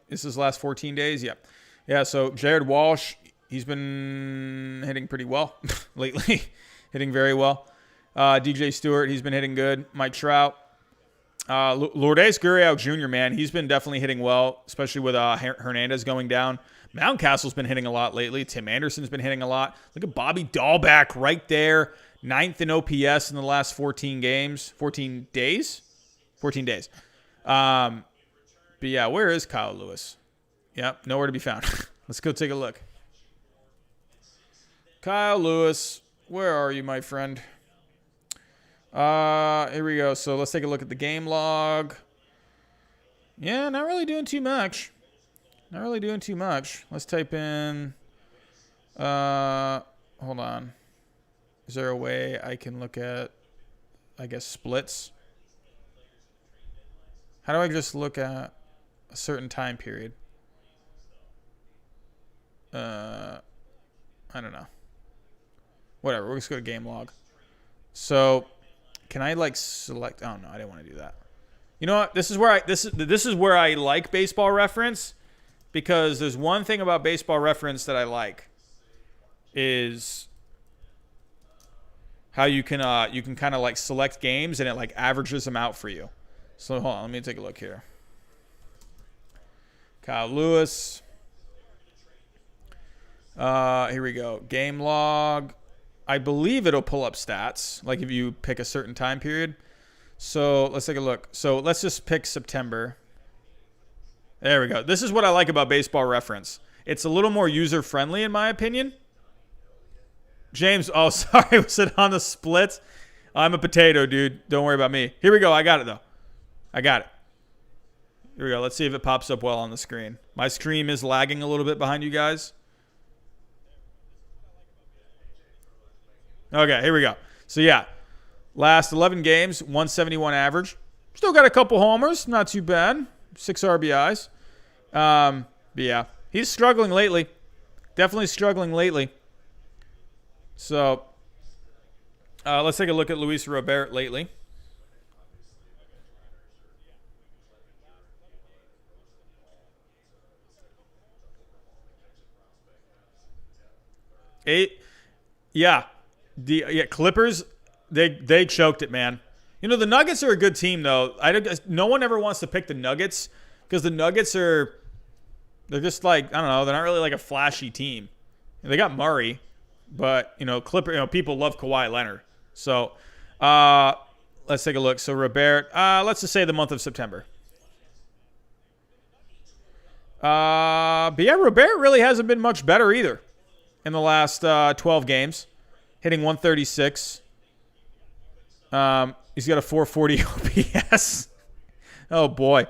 This is last 14 days. Yeah. So Jared Walsh, he's been hitting pretty well lately, hitting very well. DJ Stewart, he's been hitting good. Mike Trout, Lourdes Gurriel Jr. Man, he's been definitely hitting well, especially with Hernandez going down. Mountcastle's been hitting a lot lately. Tim Anderson's been hitting a lot. Look at Bobby Dahlback right there, 9th in OPS in the last 14 days. But yeah, where is Kyle Lewis? Yep, nowhere to be found. Let's go take a look. Kyle Lewis, where are you, my friend? Here we go. So let's take a look at the game log. Yeah, not really doing too much. Let's type in, hold on. Is there a way I can look at, I guess, splits? How do I just look at a certain time period? I don't know. Whatever. We'll just go to game log. So, can I like select? Oh no, I didn't want to do that. You know what? This is where I like Baseball Reference, because there's one thing about Baseball Reference that I like is how you can kind of like select games and it like averages them out for you. So hold on, let me take a look here. Kyle Lewis. Here we go. Game log. I believe it'll pull up stats, like if you pick a certain time period. So let's take a look. So let's just pick September. There we go. This is what I like about Baseball Reference. It's a little more user-friendly, in my opinion. James, oh, sorry, was it on the splits? I'm a potato, dude. Don't worry about me. Here we go. I got it, though. I got it. Here we go. Let's see if it pops up well on the screen. My screen is lagging a little bit behind you guys. Okay, here we go. So, yeah, last 11 games, 171 average. Still got a couple homers. Not too bad. 6 RBIs. But, yeah, he's struggling lately. Definitely struggling lately. So, let's take a look at Luis Robert lately. Clippers, they choked it, man. You know, the Nuggets are a good team, though. No one ever wants to pick the Nuggets because the Nuggets they're just like, I don't know, they're not really like a flashy team. They got Murray, but, people love Kawhi Leonard. So, let's take a look. So, Robert, let's just say the month of September. But yeah, Robert really hasn't been much better either in the last 12 games. Hitting 136. He's got a 440 OPS. Oh, boy.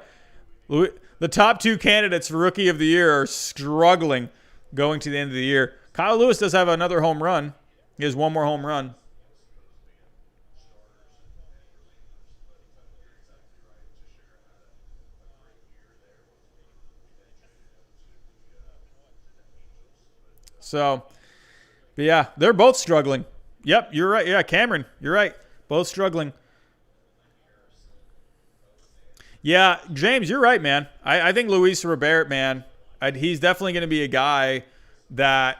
The top two candidates for Rookie of the Year are struggling going to the end of the year. Kyle Lewis does have another home run. He has one more home run. So, but yeah, they're both struggling. Yep, you're right. Yeah, Cameron, you're right. Both struggling. Yeah, James, you're right, man. I think Luis Robert, man, he's definitely going to be a guy that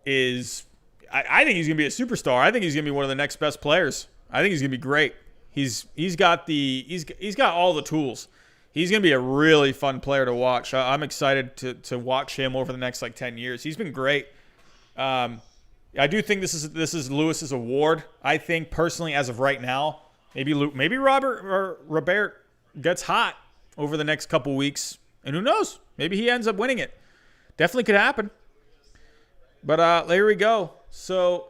is, I think he's going to be a superstar. I think he's going to be one of the next best players. I think he's going to be great. He's got all the tools. He's going to be a really fun player to watch. I'm excited to watch him over the next 10 years. He's been great. I do think this is Lewis's award. I think personally, as of right now, maybe Robert gets hot over the next couple weeks, and who knows? Maybe he ends up winning it. Definitely could happen. But there we go. So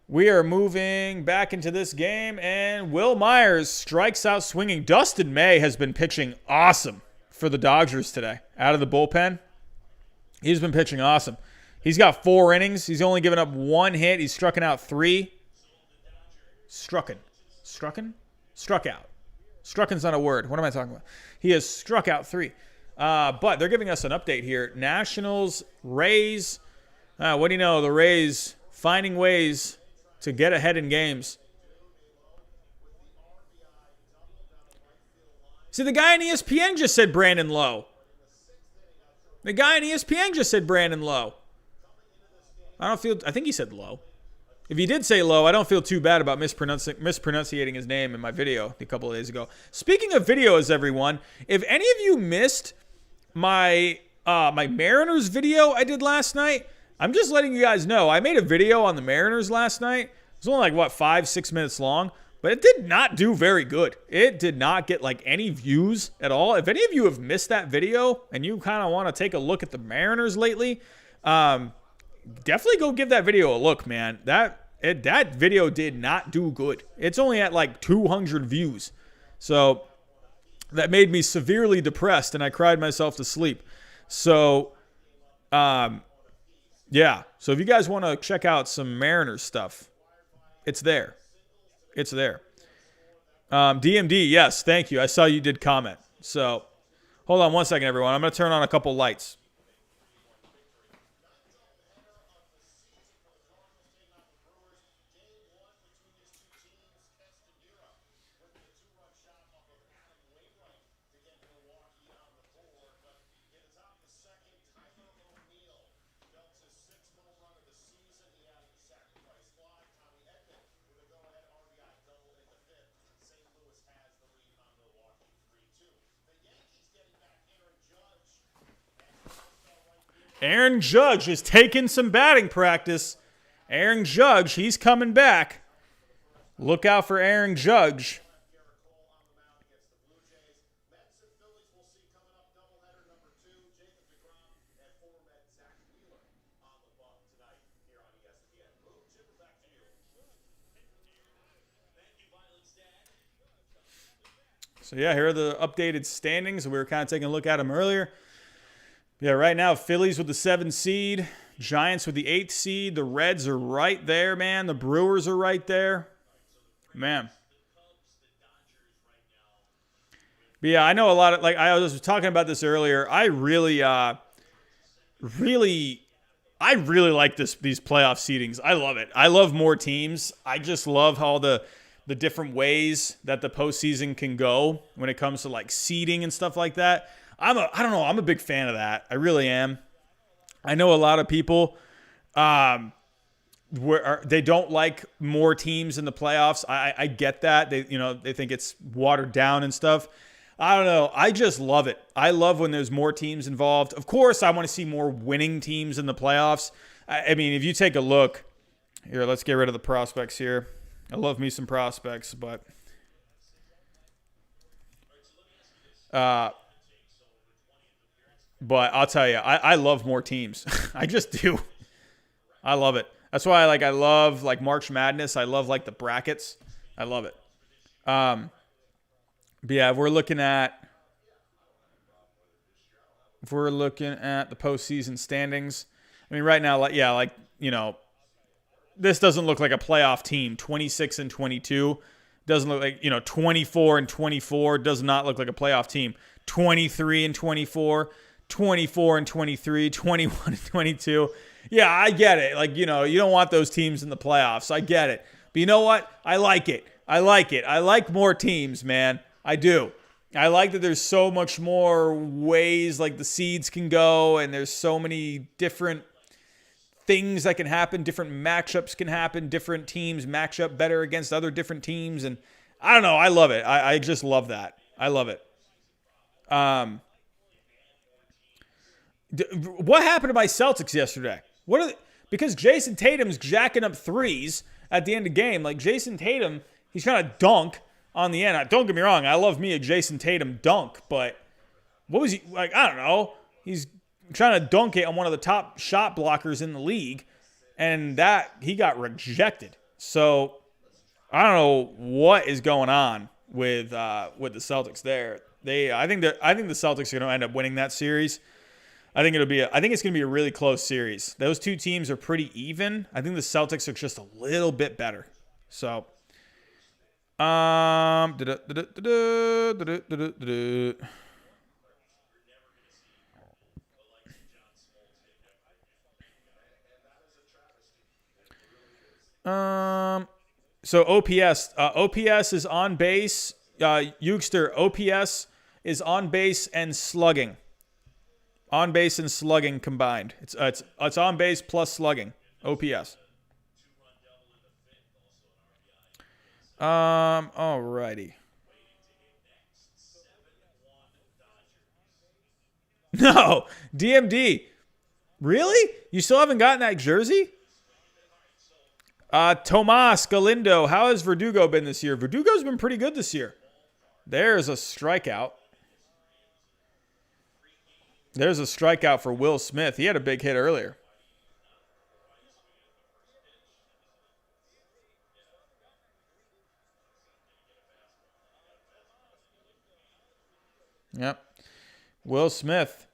we are moving back into this game, and Will Myers strikes out swinging. Dustin May has been pitching awesome for the Dodgers today. Out of the bullpen, he's been pitching awesome. He's got 4 innings. He's only given up 1 hit. He's struck out 3. Struck out. Strucken's not a word. What am I talking about? He has struck out 3. But they're giving us an update here. Nationals, Rays. What do you know? The Rays finding ways to get ahead in games. See, the guy on ESPN just said Brandon Lowe. I think he said Lowe. If he did say Lowe, I don't feel too bad about mispronunciating his name in my video a couple of days ago. Speaking of videos, everyone, if any of you missed my Mariners video I did last night, I'm just letting you guys know. I made a video on the Mariners last night. It was only 5-6 minutes long, but it did not do very good. It did not get any views at all. If any of you have missed that video and you kind of want to take a look at the Mariners lately, definitely go give that video a look, man. That video did not do good. It's only at 200 views. So that made me severely depressed, and I cried myself to sleep. So, yeah. So if you guys want to check out some Mariners stuff, it's there. DMD, yes, thank you. I saw you did comment. So hold on one second, everyone. I'm going to turn on a couple lights. Aaron Judge is taking some batting practice. Aaron Judge, he's coming back. Look out for Aaron Judge. So, yeah, here are the updated standings. We were kind of taking a look at them earlier. Yeah, right now, Phillies with the 7th seed. Giants with the 8th seed. The Reds are right there, man. The Brewers are right there. Man. But, yeah, I know a lot of, I was talking about this earlier. I really like these playoff seedings. I love it. I love more teams. I just love all the different ways that the postseason can go when it comes to seeding and stuff like that. I'm a big fan of that. I really am. I know a lot of people they don't like more teams in the playoffs. I get that. They think it's watered down and stuff. I don't know. I just love it. I love when there's more teams involved. Of course, I want to see more winning teams in the playoffs. I mean, if you take a look here, let's get rid of the prospects here. I love me some prospects, but I'll tell you, I love more teams. I just do. I love it. That's why I love March Madness. I love the brackets. I love it. But yeah, if we're looking at the postseason standings, I mean right now, this doesn't look like a playoff team. 26 and 22 doesn't look like 24 and 24 does not look like a playoff team. 23 and 24. 24 and 23, 21 and 22. Yeah, I get it. You don't want those teams in the playoffs. I get it. But you know what? I like it. I like more teams, man. I do. I like that there's so much more ways the seeds can go, and there's so many different things that can happen, different matchups can happen, different teams match up better against other different teams. And I don't know. I love it. I just love that. I love it. What happened to my Celtics yesterday? Because Jason Tatum's jacking up threes at the end of the game. Like Jason Tatum, he's trying to dunk on the end. Don't get me wrong. I love me a Jason Tatum dunk, but what was he like? I don't know. He's trying to dunk it on one of the top shot blockers in the league, and that he got rejected. So I don't know what is going on with the Celtics there. I think the Celtics are going to end up winning that series. I think it's going to be a really close series. Those two teams are pretty even. I think the Celtics are just a little bit better. So, so OPS is on base. Euchster, OPS is on base and slugging. On base and slugging combined. It's on base plus slugging. OPS. Alrighty. No, DMD. Really? You still haven't gotten that jersey? Tomas Galindo. How has Verdugo been this year? Verdugo's been pretty good this year. There's a strikeout. There's a strikeout for Will Smith. He had a big hit earlier. Yep. Will Smith.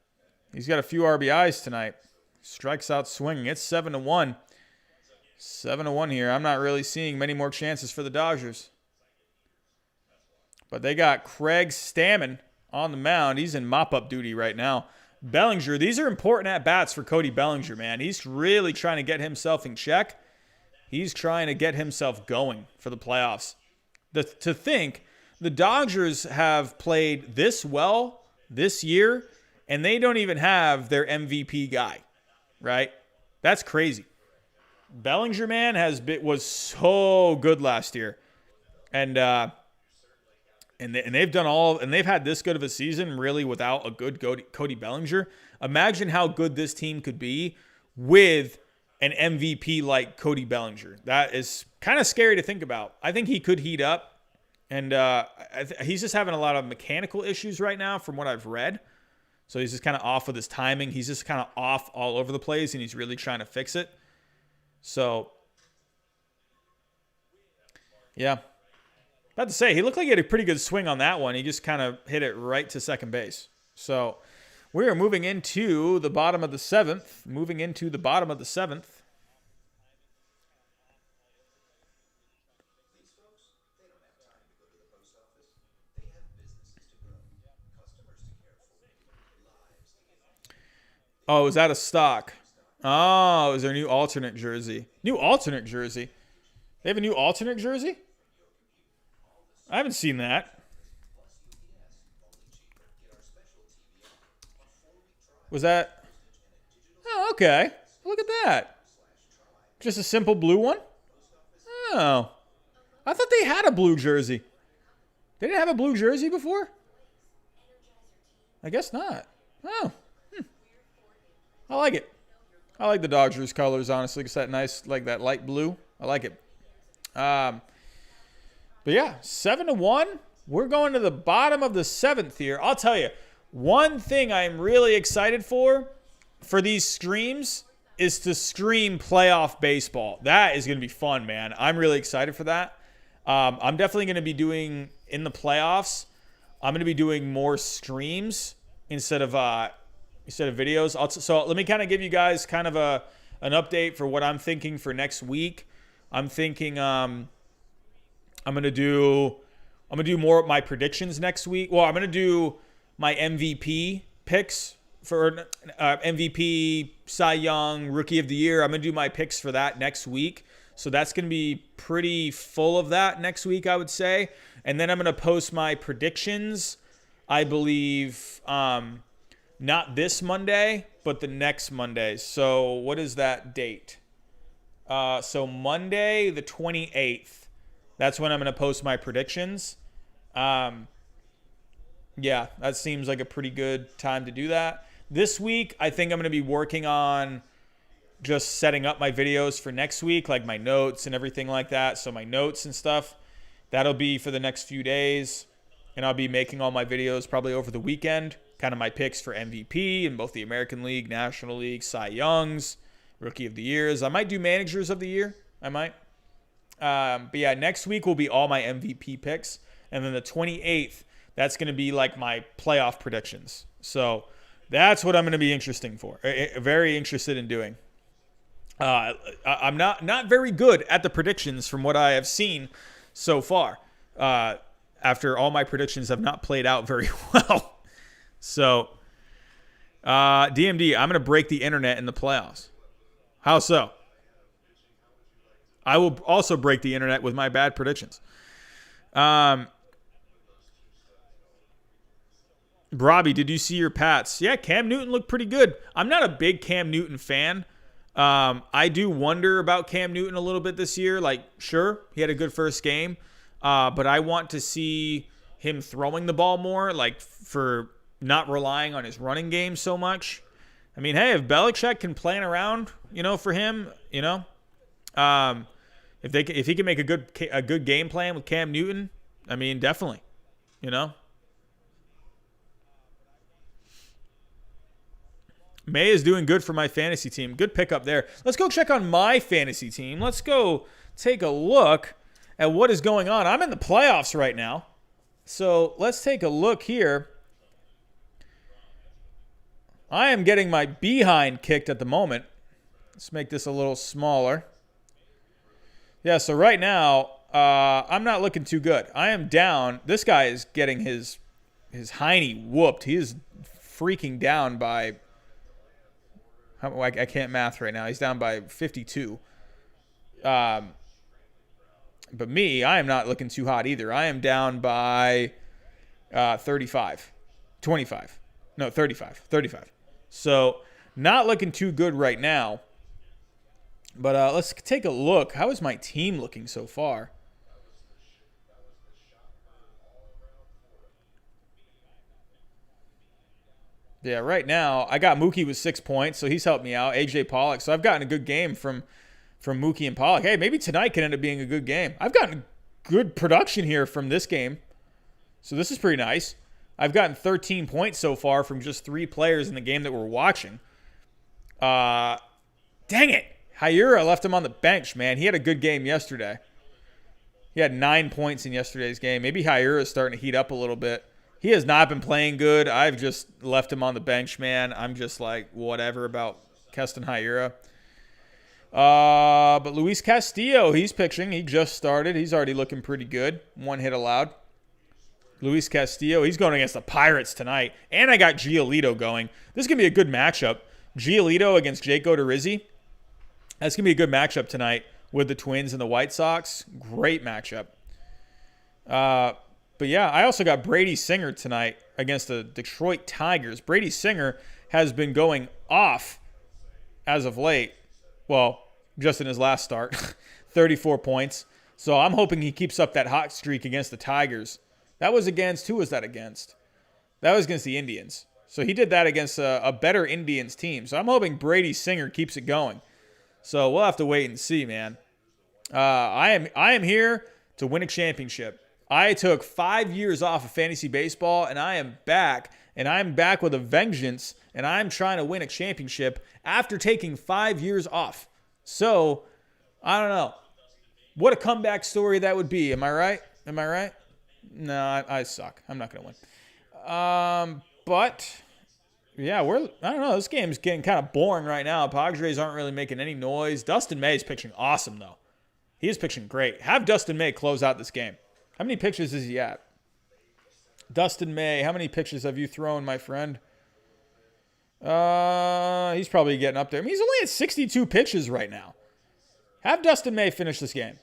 He's got a few RBIs tonight. Strikes out swinging. It's 7-1. 7-1 here. I'm not really seeing many more chances for the Dodgers. But they got Craig Stammen on the mound. He's in mop-up duty right now. Bellinger, these are important at-bats for Cody Bellinger, man. He's really trying to get himself in check. He's trying to get himself going for the playoffs. To think the Dodgers have played this well this year, and they don't even have their MVP guy, right? That's crazy. Bellinger, man, was so good last year. And they've done and they've had this good of a season really without a good Cody Bellinger. Imagine how good this team could be with an MVP like Cody Bellinger. That is kind of scary to think about. I think he could heat up, and he's just having a lot of mechanical issues right now from what I've read. So he's just kind of off with his timing. He's just kind of off all over the place, and he's really trying to fix it. So, yeah. About to say, he looked like he had a pretty good swing on that one. He just kind of hit it right to second base. So, we are moving into the bottom of the seventh. Oh, is that a stock? Oh, is there a new alternate jersey? New alternate jersey? They have a new alternate jersey? I haven't seen that. Was that? Oh, okay. Look at that. Just a simple blue one? Oh. I thought they had a blue jersey. They didn't have a blue jersey before? I guess not. Oh. I like it. I like the Dodgers colors, honestly. It's that nice, like that light blue. I like it. But yeah, 7-1. We're going to the bottom of the seventh here. I'll tell you, one thing I'm really excited for these streams is to stream playoff baseball. That is going to be fun, man. I'm really excited for that. I'm definitely going to be doing, in the playoffs, I'm going to be doing more streams instead of videos. So let me kind of give you guys kind of an update for what I'm thinking for next week. I'm thinking I'm gonna do more of my predictions next week. Well, I'm gonna do my MVP picks for MVP, Cy Young, Rookie of the Year. I'm gonna do my picks for that next week. So that's gonna be pretty full of that next week, I would say. And then I'm gonna post my predictions. I believe Not this Monday, but the next Monday. So what is that date? So Monday, the 28th. That's when I'm going to post my predictions. Yeah, that seems like a pretty good time to do that. This week, I think I'm going to be working on just setting up my videos for next week, like my notes and everything like that. So my notes and stuff, that'll be for the next few days. And I'll be making all my videos probably over the weekend. Kind of my picks for MVP in both the American League, National League, Cy Youngs, Rookie of the Years. I might do Managers of the Year. I might. But yeah, next week will be all my MVP picks. And then the 28th, that's going to be like my playoff predictions. So that's what I'm going to be very interested in doing. I'm not very good at the predictions from what I have seen so far. After all my predictions have not played out very well. So, DMD, I'm going to break the internet in the playoffs. How so? I will also break the internet with my bad predictions. Robbie, did you see your Pats? Yeah, Cam Newton looked pretty good. I'm not a big Cam Newton fan. I do wonder about Cam Newton a little bit this year. Like, sure, he had a good first game. But I want to see him throwing the ball more, like for not relying on his running game so much. I mean, hey, if Belichick can plan around, for him, if he can make a good game plan with Cam Newton, I mean, definitely, May is doing good for my fantasy team. Good pickup there. Let's go check on my fantasy team. Let's go take a look at what is going on. I'm in the playoffs right now. So let's take a look here. I am getting my behind kicked at the moment. Let's make this a little smaller. Yeah, so right now, I'm not looking too good. I am down. This guy is getting his hiney whooped. He is freaking down by... I can't math right now. He's down by 52. But me, I am not looking too hot either. I am down by 35. 25. No, 35. 35. So, not looking too good right now. But let's take a look. How is my team looking so far? Yeah, right now, I got Mookie with 6 points, so he's helped me out. AJ Pollock. So I've gotten a good game from Mookie and Pollock. Hey, maybe tonight can end up being a good game. I've gotten good production here from this game. So this is pretty nice. I've gotten 13 points so far from just 3 players in the game that we're watching. Dang it. Hyura left him on the bench, man. He had a good game yesterday. He had 9 points in yesterday's game. Maybe Hyura is starting to heat up a little bit. He has not been playing good. I've just left him on the bench, man. I'm just like, whatever about Keston Hyura. But Luis Castillo, he's pitching. He just started. He's already looking pretty good. 1 hit allowed. Luis Castillo, he's going against the Pirates tonight. And I got Giolito going. This is going to be a good matchup. Giolito against Jake Odorizzi. That's going to be a good matchup tonight with the Twins and the White Sox. Great matchup. But yeah, I also got Brady Singer tonight against the Detroit Tigers. Brady Singer has been going off as of late. Well, just in his last start. 34 points. So I'm hoping he keeps up that hot streak against the Tigers. That was against, who was that against? That was against the Indians. So he did that against a better Indians team. So I'm hoping Brady Singer keeps it going. So we'll have to wait and see, man. I am here to win a championship. I took 5 years off of fantasy baseball, and I am back. And I'm back with a vengeance, and I'm trying to win a championship after taking 5 years off. So, I don't know. What a comeback story that would be. Am I right? Am I right? No, I suck. I'm not going to win. But, yeah, I don't know. This game's getting kind of boring right now. Padres aren't really making any noise. Dustin May is pitching awesome, though. He is pitching great. Have Dustin May close out this game. How many pitches is he at? Dustin May, how many pitches have you thrown, my friend? He's probably getting up there. I mean, he's only at 62 pitches right now. Have Dustin May finish this game.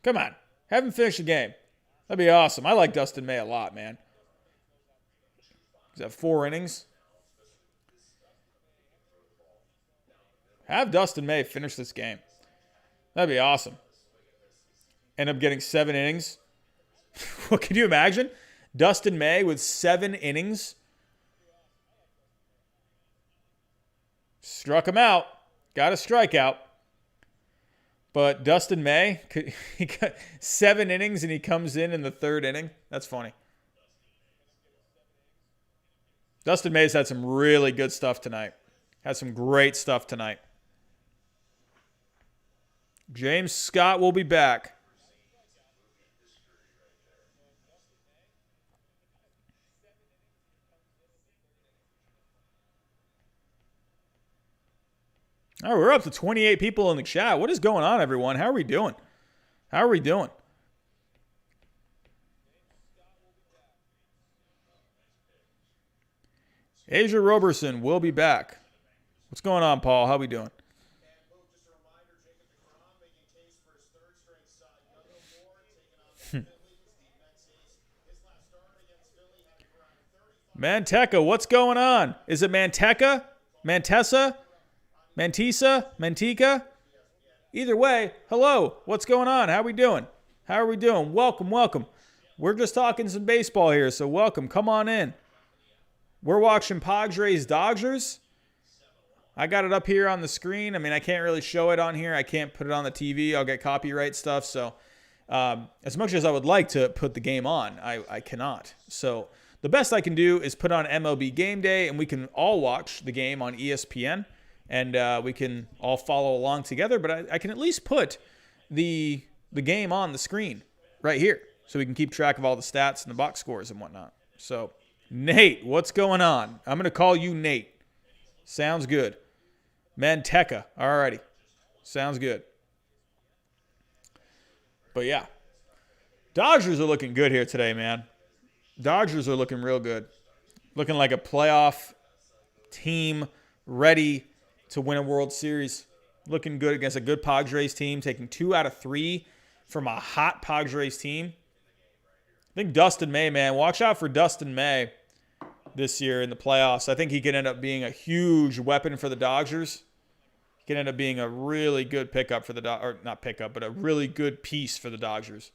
Come on. Have him finish the game. That'd be awesome. I like Dustin May a lot, man. He's at 4 innings. Have Dustin May finish this game. That'd be awesome. End up getting 7 innings. What can you imagine? Dustin May with 7 innings. Struck him out. Got a strikeout. But Dustin May, he got 7 innings and he comes in the 3rd inning. That's funny. Dustin May's had some really good stuff tonight. Had some great stuff tonight. James Scott will be back. All right, we're up to 28 people in the chat. What is going on, everyone? How are we doing? How are we doing? Asia Roberson will be back. What's going on, Paul? How we doing? Manteca, what's going on? Is it Manteca? Mantessa? Mantisa? Manteca? Either way, hello. What's going on? How we doing? How are we doing? Welcome, welcome. We're just talking some baseball here, so welcome. Come on in. We're watching Padres Dodgers. I got it up here on the screen. I mean, I can't really show it on here. I can't put it on the TV. I'll get copyright stuff. So as much as I would like to put the game on, I cannot. So the best I can do is put on MLB Game Day, and we can all watch the game on ESPN, and we can all follow along together. But I can at least put the game on the screen right here so we can keep track of all the stats and the box scores and whatnot. So, Nate, what's going on? I'm going to call you Nate. Sounds good. Manteca. Alrighty. Sounds good. But yeah. Dodgers are looking good here today, man. Dodgers are looking real good. Looking like a playoff team ready to win a World Series. Looking good against a good Padres team. Taking 2 out of 3 from a hot Padres team. I think Dustin May, man. Watch out for Dustin May this year in the playoffs. I think he could end up being a huge weapon for the Dodgers. He could end up being a really good pickup for the Dodgers. Or not pickup, but a really good piece for the Dodgers.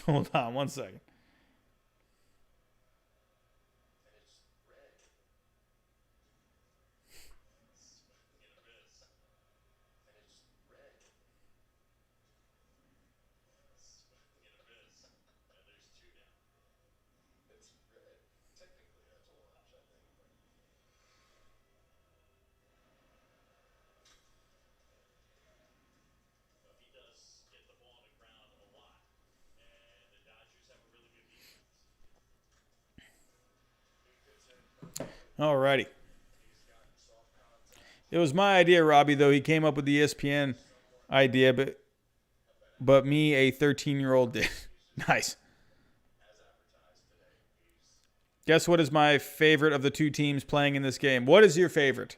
Hold on one second. Alrighty. It was my idea, Robbie, though. He came up with the ESPN idea, but me, a 13-year-old, did. Nice. Guess what is my favorite of the 2 teams playing in this game? What is your favorite?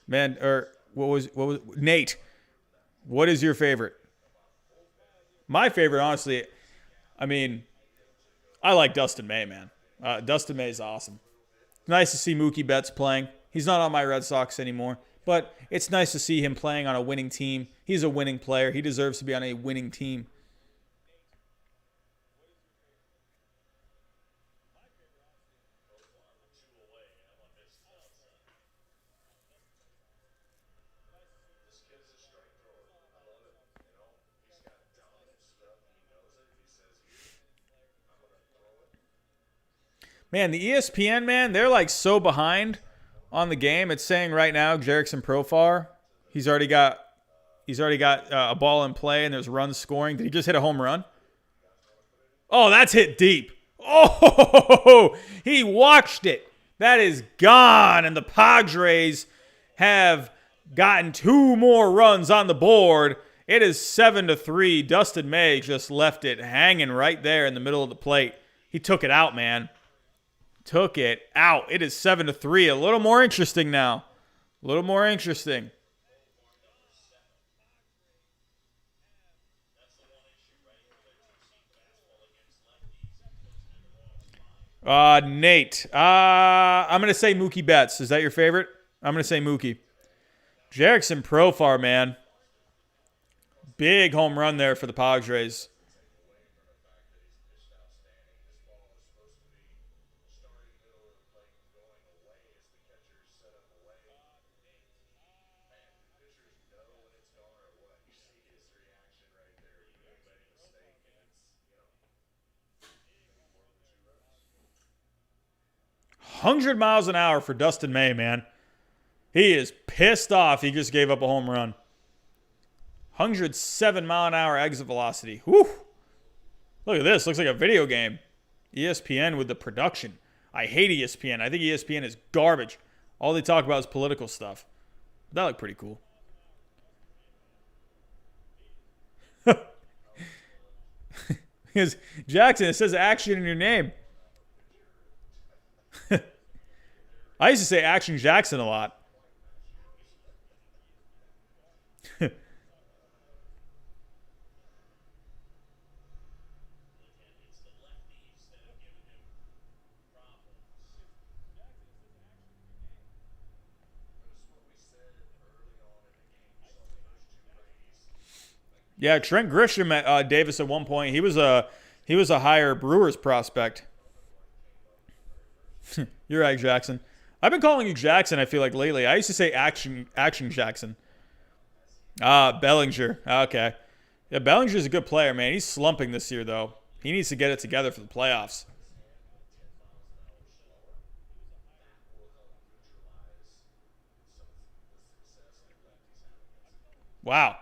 Man, or what was Nate? What is your favorite? My favorite, honestly, I mean, I like Dustin May, man. Dustin May is awesome. Nice to see Mookie Betts playing. He's not on my Red Sox anymore, but it's nice to see him playing on a winning team. He's a winning player. He deserves to be on a winning team. Man, the ESPN, man, they're like so behind on the game. It's saying right now, Jerickson Profar, he's already got a ball in play and there's runs scoring. Did he just hit a home run? Oh, that's hit deep. Oh, he watched it. That is gone, and the Padres have gotten 2 more runs on the board It is 7-3. Dustin May just left it hanging right there in the middle of the plate. He took it out, man. Took it out. It is 7-3. A little more interesting now. A little more interesting. Nate. I'm going to say Mookie Betts. Is that your favorite? I'm going to say Mookie. Jerickson Profar, man. Big home run there for the Padres. $100 miles an hour for Dustin May, man. He is pissed off he just gave up a home run. 107-mile-an-hour exit velocity. Whew. Look at this. Looks like a video game. ESPN with the production. I hate ESPN. I think ESPN is garbage. All they talk about is political stuff. That looked pretty cool. Because Jackson, it says action in your name. I used to say Action Jackson a lot. Yeah, Trent Grisham at Davis at one point. He was a higher Brewers prospect. You're right, Jackson. I've been calling you Jackson, I feel like, lately. I used to say Action Jackson. Bellinger. Okay. Yeah, Bellinger's a good player, man. He's slumping this year, though. He needs to get it together for the playoffs. Wow.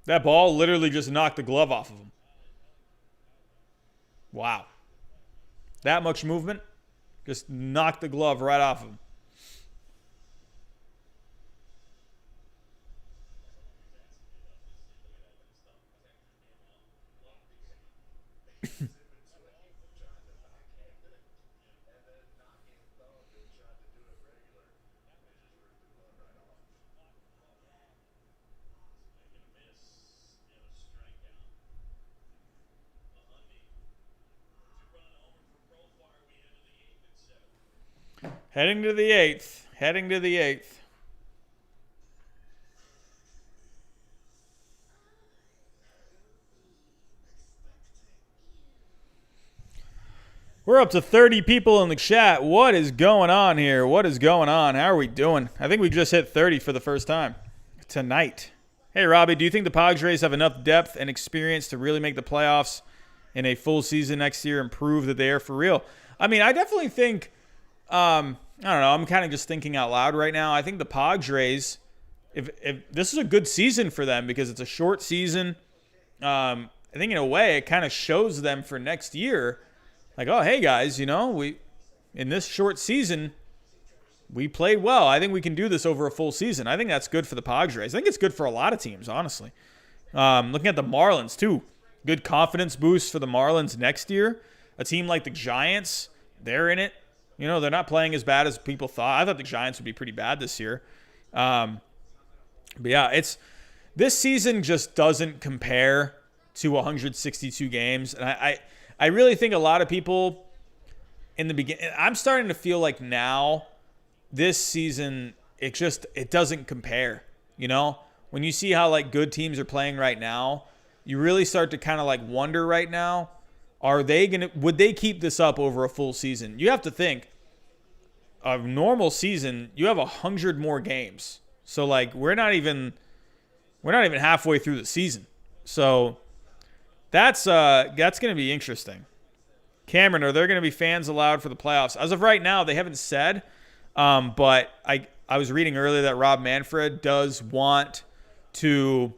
That ball literally just knocked the glove off of him. Wow. That much movement just knocked the glove right off of him. Heading to the eighth. Heading to the eighth. We're up to 30 people in the chat. What is going on here? What is going on? How are we doing? I think we just hit 30 for the first time tonight. Hey, Robbie, do you think the Padres have enough depth and experience to really make the playoffs in a full season next year and prove that they are for real? I mean, I definitely think I don't know. I'm kind of just thinking out loud right now. I think the Padres, if this is a good season for them because it's a short season, I think in a way it kind of shows them for next year, like, oh, hey guys, we in this short season we played well. I think we can do this over a full season. I think that's good for the Padres. I think it's good for a lot of teams, honestly. Looking at the Marlins too, good confidence boost for the Marlins next year. A team like the Giants, they're in it. They're not playing as bad as people thought. I thought the Giants would be pretty bad this year. But yeah, this season just doesn't compare to 162 games. And I really think a lot of people in the beginning, I'm starting to feel like now this season, it doesn't compare. When you see how like good teams are playing right now, you really start to kind of like wonder right now, would they keep this up over a full season? You have to think, a normal season, you have 100 more games. So like we're not even halfway through the season. So that's going to be interesting. Cameron, are there going to be fans allowed for the playoffs? As of right now, they haven't said. But I was reading earlier that Rob Manfred does want to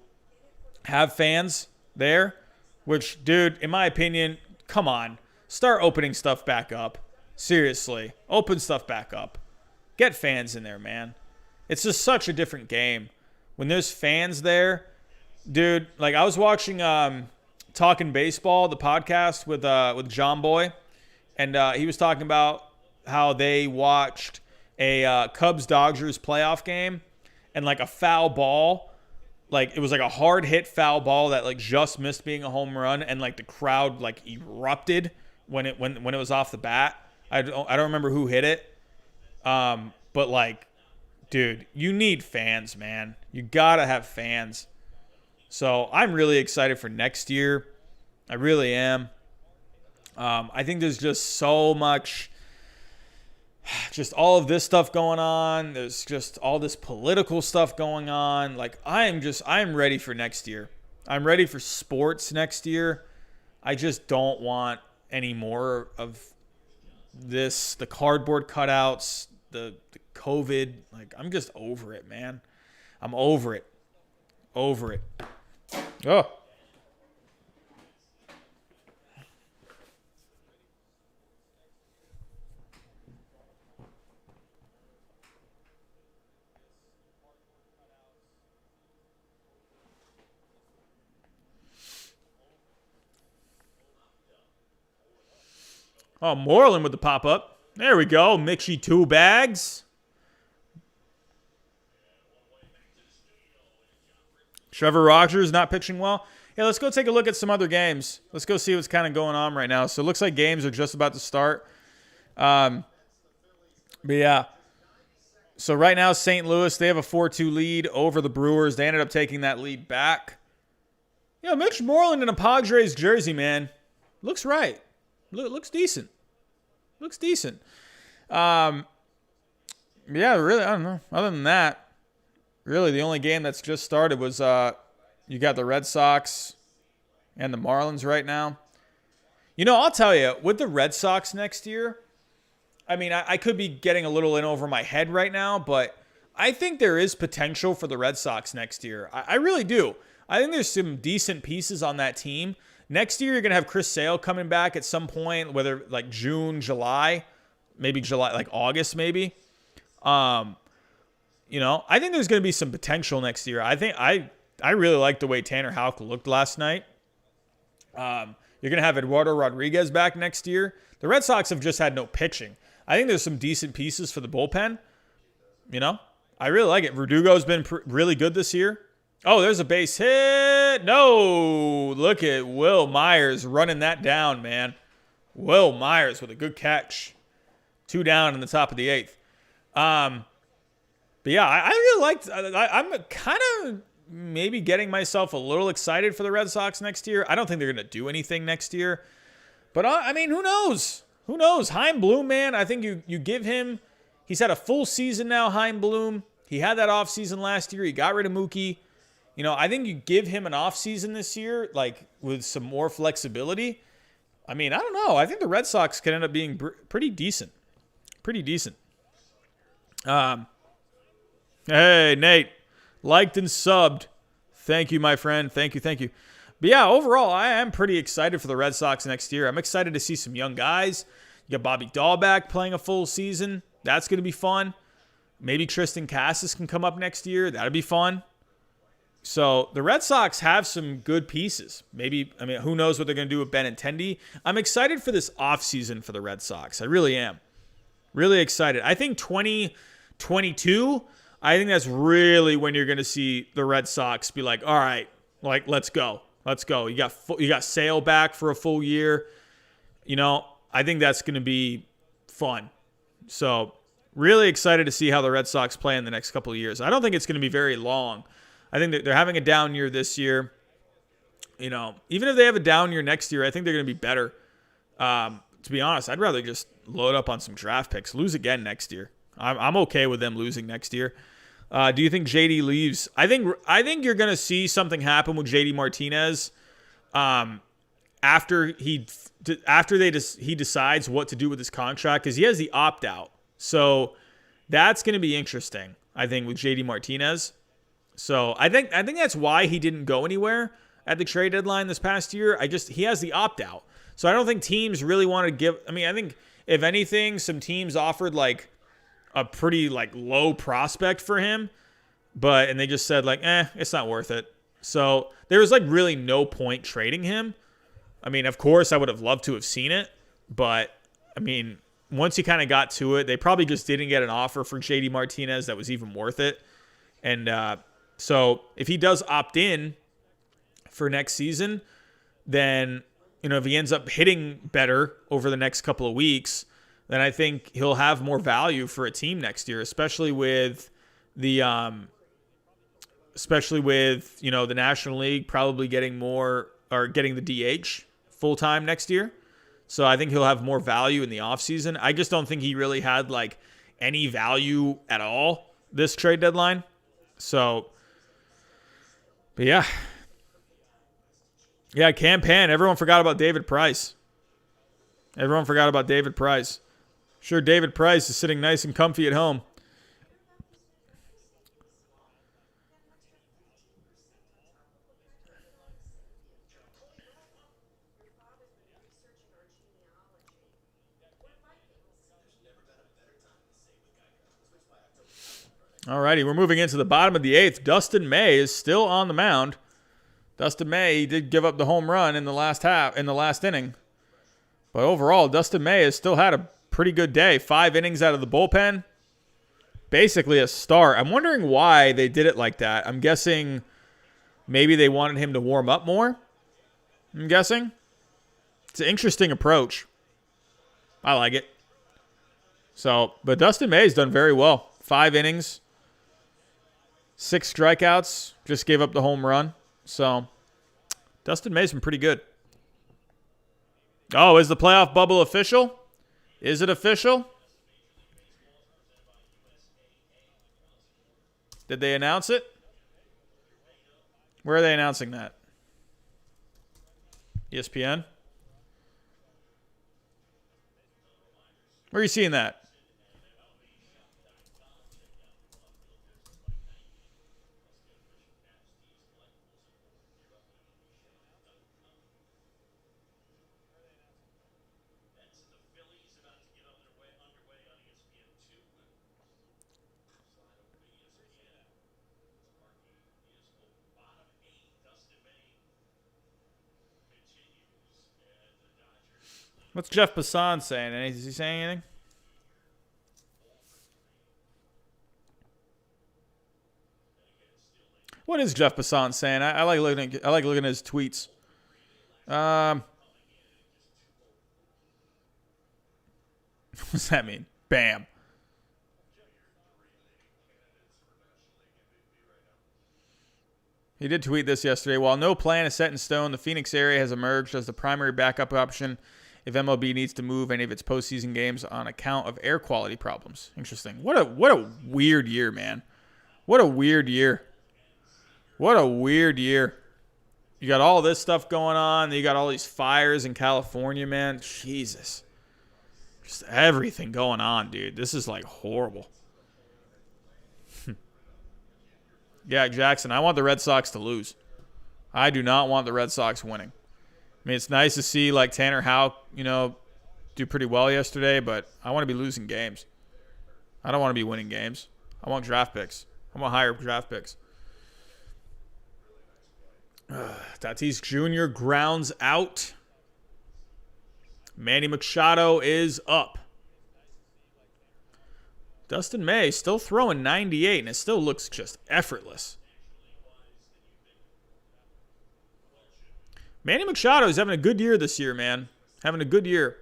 have fans there, which, dude, in my opinion, come on, start opening stuff back up. Seriously, open stuff back up. Get fans in there, man. It's just such a different game. When there's fans there, Dude, like I was watching Talking Baseball, the podcast with John Boy, and he was talking about how they watched a Cubs Dodgers playoff game, and like a foul ball, like it was like a hard hit foul ball that like just missed being a home run, and like the crowd like erupted when it was off the bat. I don't remember who hit it, but like, dude, you need fans, man. You gotta have fans. So I'm really excited for next year. I really am. I think there's just so much, just all of this stuff going on. There's just all this political stuff going on. Like I'm ready for next year. I'm ready for sports next year. I just don't want any more of this, the cardboard cutouts, the COVID. Like I'm just over it, man. I'm over it. Over it. Oh. Oh, Moreland with the pop-up. There we go. Mixie 2 bags. Trevor Rogers not pitching well. Yeah, let's go take a look at some other games. Let's go see what's kind of going on right now. So it looks like games are just about to start. But yeah. So right now, St. Louis, they have a 4-2 lead over the Brewers. They ended up taking that lead back. Yeah, Mitch Moreland in a Padres jersey, man. Looks right. Looks decent. Looks decent. Yeah, really, I don't know. Other than that, really the only game that's just started was you got the Red Sox and the Marlins right now. You know, I'll tell you, with the Red Sox next year, I mean, I could be getting a little in over my head right now, but I think there is potential for the Red Sox next year. I really do. I think there's some decent pieces on that team. Next year, you're going to have Chris Sale coming back at some point, whether like June, July, maybe July, like August, maybe. You know, I think there's going to be some potential next year. I think I really like the way Tanner Houck looked last night. You're going to have Eduardo Rodriguez back next year. The Red Sox have just had no pitching. I think there's some decent pieces for the bullpen. You know, I really like it. Verdugo's been really good this year. Oh, there's a base hit. No, look at Will Myers running that down, man. Will Myers with a good catch. 2 down in the top of the 8th. But yeah, I really liked. I'm kind of maybe getting myself a little excited for the Red Sox next year. I don't think they're going to do anything next year. But I mean, who knows? Who knows? Chaim Bloom, man, I think you give him. He's had a full season now, Chaim Bloom. He had that offseason last year. He got rid of Mookie. You know, I think you give him an offseason this year, like with some more flexibility. I mean, I don't know. I think the Red Sox could end up being pretty decent. Pretty decent. Hey, Nate. Liked and subbed. Thank you, my friend. Thank you. But yeah, overall, I am pretty excited for the Red Sox next year. I'm excited to see some young guys. You got Bobby Dahlbeck playing a full season. That's going to be fun. Maybe Tristan Cassis can come up next year. That'd be fun. So the Red Sox have some good pieces. Maybe, I mean, who knows what they're going to do with Benintendi. I'm excited for this offseason for the Red Sox. I really am. Really excited. I think 2022, I think that's really when you're going to see the Red Sox be like, all right, like, let's go. Let's go. You got Sale back for a full year. You know, I think that's going to be fun. So really excited to see how the Red Sox play in the next couple of years. I don't think it's going to be very long. I think that they're having a down year this year. You know, even if they have a down year next year, I think they're going to be better. To be honest, I'd rather just load up on some draft picks. Lose again next year. I'm okay with them losing next year. Do you think JD leaves? I think you're going to see something happen with JD Martinez after he decides what to do with his contract, because he has the opt-out. So that's going to be interesting, I think, with JD Martinez. So I think that's why he didn't go anywhere at the trade deadline this past year. He has the opt-out. So I don't think teams really want to give. I mean, I think if anything, some teams offered like a pretty like low prospect for him, and they just said like, it's not worth it. So there was like really no point trading him. I mean, of course, I would have loved to have seen it, but I mean, once you kind of got to it, they probably just didn't get an offer for JD Martinez that was even worth it. And so if he does opt in for next season, then, if he ends up hitting better over the next couple of weeks, then I think he'll have more value for a team next year, especially with the the National League probably getting more or getting the DH full time next year. So I think he'll have more value in the offseason. I just don't think he really had like any value at all this trade deadline. So, but yeah. Yeah, Campan. Everyone forgot about David Price. Sure, David Price is sitting nice and comfy at home. All righty, we're moving into the bottom of the 8th. Dustin May is still on the mound. Dustin May did give up the home run in the last inning. But overall, Dustin May has still had a pretty good day. 5 innings out of the bullpen. Basically a start. I'm wondering why they did it like that. I'm guessing maybe they wanted him to warm up more. I'm guessing. It's an interesting approach. I like it. But Dustin May's done very well. 5 innings. 6 strikeouts. Just gave up the home run. So, Dustin May's been pretty good. Oh, is the playoff bubble official? Is it official? Did they announce it? Where are they announcing that? ESPN? Where are you seeing that? What's Jeff Passan saying? Is he saying anything? What is Jeff Passan saying? I like looking at his tweets. What does that mean? Bam. He did tweet this yesterday. While no plan is set in stone, the Phoenix area has emerged as the primary backup option if MLB needs to move any of its postseason games on account of air quality problems. Interesting. What a weird year, man. What a weird year. You got all this stuff going on. You got all these fires in California, man. Jesus. Just everything going on, dude. This is like horrible. Yeah, Jackson, I want the Red Sox to lose. I do not want the Red Sox winning. I mean, it's nice to see like Tanner Houck, do pretty well yesterday, but I want to be losing games. I don't want to be winning games. I want draft picks. I want higher draft picks. Tatis Jr. grounds out. Manny Machado is up. Dustin May still throwing 98, and it still looks just effortless. Manny Machado is having a good year this year, man. Having a good year.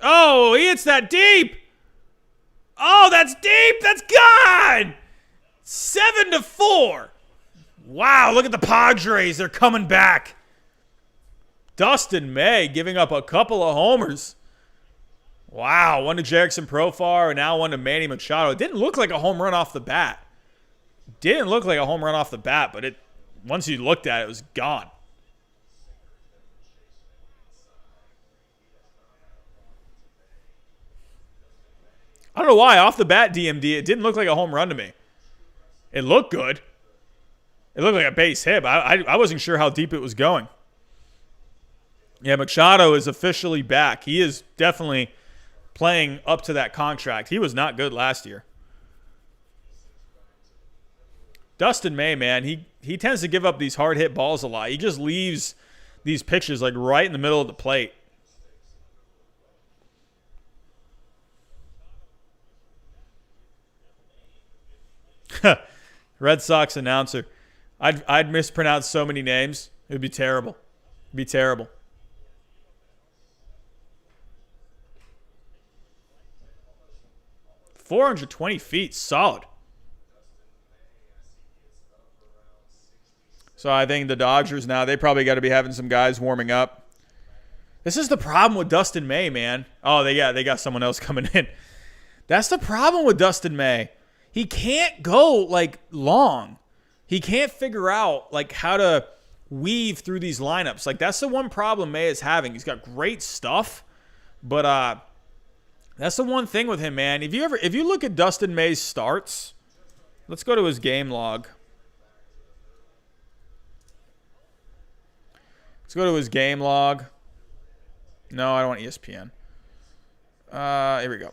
Oh, he hits that deep. Oh, that's deep. That's gone. 7-4. Wow, look at the Padres. They're coming back. Dustin May giving up a couple of homers. Wow, one to Jerickson Profar and now one to Manny Machado. It didn't look like a home run off the bat. But once you looked at it, it was gone. I don't know why. Off the bat, DMD, it didn't look like a home run to me. It looked good. It looked like a base hit. I wasn't sure how deep it was going. Yeah, Machado is officially back. He is definitely playing up to that contract. He was not good last year. Dustin May, man, he tends to give up these hard hit balls a lot. He just leaves these pitches like right in the middle of the plate. Red Sox announcer. I'd mispronounce so many names. It would be terrible. It'd be terrible. "420 feet, solid." So I think the Dodgers now, they probably got to be having some guys warming up. This is the problem with Dustin May, man. Oh, they got someone else coming in. That's the problem with Dustin May. He can't go like long. He can't figure out like how to weave through these lineups. Like that's the one problem May is having. He's got great stuff, but that's the one thing with him, man. If you look at Dustin May's starts, let's go to his game log. Let's go to his game log. No, I don't want ESPN. Here we go.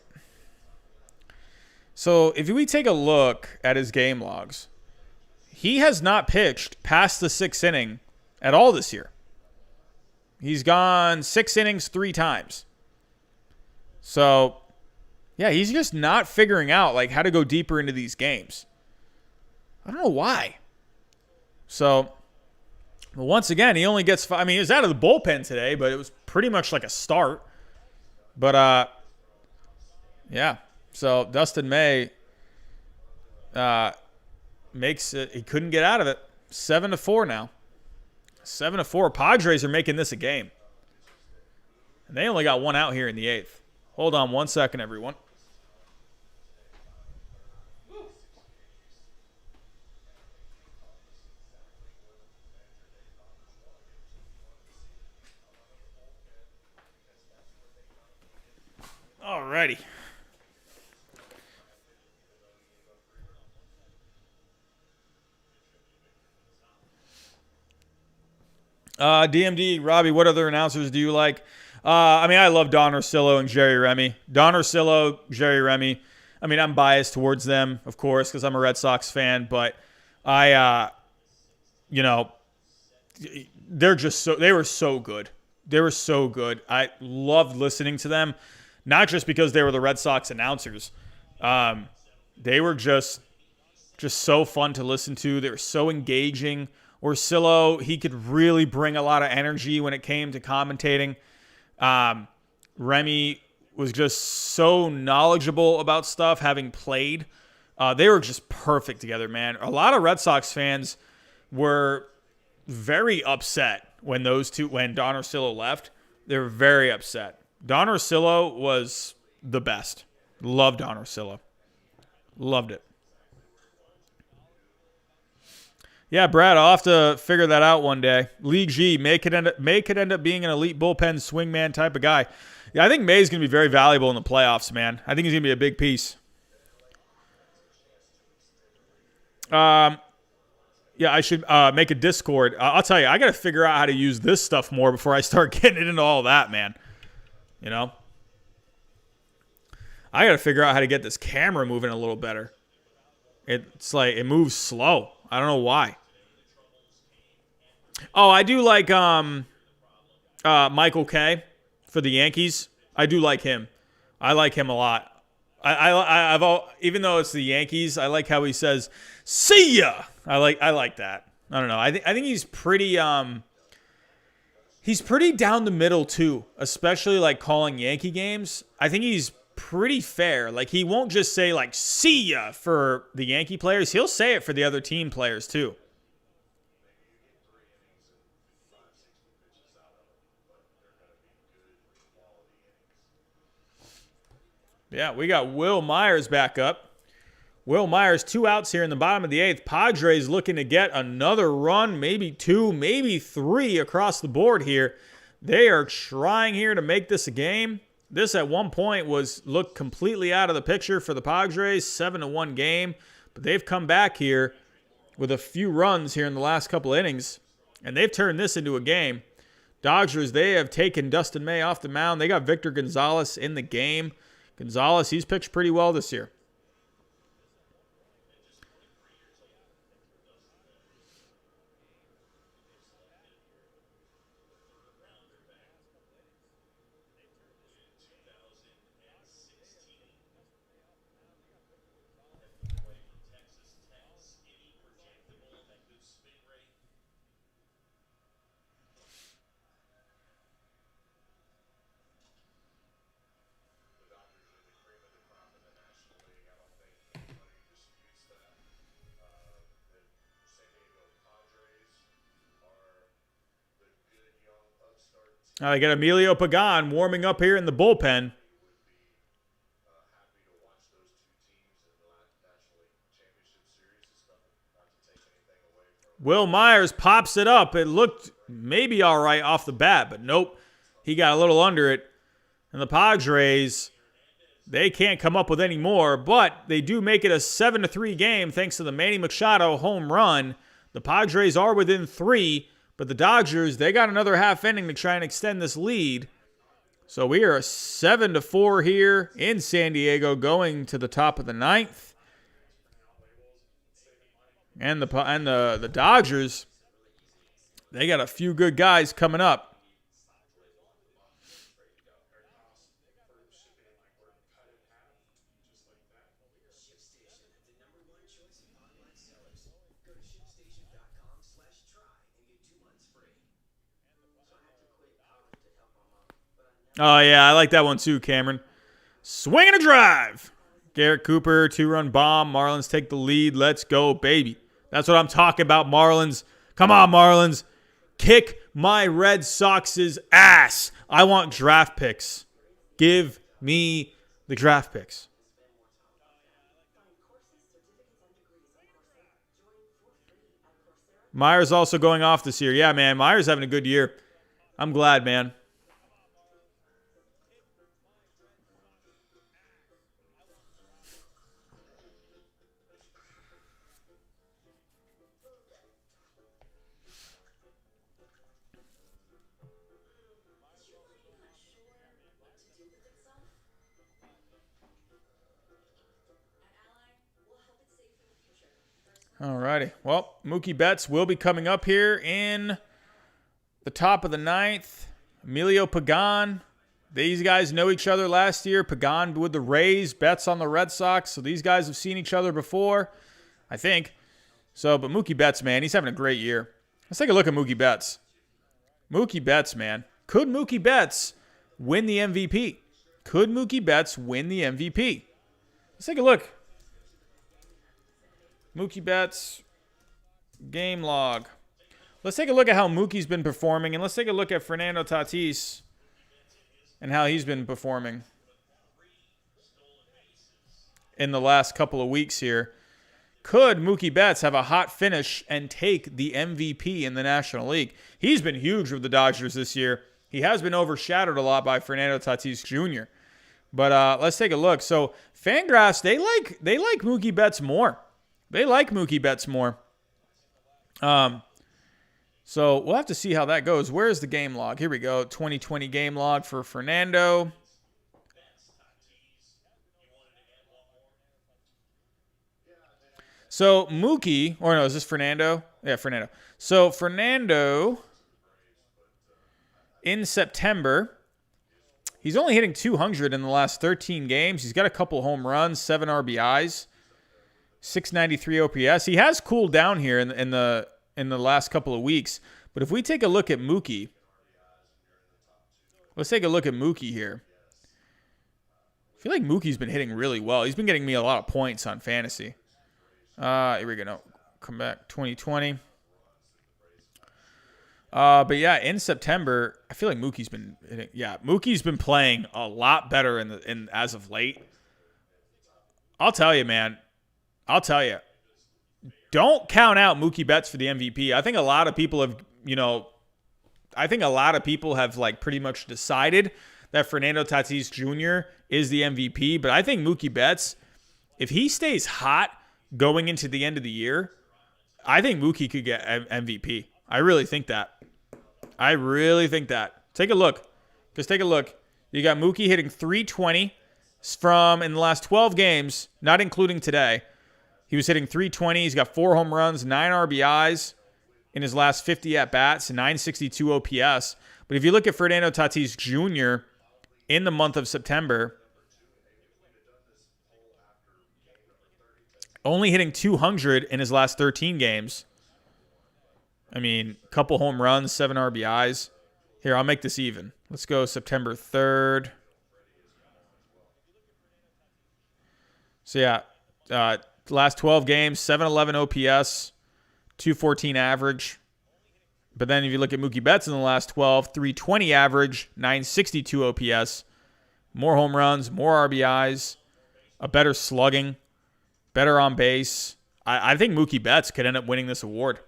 So if we take a look at his game logs, he has not pitched past the 6th inning at all this year. He's gone 6 innings 3 times. So, yeah, he's just not figuring out like how to go deeper into these games. I don't know why. So, well, once again, he only gets 5. I mean, he was out of the bullpen today, but it was pretty much like a start. But, yeah. So, Dustin May makes it. He couldn't get out of it. 7-4 now. 7-4. Padres are making this a game. And they only got 1 out here in the 8th. Hold on 1 second, everyone. Alrighty. DMD, Robbie, what other announcers do you like? I mean, I love Don Orsillo and Jerry Remy. Don Orsillo, Jerry Remy. I mean, I'm biased towards them, of course, because I'm a Red Sox fan, but they're just they were so good. They were so good. I loved listening to them, not just because they were the Red Sox announcers. They were just so fun to listen to. They were so engaging. Orsillo, he could really bring a lot of energy when it came to commentating. Remy was just so knowledgeable about stuff, having played. They were just perfect together, man. A lot of Red Sox fans were very upset when Don Orsillo left. They were very upset. Don Orsillo was the best. Loved Don Orsillo. Loved it. Yeah, Brad, I'll have to figure that out one day. Lee G, May could end up being an elite bullpen swingman type of guy. Yeah, I think May's going to be very valuable in the playoffs, man. I think he's going to be a big piece. Yeah, I should make a Discord. I'll tell you, I got to figure out how to use this stuff more before I start getting into all that, man. You know? I got to figure out how to get this camera moving a little better. It's like, it moves slow. I don't know why. Oh, I do like Michael Kay for the Yankees. I do like him. I like him a lot. Even though it's the Yankees, I like how he says "see ya." I like that. I don't know. I think he's pretty down the middle too, especially like calling Yankee games. I think he's pretty fair. Like he won't just say like "see ya" for the Yankee players. He'll say it for the other team players too. Yeah, we got Will Myers back up. Will Myers, 2 outs here in the bottom of the 8th. Padres looking to get another run, maybe 2, maybe 3 across the board here. They are trying here to make this a game. This at one point looked completely out of the picture for the Padres, 7-1 game. But they've come back here with a few runs here in the last couple innings, and they've turned this into a game. Dodgers, they have taken Dustin May off the mound. They got Victor Gonzalez in the game. Gonzalez, he's pitched pretty well this year. They got Emilio Pagan warming up here in the bullpen. Will Myers pops it up. It looked maybe all right off the bat, but nope. He got a little under it. And the Padres, they can't come up with any more, but they do make it a 7-3 game thanks to the Manny Machado home run. The Padres are within 3, but the Dodgers, they got another half inning to try and extend this lead. So we are 7-4 here in San Diego going to the top of the 9th. And the Dodgers, they got a few good guys coming up. Oh, yeah, I like that one too, Cameron. Swing and a drive. Garrett Cooper, 2-run bomb. Marlins take the lead. Let's go, baby. That's what I'm talking about, Marlins. Come on, Marlins. Kick my Red Sox's ass. I want draft picks. Give me the draft picks. Myers also going off this year. Yeah, man, Myers having a good year. I'm glad, man. Alrighty. Well, Mookie Betts will be coming up here in the top of the 9th. Emilio Pagan. These guys know each other last year. Pagan with the Rays, Betts on the Red Sox. So these guys have seen each other before, I think. So, but Mookie Betts, man, he's having a great year. Let's take a look at Mookie Betts. Mookie Betts, man. Could Mookie Betts win the MVP? Could Mookie Betts win the MVP? Let's take a look. Mookie Betts game log. Let's take a look at how Mookie's been performing, and let's take a look at Fernando Tatis and how he's been performing in the last couple of weeks here. Could Mookie Betts have a hot finish and take the MVP in the National League? He's been huge with the Dodgers this year. He has been overshadowed a lot by Fernando Tatis Jr. But let's take a look. So Fangraphs, they like Mookie Betts more. They like Mookie Betts more. So we'll have to see how that goes. Where's the game log? Here we go. 2020 game log for Fernando. So Mookie, or no, is this Fernando? Yeah, Fernando. So Fernando in September, he's only hitting 200 in the last 13 games. He's got a couple home runs, 7 RBIs. 693 OPS. He has cooled down here in the last couple of weeks. But if we take a look at Mookie, let's take a look at Mookie here. I feel like Mookie's been hitting really well. He's been getting me a lot of points on fantasy. Here we go. No, come back. 2020. But yeah, in September, I feel like Mookie's been hitting. Yeah, Mookie's been playing a lot better in as of late. I'll tell you, man. Don't count out Mookie Betts for the MVP. I think a lot of people have, like, pretty much decided that Fernando Tatis Jr. is the MVP. But I think Mookie Betts, if he stays hot going into the end of the year, I think Mookie could get MVP. I really think that. Take a look. Just take a look. You got Mookie hitting 320 in the last 12 games, not including today. He was hitting 320. He's got 4 home runs, 9 RBIs in his last 50 at-bats, 962 OPS. But if you look at Fernando Tatis Jr. in the month of September, only hitting 200 in his last 13 games. I mean, couple home runs, 7 RBIs. Here, I'll make this even. Let's go September 3rd. So, yeah, last 12 games, 711 OPS, 214 average. But then if you look at Mookie Betts in the last 12, 320 average, 962 OPS, more home runs, more RBIs, a better slugging, better on base. I think Mookie Betts could end up winning this award.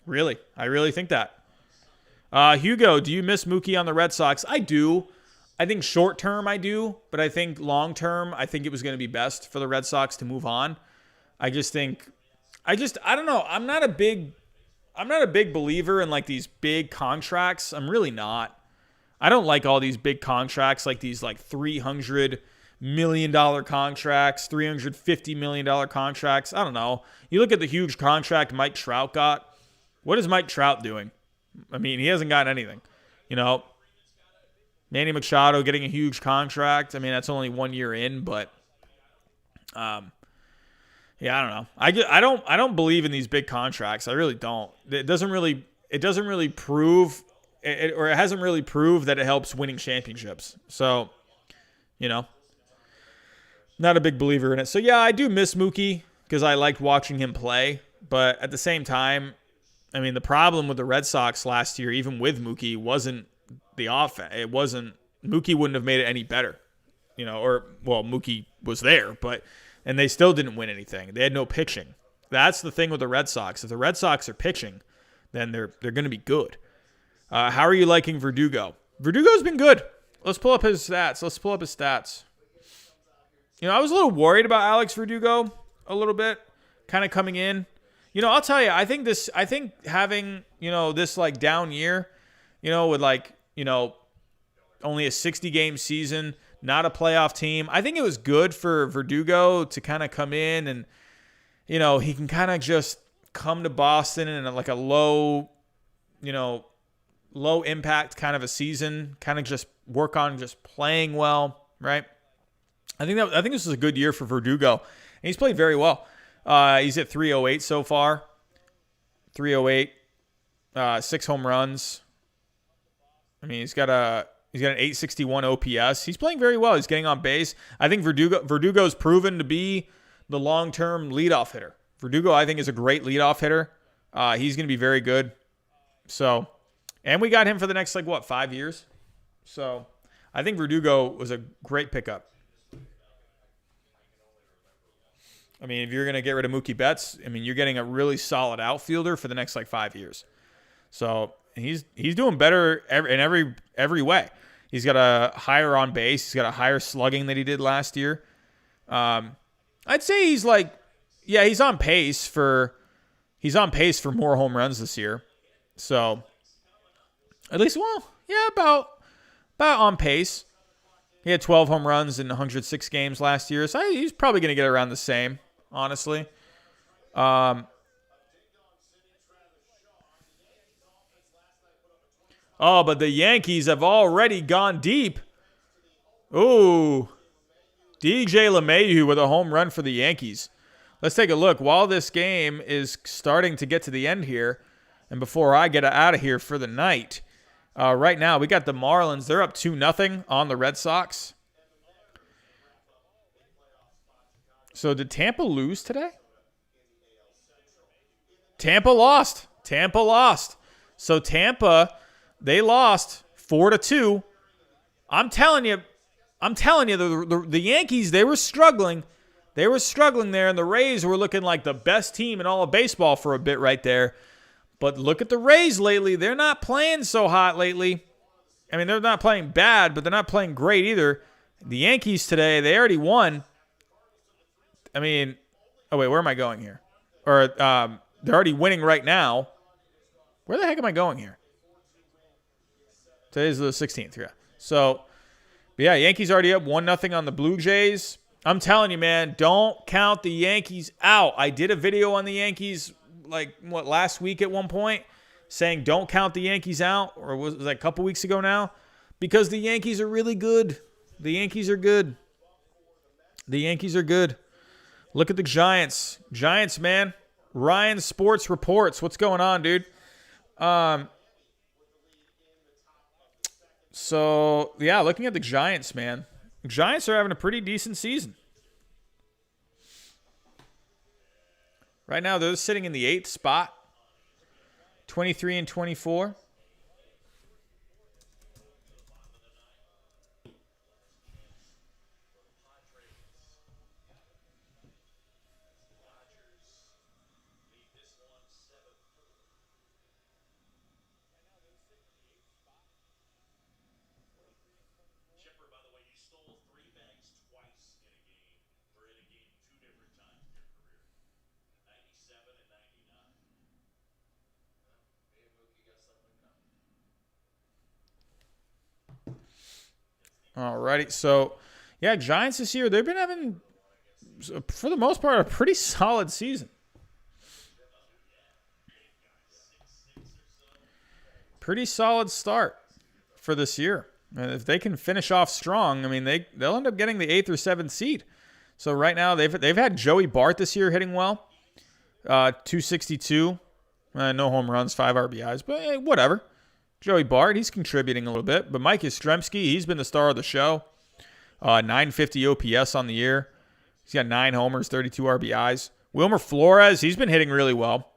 Really. I really think that. Hugo, do you miss Mookie on the Red Sox? I do. I think short term I do, but I think long term I think it was going to be best for the Red Sox to move on. I don't know. I'm not a big believer in like these big contracts. I'm really not. I don't like all these big contracts, like these like $300 million contracts, $350 million contracts. I don't know. You look at the huge contract Mike Trout got. What is Mike Trout doing? I mean, he hasn't got anything. You know, Manny Machado getting a huge contract. I mean, that's only 1 year in, but yeah, I don't know. I don't believe in these big contracts. I really don't. It doesn't really prove or it hasn't really proved that it helps winning championships. So, you know, not a big believer in it. So yeah, I do miss Mookie because I liked watching him play, but at the same time, I mean, the problem with the Red Sox last year, even with Mookie, wasn't the offense. Mookie wouldn't have made it any better, you know, Mookie was there, and they still didn't win anything. They had no pitching. That's the thing with the Red Sox. If the Red Sox are pitching, then they're going to be good. How are you liking Verdugo? Verdugo's been good. Let's pull up his stats. You know, I was a little worried about Alex Verdugo a little bit, kind of coming in. You know, I'll tell you, I think having, you know, this like down year, you know, with like, you know, only a 60-game season, not a playoff team. I think it was good for Verdugo to kind of come in and, you know, he can kind of just come to Boston in like a low impact kind of a season, kind of just work on just playing well, right? I think this is a good year for Verdugo, and he's played very well. He's at 308 so far. 308, 6 home runs. I mean, he's got an 861 OPS. He's playing very well. He's getting on base. I think Verdugo's proven to be the long-term leadoff hitter. Verdugo, I think, is a great leadoff hitter. He's going to be very good. So, and we got him for the next 5 years. So, I think Verdugo was a great pickup. I mean, if you're going to get rid of Mookie Betts, I mean, you're getting a really solid outfielder for the next 5 years. So he's doing better in every way. He's got a higher on base. He's got a higher slugging than he did last year. I'd say he's on pace for more home runs this year. So at least, about on pace. He had 12 home runs in 106 games last year. So he's probably going to get around the same, honestly. But the Yankees have already gone deep. Ooh. DJ LeMahieu with a home run for the Yankees. Let's take a look. While this game is starting to get to the end here, and before I get out of here for the night, right now we got the Marlins. They're up 2-0 on the Red Sox. So did Tampa lose today? Tampa lost. So Tampa, they lost 4-2. I'm telling you, the Yankees, they were struggling. They were struggling there, and the Rays were looking like the best team in all of baseball for a bit right there. But look at the Rays lately. They're not playing so hot lately. I mean, they're not playing bad, but they're not playing great either. The Yankees today, they already won. I mean, oh, wait, where am I going here? Or they're already winning right now. Where the heck am I going here? Today's the 16th, yeah. So, but yeah, Yankees already up 1-0 on the Blue Jays. I'm telling you, man, don't count the Yankees out. I did a video on the Yankees, last week at one point, saying don't count the Yankees out, or was that a couple weeks ago now? Because the Yankees are really good. The Yankees are good. Look at the Giants. Giants, man. Ryan Sports Reports. What's going on, dude? So, yeah, looking at the Giants, man. The Giants are having a pretty decent season. Right now, they're sitting in the 8th spot. 23 and 24. Alrighty, so yeah, Giants this year, they've been having, for the most part, a pretty solid season. Pretty solid start for this year. And if they can finish off strong, I mean, they'll end up getting the 8th or 7th seed. So right now, they've had Joey Bart this year hitting well, 262, no home runs, 5 RBIs, but whatever. Joey Bart, he's contributing a little bit. But Mike Yastrzemski, he's been the star of the show. 950 OPS on the year. He's got 9 homers, 32 RBIs. Wilmer Flores, he's been hitting really well.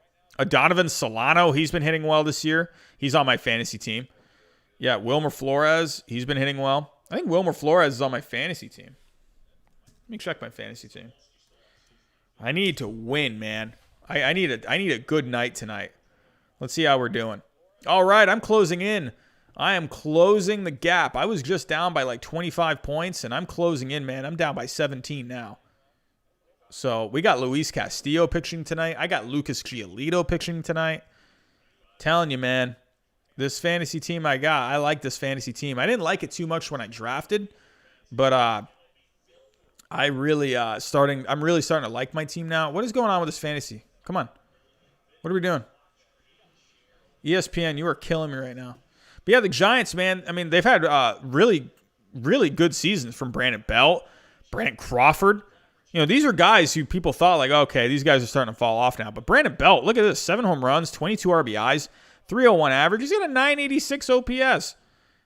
Donovan Solano, he's been hitting well this year. He's on my fantasy team. Yeah, Wilmer Flores, he's been hitting well. I think Wilmer Flores is on my fantasy team. Let me check my fantasy team. I need to win, man. I need a good night tonight. Let's see how we're doing. All right, I'm closing in. I am closing the gap. I was just down by like 25 points, and I'm closing in, man. I'm down by 17 now. So we got Luis Castillo pitching tonight. I got Lucas Giolito pitching tonight. Telling you, man, this fantasy team I like this fantasy team. I didn't like it too much when I drafted, but I'm really starting to like my team now. What is going on with this fantasy? Come on. What are we doing? ESPN, you are killing me right now. But yeah, the Giants, man, I mean, they've had really, really good seasons from Brandon Belt, Brandon Crawford. You know, these are guys who people thought, like, okay, these guys are starting to fall off now. But Brandon Belt, look at this, 7 home runs, 22 RBIs, 301 average. He's got a 986 OPS.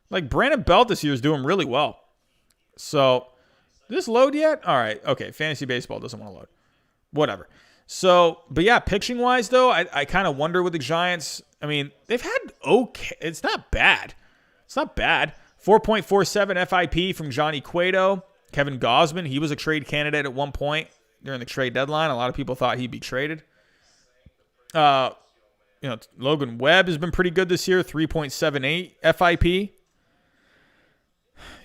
Like, Brandon Belt this year is doing really well. So, did this load yet? All right, okay, fantasy baseball doesn't want to load. Whatever. So, but yeah, pitching-wise, though, I kind of wonder with the Giants. I mean, they've had okay. It's not bad. It's not bad. 4.47 FIP from Johnny Cueto. Kevin Gausman, he was a trade candidate at one point during the trade deadline. A lot of people thought he'd be traded. Logan Webb has been pretty good this year. 3.78 FIP.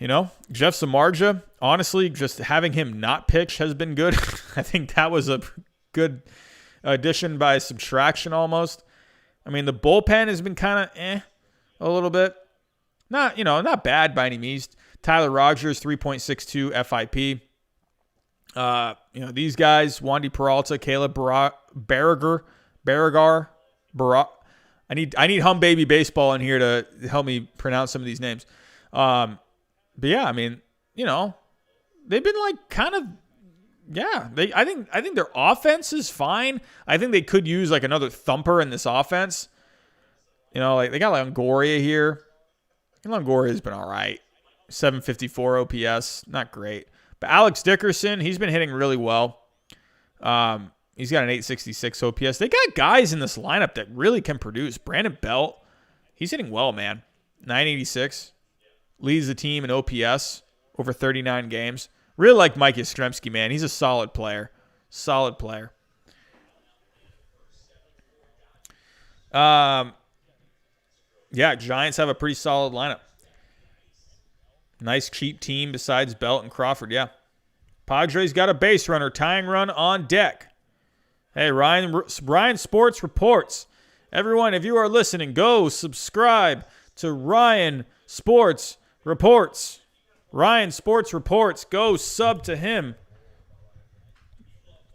You know, Jeff Samardzija, honestly, just having him not pitch has been good. I think that was a good addition by subtraction almost. I mean, the bullpen has been kind of a little bit. Not bad by any means. Tyler Rogers, 3.62 FIP. These guys, Wandy Peralta, Caleb Barragar. I need Hum Baby Baseball in here to help me pronounce some of these names. But yeah, I mean, they've been like kind of. Yeah, I think their offense is fine. I think they could use like another thumper in this offense. Like they got Longoria here. And Longoria's been all right. 754 OPS, not great. But Alex Dickerson, he's been hitting really well. He's got an 866 OPS. They got guys in this lineup that really can produce. Brandon Belt, he's hitting well, man. 986. Leads the team in OPS over 39 games. Really like Mike Yastrzemski, man. He's a solid player. Solid player. Yeah, Giants have a pretty solid lineup. Nice cheap team besides Belt and Crawford, yeah. Padres got a base runner, tying run on deck. Hey, Ryan Sports Reports. Everyone, if you are listening, go subscribe to Ryan Sports Reports. Ryan Sports Reports. Go sub to him.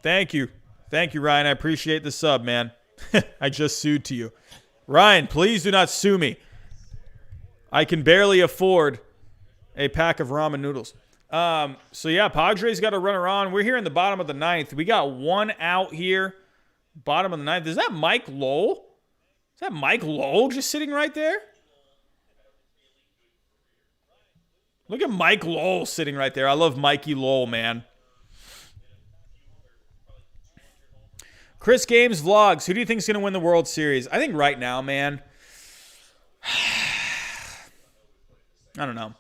Thank you. Thank you, Ryan. I appreciate the sub, man. I just sued to you. Ryan, please do not sue me. I can barely afford a pack of ramen noodles. So, yeah, Padres got a runner on. We're here in the bottom of the 9th. We got one out here. Bottom of the 9th. Is that Mike Lowell? Is that Mike Lowell just sitting right there? Look at Mike Lowell sitting right there. I love Mikey Lowell, man. Chris Games Vlogs. Who do you think is going to win the World Series? I think right now, man. I don't know.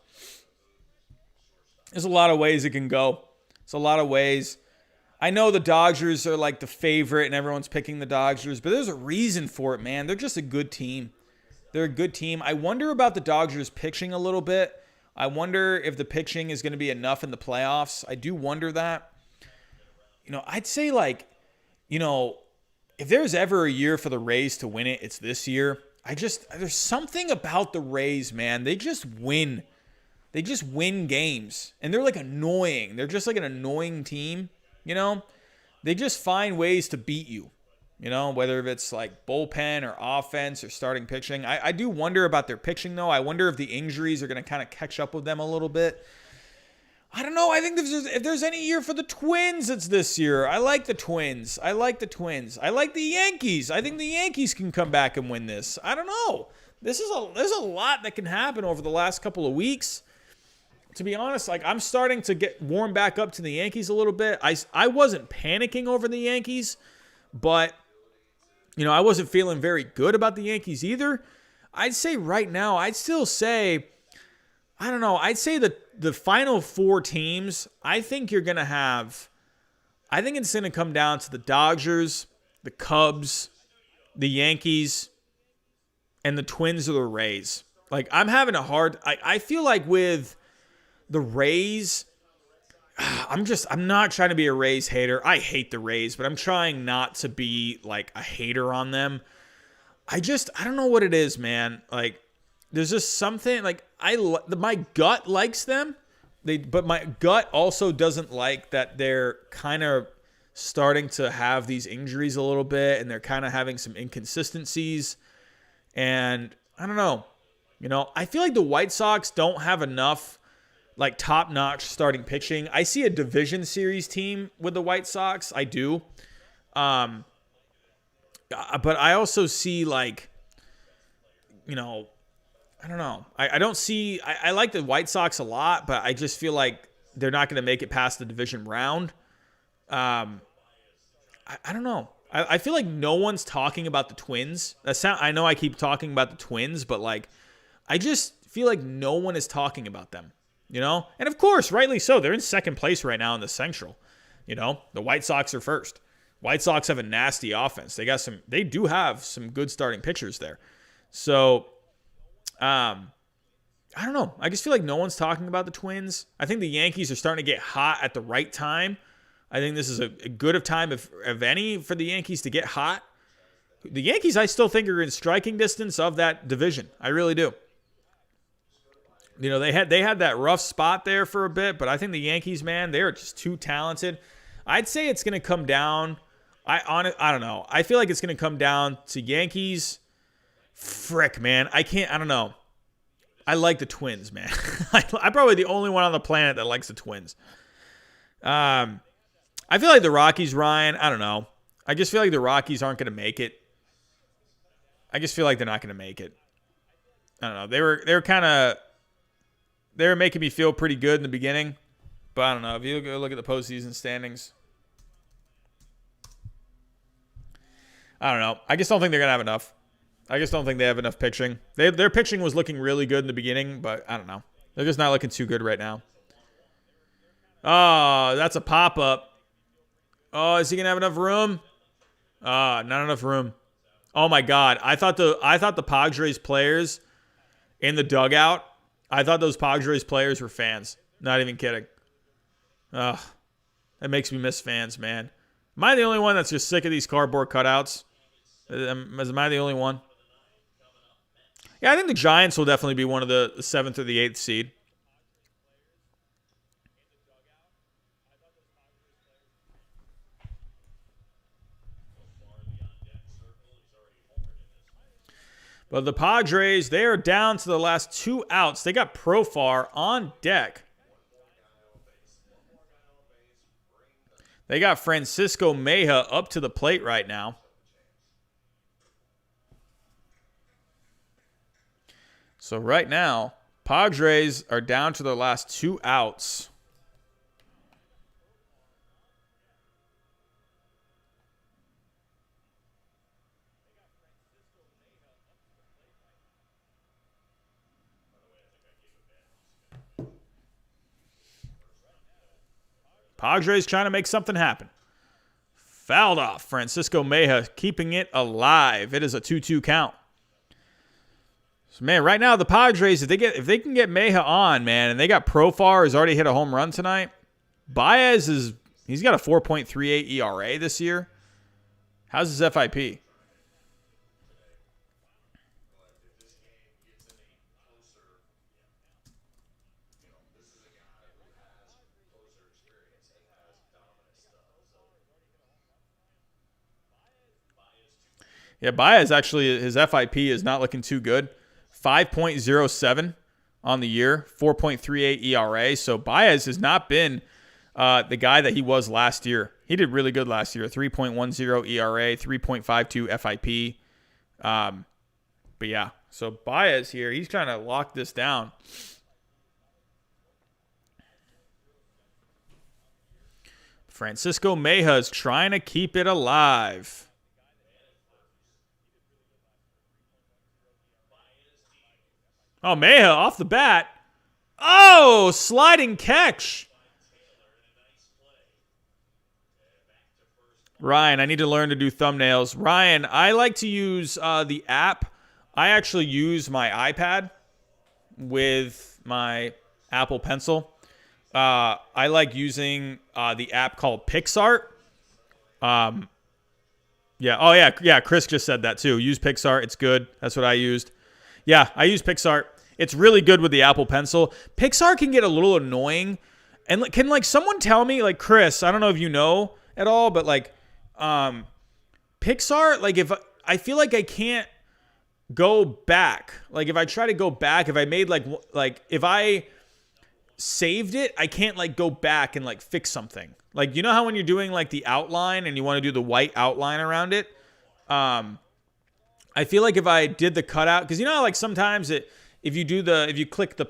There's a lot of ways it can go. It's a lot of ways. I know the Dodgers are like the favorite and everyone's picking the Dodgers, but there's a reason for it, man. They're just a good team. They're a good team. I wonder about the Dodgers pitching a little bit. I wonder if the pitching is going to be enough in the playoffs. I do wonder that. I'd say if there's ever a year for the Rays to win it, it's this year. There's something about the Rays, man. They just win. They just win games. And they're like annoying. They're just like an annoying team, They just find ways to beat you, whether it's like bullpen or offense or starting pitching. I do wonder about their pitching, though. I wonder if the injuries are going to kind of catch up with them a little bit. I don't know. I think if there's any year for the Twins, it's this year. I like the Twins. I like the Yankees. I think the Yankees can come back and win this. I don't know. There's a lot that can happen over the last couple of weeks. To be honest, I'm starting to get warmed back up to the Yankees a little bit. I wasn't panicking over the Yankees, but I wasn't feeling very good about the Yankees either. I'd say right now, I'd still say, I don't know. I'd say the final four teams, I think it's going to come down to the Dodgers, the Cubs, the Yankees, and the Twins or the Rays. I'm having a hard, I feel like with the Rays, I'm not trying to be a Rays hater. I hate the Rays, but I'm trying not to be like a hater on them. I don't know what it is, man. There's just something my gut likes them, but my gut also doesn't like that they're kind of starting to have these injuries a little bit, and they're kind of having some inconsistencies. And I don't know, I feel like the White Sox don't have enough top-notch starting pitching. I see a division series team with the White Sox. I do, but I also see I don't know. I don't see... I like the White Sox a lot, but I just feel like they're not going to make it past the division round. I don't know. I feel like no one's talking about the Twins. I know I keep talking about the Twins, but I just feel like no one is talking about them. And of course, rightly so. They're in second place right now in the Central. The White Sox are first. White Sox have a nasty offense. They do have some good starting pitchers there. So... I don't know. I just feel like no one's talking about the Twins. I think the Yankees are starting to get hot at the right time. I think this is a good of time, if any, for the Yankees to get hot. The Yankees, I still think, are in striking distance of that division. I really do. They had that rough spot there for a bit, but I think the Yankees, man, they're just too talented. I'd say it's going to come down. I don't know. I feel like it's going to come down to Yankees. Frick, man. I don't know. I like the Twins, man. I'm probably the only one on the planet that likes the Twins. I feel like the Rockies, Ryan, I don't know. I just feel like the Rockies aren't going to make it. I just feel like they're not going to make it. I don't know. They were making me feel pretty good in the beginning, but I don't know. If you go look at the postseason standings, I don't know. I just don't think they're going to have enough. I just don't think they have enough pitching. Their pitching was looking really good in the beginning, but I don't know. They're just not looking too good right now. Oh, that's a pop-up. Oh, is he going to have enough room? Not enough room. Oh, my God. I thought the Padres players in the dugout, I thought those Padres players were fans. Not even kidding. Ugh. That makes me miss fans, man. Am I the only one that's just sick of these cardboard cutouts? Am I the only one? Yeah, I think the Giants will definitely be one of the 7th or the 8th seed. But the Padres, they are down to the last 2 outs. They got Profar on deck. They got Francisco Mejia up to the plate right now. So right now, Padres are down to their last 2 outs. Padres trying to make something happen. Fouled off. Francisco Mejia keeping it alive. It is a 2-2 count. So, man, right now the Padres, if they can get Mejia on, man, and they got Profar who's already hit a home run tonight. Baez he's got a 4.38 ERA this year. How's his FIP? Yeah, Baez actually, his FIP is not looking too good. 5.07 on the year, 4.38 ERA. So Baez has not been the guy that he was last year. He did really good last year. 3.10 ERA, 3.52 FIP. But yeah, so Baez here, he's trying to lock this down. Francisco Mejia is trying to keep it alive. Oh, Mejia off the bat. Oh, sliding catch. Ryan, I need to learn to do thumbnails. Ryan, I like to use the app. I actually use my iPad with my Apple Pencil. I like using the app called PixArt. Yeah. Oh, yeah. Chris just said that too. Use PixArt. It's good. That's what I used. Yeah, I use PixArt. It's really good with the Apple Pencil. PixArt can get a little annoying. And can someone tell me, Chris, I don't know if you know at all, but PixArt, if I feel like I can't go back. If I try to go back, if I made if I saved it, I can't go back and fix something. You know how when you're doing the outline and you want to do the white outline around it, I feel like if I did the cutout, because you know how sometimes if you click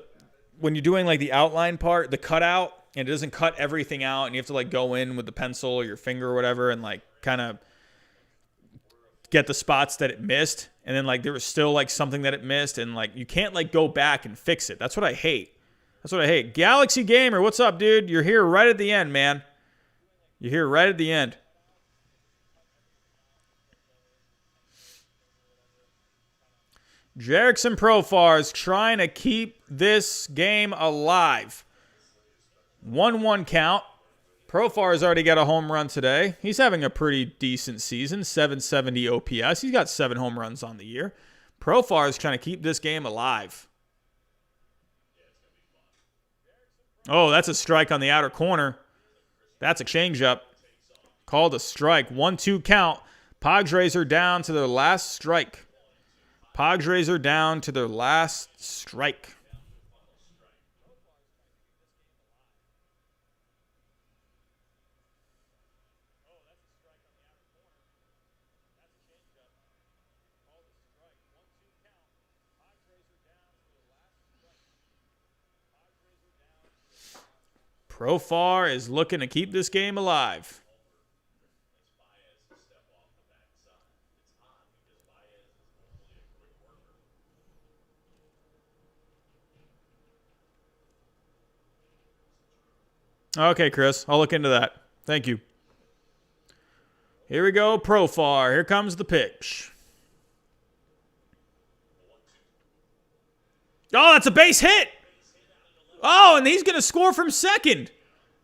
when you're doing the outline part, the cutout, and it doesn't cut everything out, and you have to go in with the pencil or your finger or whatever and kind of get the spots that it missed, and then there was still something that it missed, and you can't go back and fix it. That's what I hate. Galaxy Gamer, what's up, dude? You're here right at the end, man. You're here right at the end. Jerickson Profar is trying to keep this game alive. 1-1 count. Profar has already got a home run today. He's having a pretty decent season, 770 OPS. He's got 7 home runs on the year. Profar is trying to keep this game alive. Oh, that's a strike on the outer corner. That's a changeup. Called a strike. 1-2 count. Padres are down to their last strike. Profar is looking to keep this game alive. Okay, Chris. I'll look into that. Thank you. Here we go, Profar. Here comes the pitch. Oh, that's a base hit. Oh, and he's going to score from second.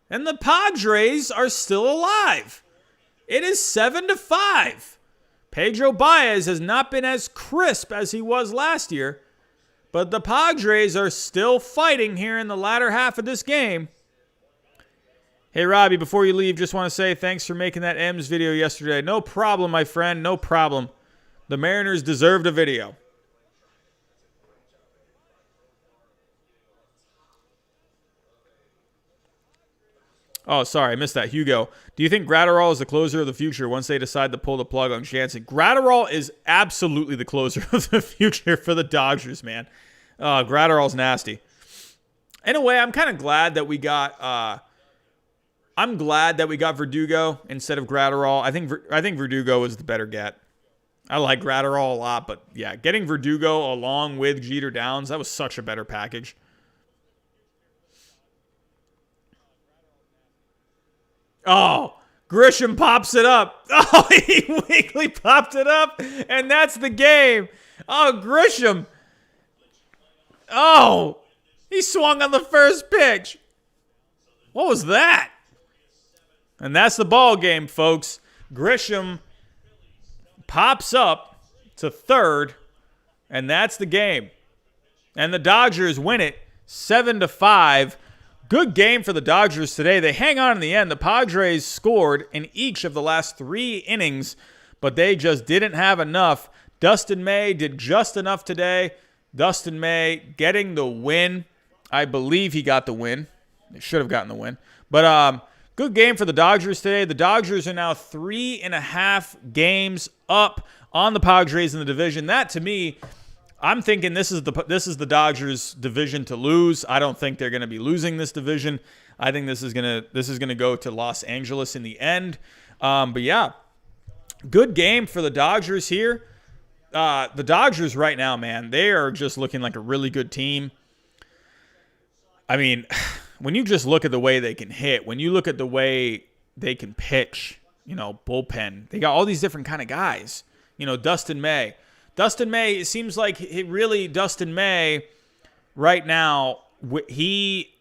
And the Padres are still alive. It is 7-5. Pedro Baez has not been as crisp as he was last year, but the Padres are still fighting here in the latter half of this game. Hey, Robbie, before you leave, just want to say thanks for making that M's video yesterday. No problem, my friend. No problem. The Mariners deserved a video. Oh, sorry, I missed that. Hugo, do you think Gratterall is the closer of the future once they decide to pull the plug on Jansen? Gratterall is absolutely the closer of the future for the Dodgers, man. Gratterall's nasty. In a way, I'm kind of glad that we got... I'm glad that we got Verdugo instead of Gratterall. I think Verdugo is the better get. I like Gratterall a lot, but yeah, getting Verdugo along with Jeter Downs, that was such a better package. Oh, Grisham pops it up. Oh, he weakly popped it up, and that's the game. Oh, Grisham. Oh, he swung on the first pitch. What was that? And that's the ball game, folks. Grisham pops up to third, and that's the game. And the Dodgers win it 7-5. Good game for the Dodgers today. They hang on in the end. The Padres scored in each of the last 3 innings, but they just didn't have enough. Dustin May did just enough today. Dustin May getting the win. I believe he got the win. They should have gotten the win. But good game for the Dodgers today. The Dodgers are now 3.5 games up on the Padres in the division. That, to me, I'm thinking this is the Dodgers' division to lose. I don't think they're going to be losing this division. I think this is gonna go to Los Angeles in the end. But yeah, good game for the Dodgers here. The Dodgers right now, man, they are just looking like a really good team. I mean, when you just look at the way they can hit, when you look at the way they can pitch, bullpen, they got all these different kind of guys. Dustin May. It seems like Dustin May right now, he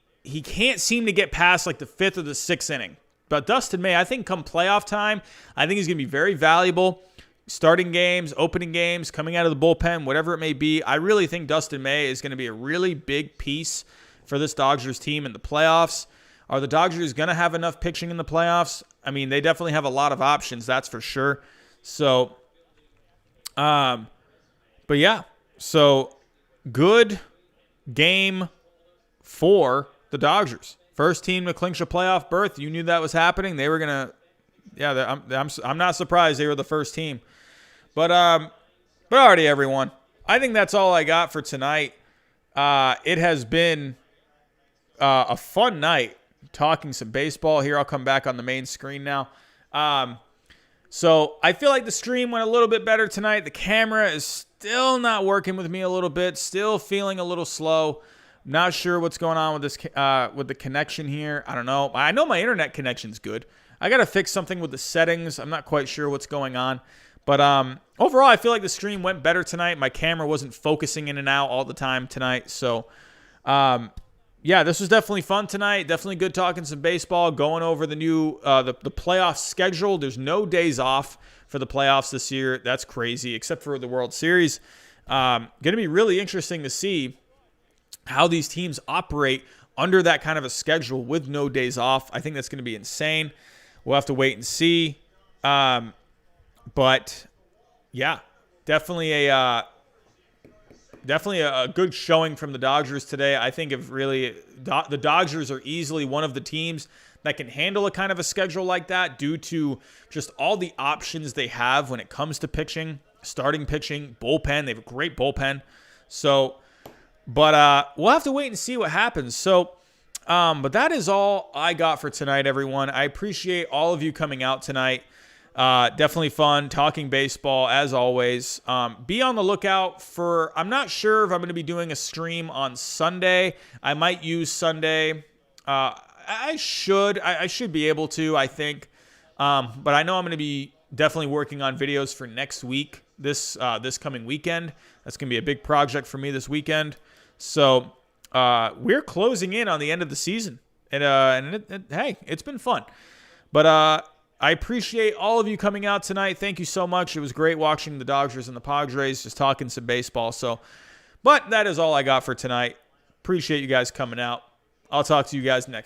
can't seem to get past like the 5th or the 6th inning. But Dustin May, I think come playoff time, I think he's going to be very valuable. Starting games, opening games, coming out of the bullpen, whatever it may be. I really think Dustin May is going to be a really big piece for this Dodgers team in the playoffs. Are the Dodgers going to have enough pitching in the playoffs? I mean, they definitely have a lot of options, that's for sure. So, but yeah, so good game for the Dodgers. First team to clinch a playoff berth. You knew that was happening. They were gonna, yeah. I'm not surprised they were the first team. But alrighty, everyone. I think that's all I got for tonight. It has been a fun night talking some baseball. Here, I'll come back on the main screen now. So I feel like the stream went a little bit better tonight. The camera is still not working with me a little bit. Still feeling a little slow. Not sure what's going on with this with the connection here. I don't know. I know my internet connection's good. I got to fix something with the settings. I'm not quite sure what's going on. But overall, I feel like the stream went better tonight. My camera wasn't focusing in and out all the time tonight. So, yeah, this was definitely fun tonight. Definitely good talking some baseball, going over the new the playoff schedule. There's no days off for the playoffs this year. That's crazy, except for the World Series. Going to be really interesting to see how these teams operate under that kind of a schedule with no days off. I think that's going to be insane. We'll have to wait and see. But yeah, definitely a good showing from the Dodgers today. I think the Dodgers are easily one of the teams that can handle a kind of a schedule like that due to just all the options they have when it comes to pitching, starting pitching, bullpen. They have a great bullpen. So, but we'll have to wait and see what happens. So, but that is all I got for tonight, everyone. I appreciate all of you coming out tonight. Definitely fun talking baseball as always. Be on the lookout for, I'm not sure if I'm going to be doing a stream on Sunday. I might use Sunday. I should be able to, I think. But I know I'm going to be definitely working on videos for next week, this coming weekend. That's going to be a big project for me this weekend. So, we're closing in on the end of the season. And hey, it's been fun. But, I appreciate all of you coming out tonight. Thank you so much. It was great watching the Dodgers and the Padres, just talking some baseball. So, but that is all I got for tonight. Appreciate you guys coming out. I'll talk to you guys next time.